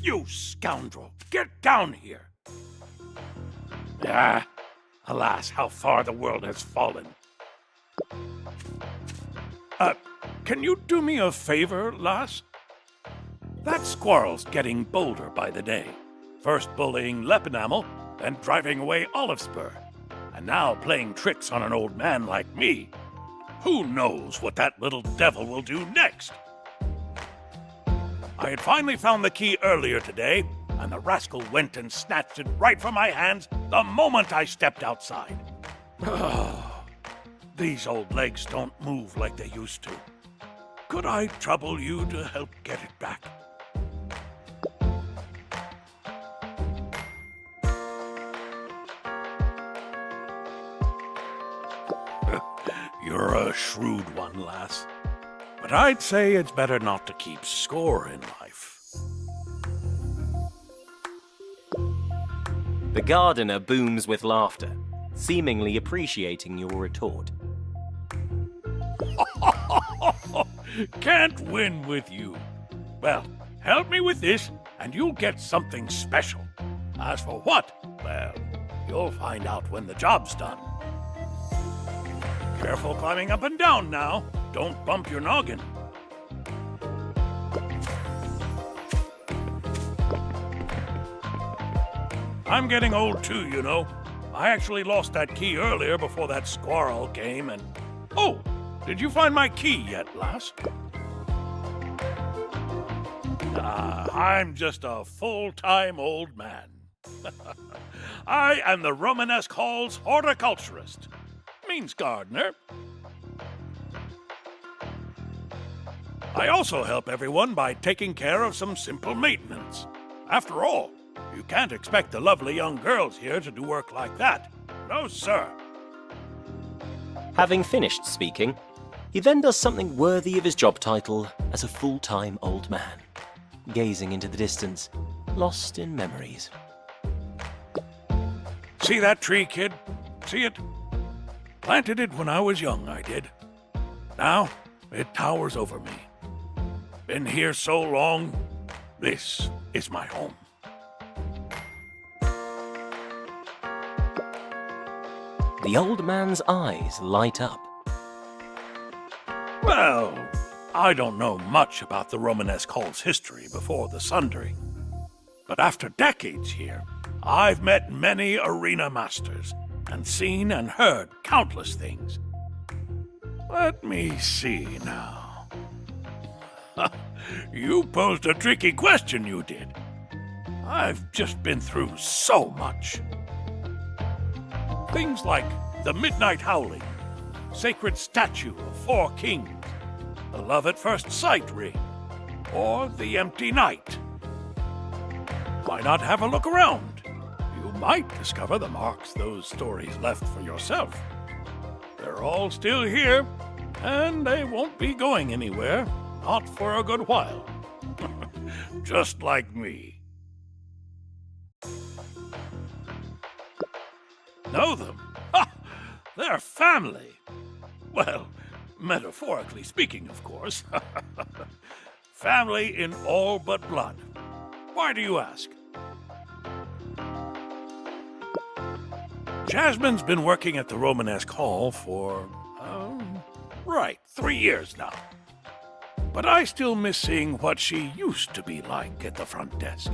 [SPEAKER 14] You scoundrel! Get down here! Ah, alas, how far the world has fallen. Can you do me a favor, lass? That squirrel's getting bolder by the day. First bullying Lepinamel, then driving away Olivespur, and now playing tricks on an old man like me.
[SPEAKER 15] Who knows what that little devil will do next? I had finally found the key earlier today, and the rascal went and snatched it right from my hands the moment I stepped outside. These old legs don't move like they used to. Could I trouble you to help get it back? You're a shrewd one, lass. But I'd say it's better not to keep score in life.
[SPEAKER 4] The gardener booms with laughter, seemingly appreciating your retort.
[SPEAKER 15] Can't win with you. Well, help me with this, and you'll get something special. As for what, well, you'll find out when the job's done. Careful climbing up and down now. Don't bump your noggin. I'm getting old too, you know. I actually lost that key earlier before that squirrel came and... Oh! Did you find my key yet, lass? I'm just a full-time old man. I am the Romanesque Hall's horticulturist. Means gardener. I also help everyone by taking care of some simple maintenance. After all, you can't expect the lovely young girls here to do work like that. No, sir.
[SPEAKER 4] Having finished speaking, he then does something worthy of his job title as a full-time old man, gazing into the distance, lost in memories.
[SPEAKER 15] See that tree, kid? See it? Planted it when I was young, I did. Now, it towers over me. Been here so long, this is my home.
[SPEAKER 4] The old man's eyes light up.
[SPEAKER 15] Well, I don't know much about the Romanesque Hall's history before the Sundering. But after decades here, I've met many arena masters and seen and heard countless things. Let me see now. You posed a tricky question, you did. I've just been through so much. Things like the Midnight Howling, Sacred Statue of 4 Kings, the Love at First Sight ring, or the Empty Night. Why not have a look around? You might discover the marks those stories left for yourself. They're all still here, and they won't be going anywhere, not for a good while. Just like me. Know them? Ha! They're family. Well, metaphorically speaking, of course. Family in all but blood. Why do you ask? Jasmine's been working at the Romanesque Hall for, 3 years now. But I still miss seeing what she used to be like at the front desk.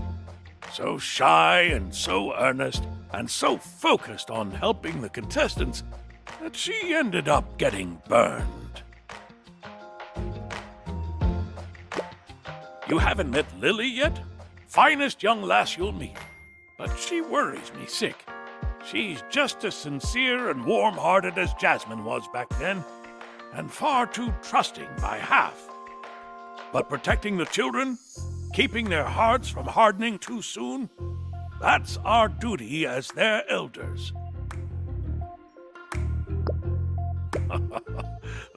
[SPEAKER 15] So shy and so earnest and so focused on helping the contestants that she ended up getting burned. You haven't met Lily yet? Finest young lass you'll meet. But she worries me sick. She's just as sincere and warm-hearted as Jasmine was back then, and far too trusting by half. But protecting the children, keeping their hearts from hardening too soon, that's our duty as their elders.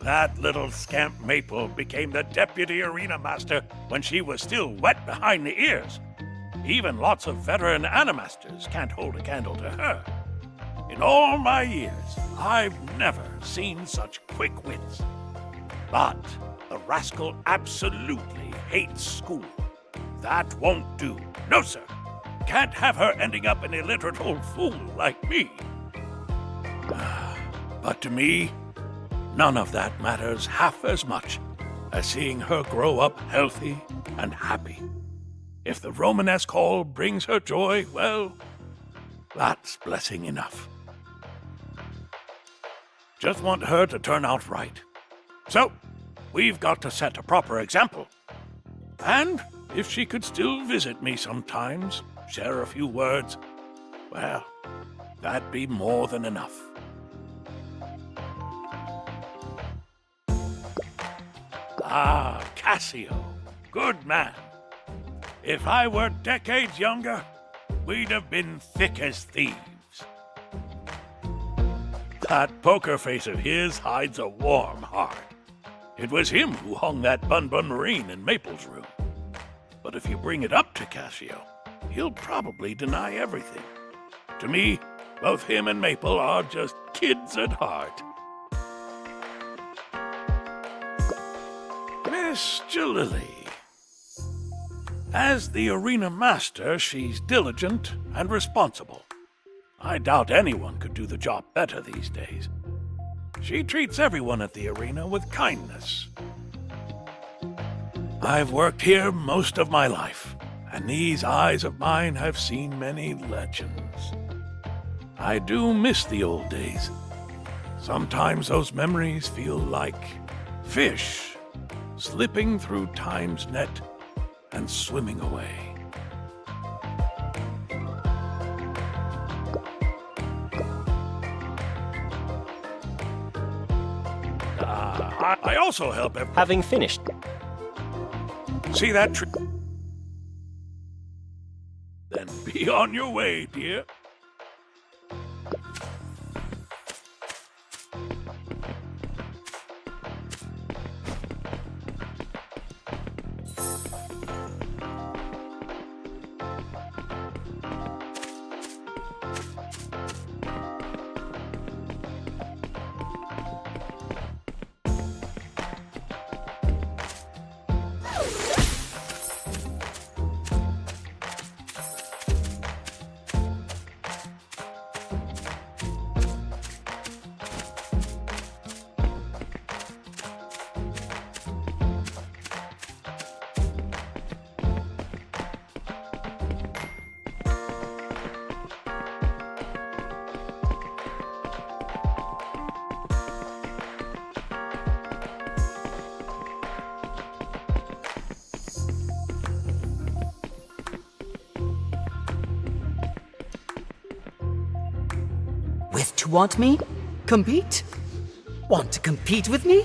[SPEAKER 15] That little scamp Maple became the deputy arena master when she was still wet behind the ears. Even lots of veteran animasters can't hold a candle to her. In all my years, I've never seen such quick wits. But the rascal absolutely hates school. That won't do. No, sir. Can't have her ending up an illiterate old fool like me. But to me, none of that matters half as much as seeing her grow up healthy and happy. If the Romanesque Hall brings her joy, well, that's blessing enough. Just want her to turn out right, So, we've got to set a proper example. And if she could still visit me sometimes, share a few words, well, that'd be more than enough. Ah, Cassio. Good man. If I were decades younger, we'd have been thick as thieves. That poker face of his hides a warm heart. It was him who hung that Bun Marine in Maple's room. But if you bring it up to Cassio, he'll probably deny everything. To me, both him and Maple are just kids at heart. Miss Jalili. As the arena master, she's diligent and responsible. I doubt anyone could do the job better these days. She treats everyone at the arena with kindness. I've worked here most of my life, and these eyes of mine have seen many legends. I do miss the old days. Sometimes those memories feel like fish slipping through time's net and swimming away. I also help everyone.
[SPEAKER 4] Having finished.
[SPEAKER 15] See that tree? Then be on your way, dear.
[SPEAKER 9] With to want me? Compete? Want to compete with me?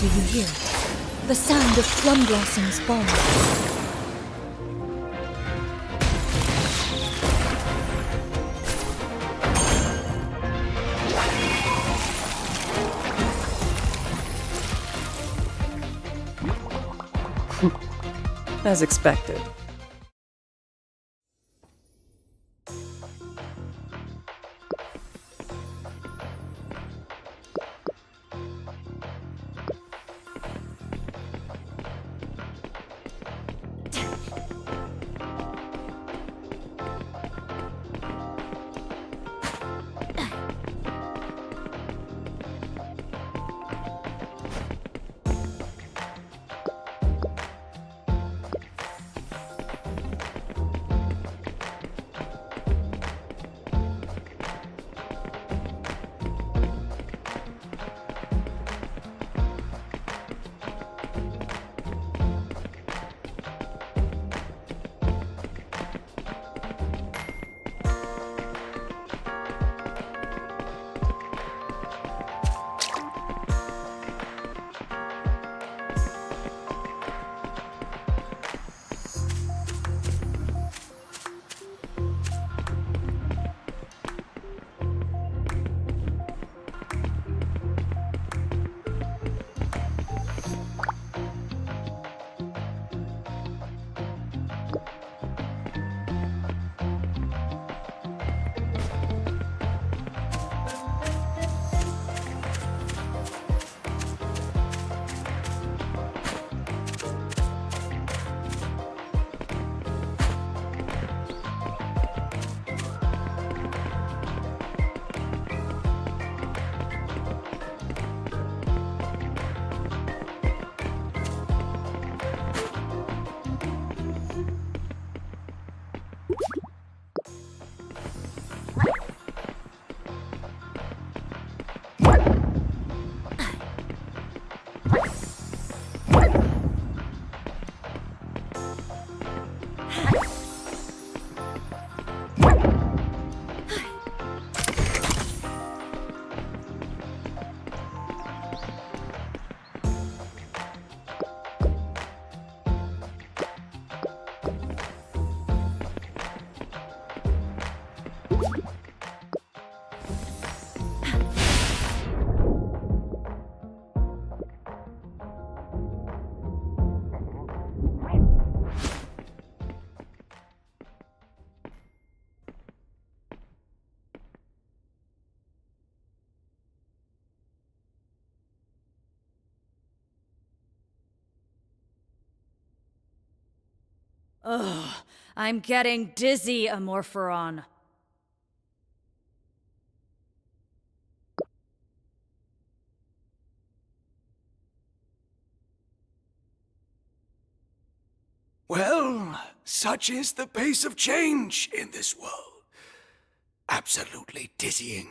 [SPEAKER 1] Do you hear it? The sound of plum blossoms fall.
[SPEAKER 2] As expected.
[SPEAKER 1] Ugh, I'm getting dizzy, Amorphoron.
[SPEAKER 8] Well, such is the pace of change in this world. Absolutely dizzying.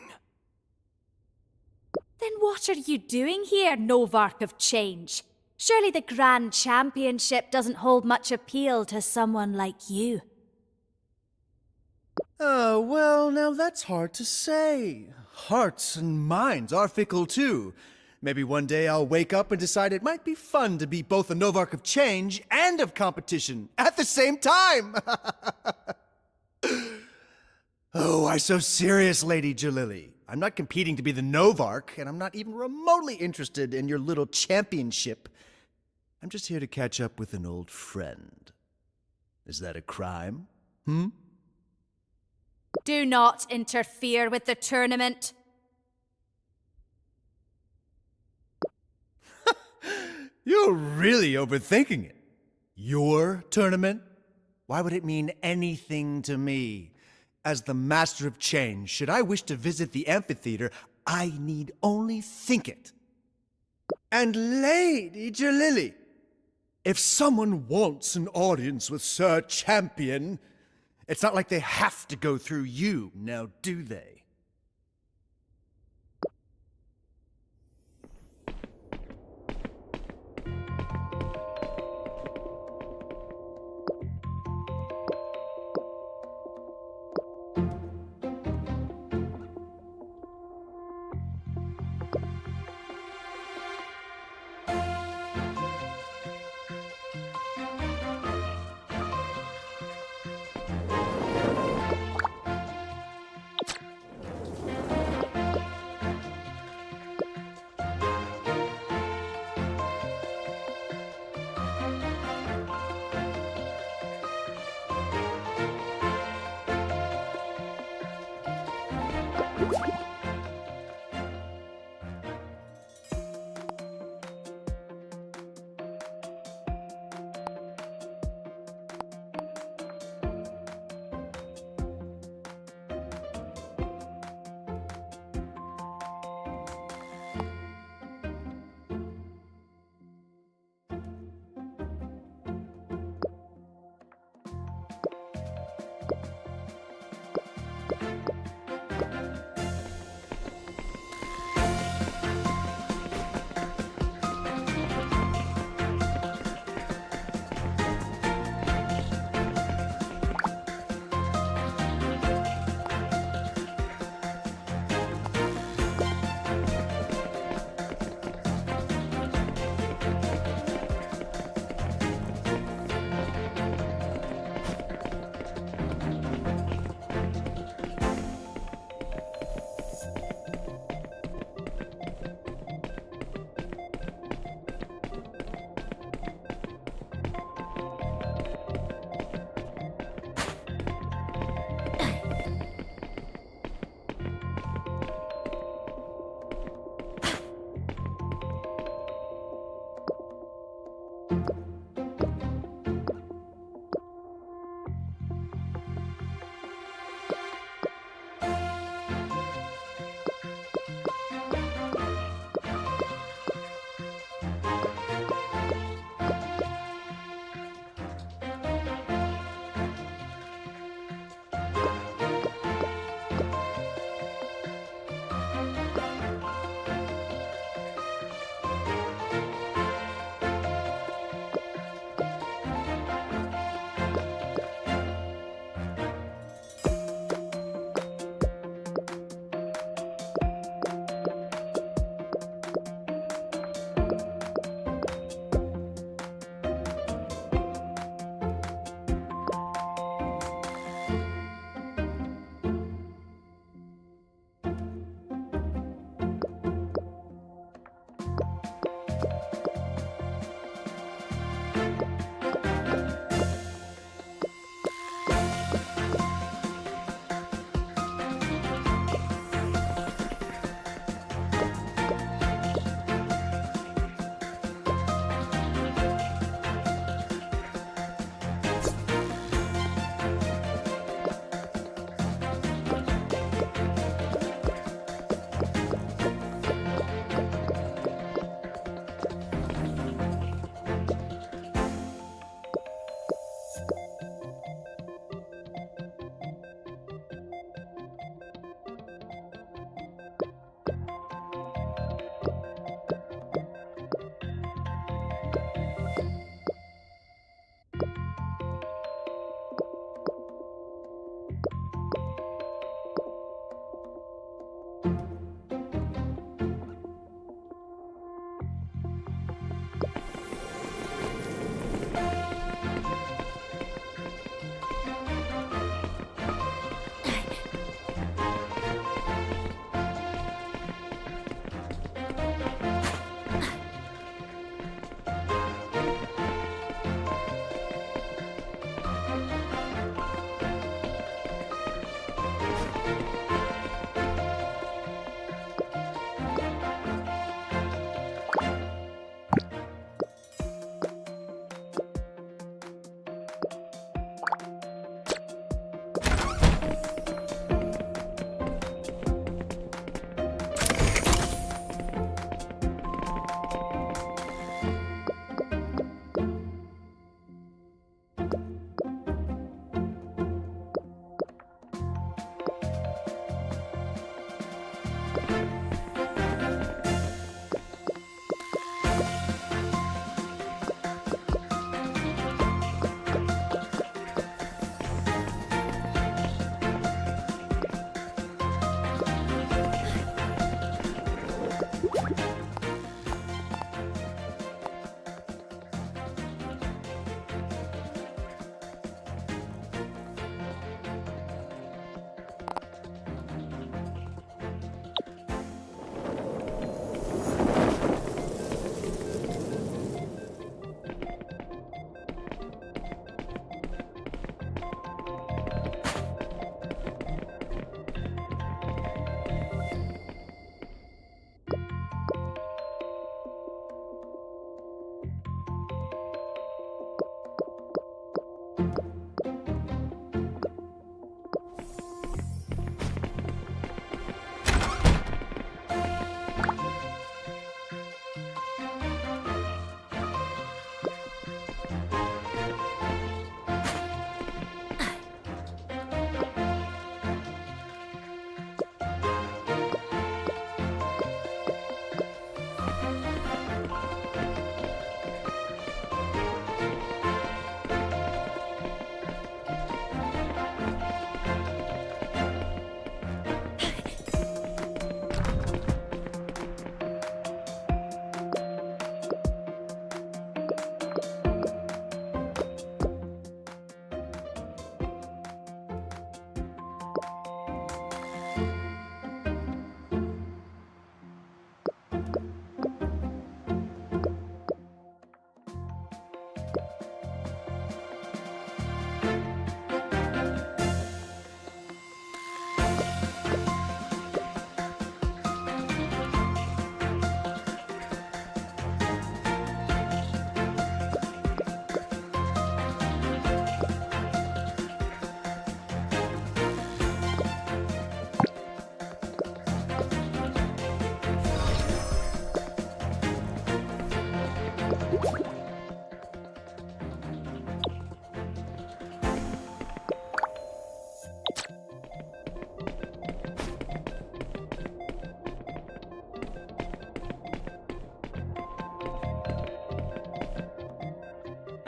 [SPEAKER 1] Then what are you doing here, Novark of Change? Surely the Grand Championship doesn't hold much appeal to someone like you.
[SPEAKER 16] Oh, well, now that's hard to say. Hearts and minds are fickle too. Maybe one day I'll wake up and decide it might be fun to be both a Novark of change and of competition at the same time! Oh, why so serious, Lady Jalili? I'm not competing to be the Novark, and I'm not even remotely interested in your little championship. I'm just here to catch up with an old friend. Is that a crime?
[SPEAKER 1] Do not interfere with the tournament.
[SPEAKER 16] You're really overthinking it. Your tournament? Why would it mean anything to me? As the Master of Change, should I wish to visit the amphitheater, I need only think it. And Lady Jalili, if someone wants an audience with Sir Champion, it's not like they have to go through you, now do they?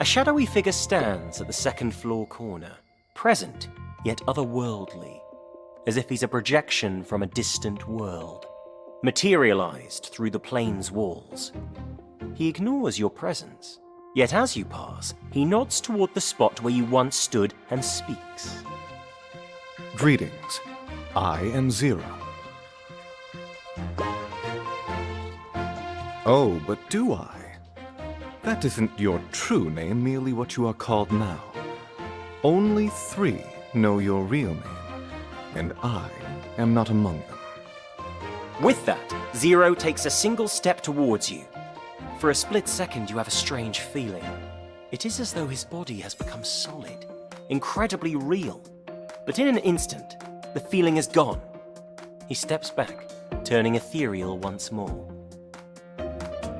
[SPEAKER 4] A shadowy figure stands at the second floor corner, present yet otherworldly, as if he's a projection from a distant world, materialized through the plane's walls. He ignores your presence, yet as you pass, he nods toward the spot where you once stood and speaks.
[SPEAKER 17] Greetings. I am Zero. Oh, but do I? That isn't your true name, merely what you are called now. Only 3 know your real name, and I am not among them.
[SPEAKER 4] With that, Zero takes a single step towards you. For a split second, you have a strange feeling. It is as though his body has become solid, incredibly real. But in an instant, the feeling is gone. He steps back, turning ethereal once more.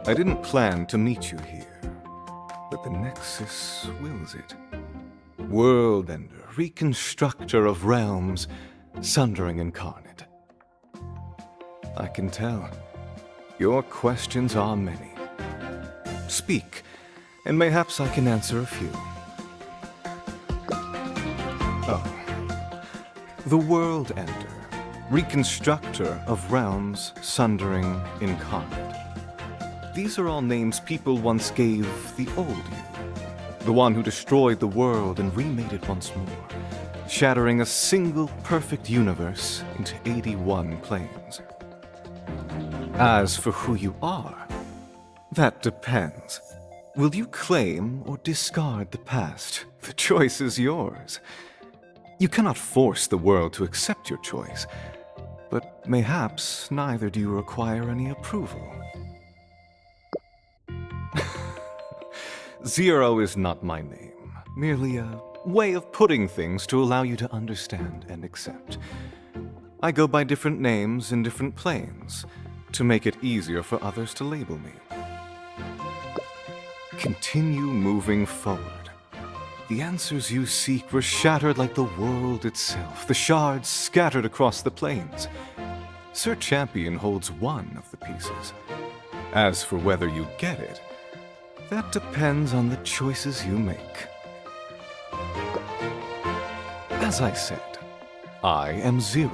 [SPEAKER 17] I didn't plan to meet you here, but the Nexus wills it. World Ender, reconstructor of realms, sundering incarnate. I can tell. Your questions are many. Speak, and mayhaps I can answer a few. Oh. The World Ender, reconstructor of realms, sundering incarnate. These are all names people once gave the old you. The one who destroyed the world and remade it once more, shattering a single perfect universe into 81 planes. As for who you are, that depends. Will you claim or discard the past? The choice is yours. You cannot force the world to accept your choice, but mayhaps neither do you require any approval. Zero is not my name, merely a way of putting things to allow you to understand and accept. I go by different names in different planes, to make it easier for others to label me. Continue moving forward. The answers you seek were shattered like the world itself, the shards scattered across the plains. Sir Champion holds one of the pieces. As for whether you get it, that depends on the choices you make. As I said, I am Zero.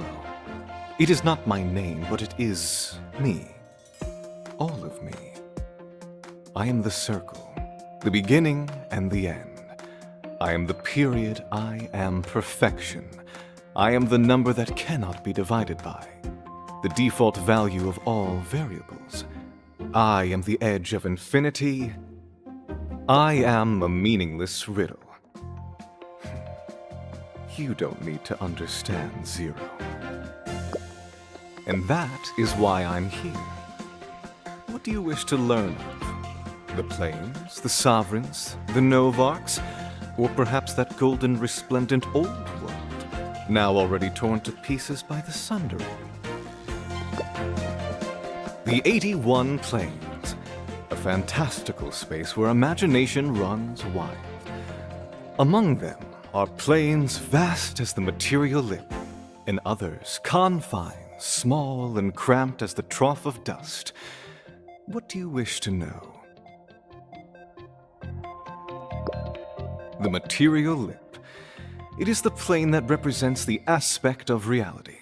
[SPEAKER 17] It is not my name, but it is me. All of me. I am the circle, the beginning and the end. I am the period, I am perfection. I am the number that cannot be divided by, the default value of all variables. I am the edge of infinity. I am a meaningless riddle. You don't need to understand Zero. And that is why I'm here. What do you wish to learn of? The planes, the sovereigns, the Novarchs, or perhaps that golden resplendent old world, now already torn to pieces by the sundering? The 81 planes, a fantastical space where imagination runs wild. Among them are planes vast as the material lip, and others confines small and cramped as the trough of dust. What do you wish to know? The material lip. It is the plane that represents the aspect of reality.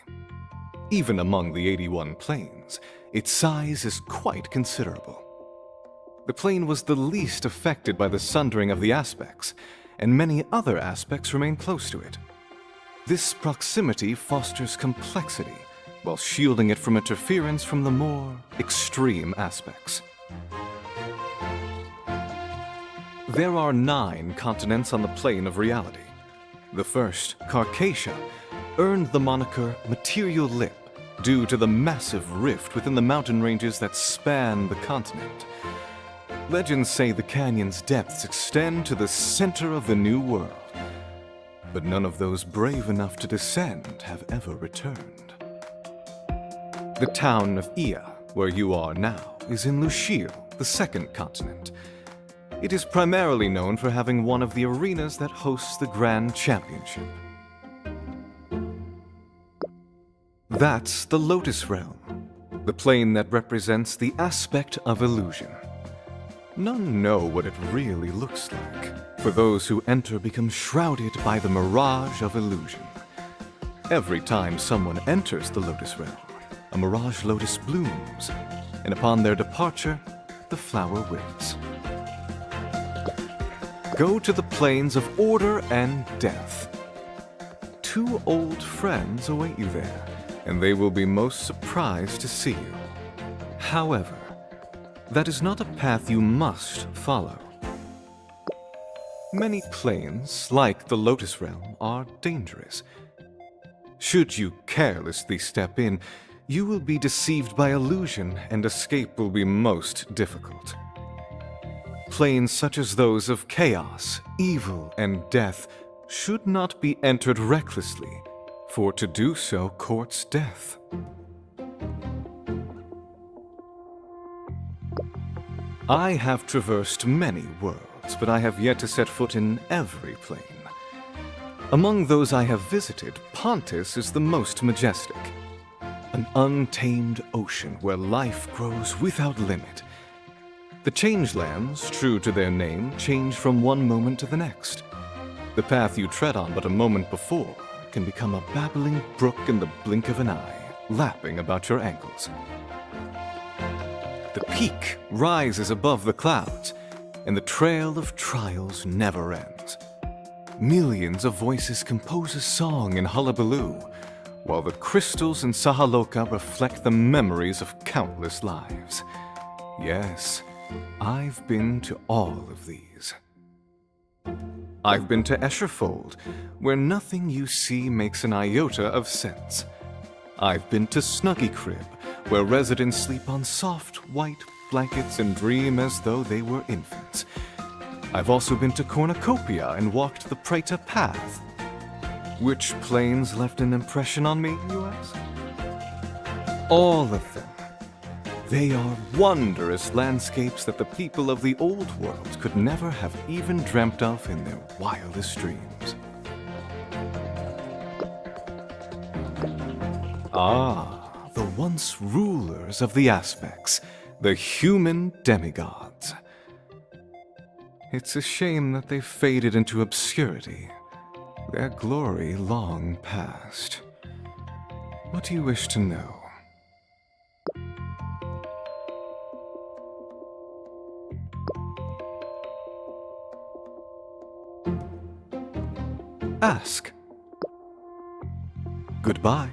[SPEAKER 17] Even among the 81 planes, its size is quite considerable. The plane was the least affected by the sundering of the aspects, and many other aspects remain close to it. This proximity fosters complexity, while shielding it from interference from the more extreme aspects. There are 9 continents on the plane of reality. The first, Carcatia, earned the moniker Material Lip due to the massive rift within the mountain ranges that span the continent. Legends say the canyon's depths extend to the center of the New World, but none of those brave enough to descend have ever returned. The town of Ia, where you are now, is in Lushir, the second continent. It is primarily known for having one of the arenas that hosts the Grand Championship. That's the Lotus Realm, the plane that represents the aspect of illusion. None know what it really looks like, for those who enter become shrouded by the mirage of illusion. Every time someone enters the Lotus Realm, a mirage lotus blooms, and upon their departure, the flower wilts. Go to the plains of order and death. 2 old friends await you there, and they will be most surprised to see you. However, that is not a path you must follow. Many plains, like the Lotus Realm, are dangerous. Should you carelessly step in, you will be deceived by illusion, and escape will be most difficult. Plains such as those of chaos, evil, and death should not be entered recklessly, for to do so courts death. I have traversed many worlds, but I have yet to set foot in every plane. Among those I have visited, Pontus is the most majestic. An untamed ocean where life grows without limit. The changelands, true to their name, change from one moment to the next. The path you tread on but a moment before can become a babbling brook in the blink of an eye, lapping about your ankles. The peak rises above the clouds, and the trail of trials never ends. Millions of voices compose a song in hullabaloo, while the crystals in Sahaloka reflect the memories of countless lives. Yes, I've been to all of these. I've been to Escherfold, where nothing you see makes an iota of sense. I've been to Snuggy Crib, where residents sleep on soft, white blankets and dream as though they were infants. I've also been to Cornucopia and walked the Preta Path. Which plains left an impression on me, you ask? All of them. They are wondrous landscapes that the people of the old world could never have even dreamt of in their wildest dreams. Ah, the once rulers of the aspects, the human demigods. It's a shame that they faded into obscurity, their glory long past. What do you wish to know? Ask. Goodbye.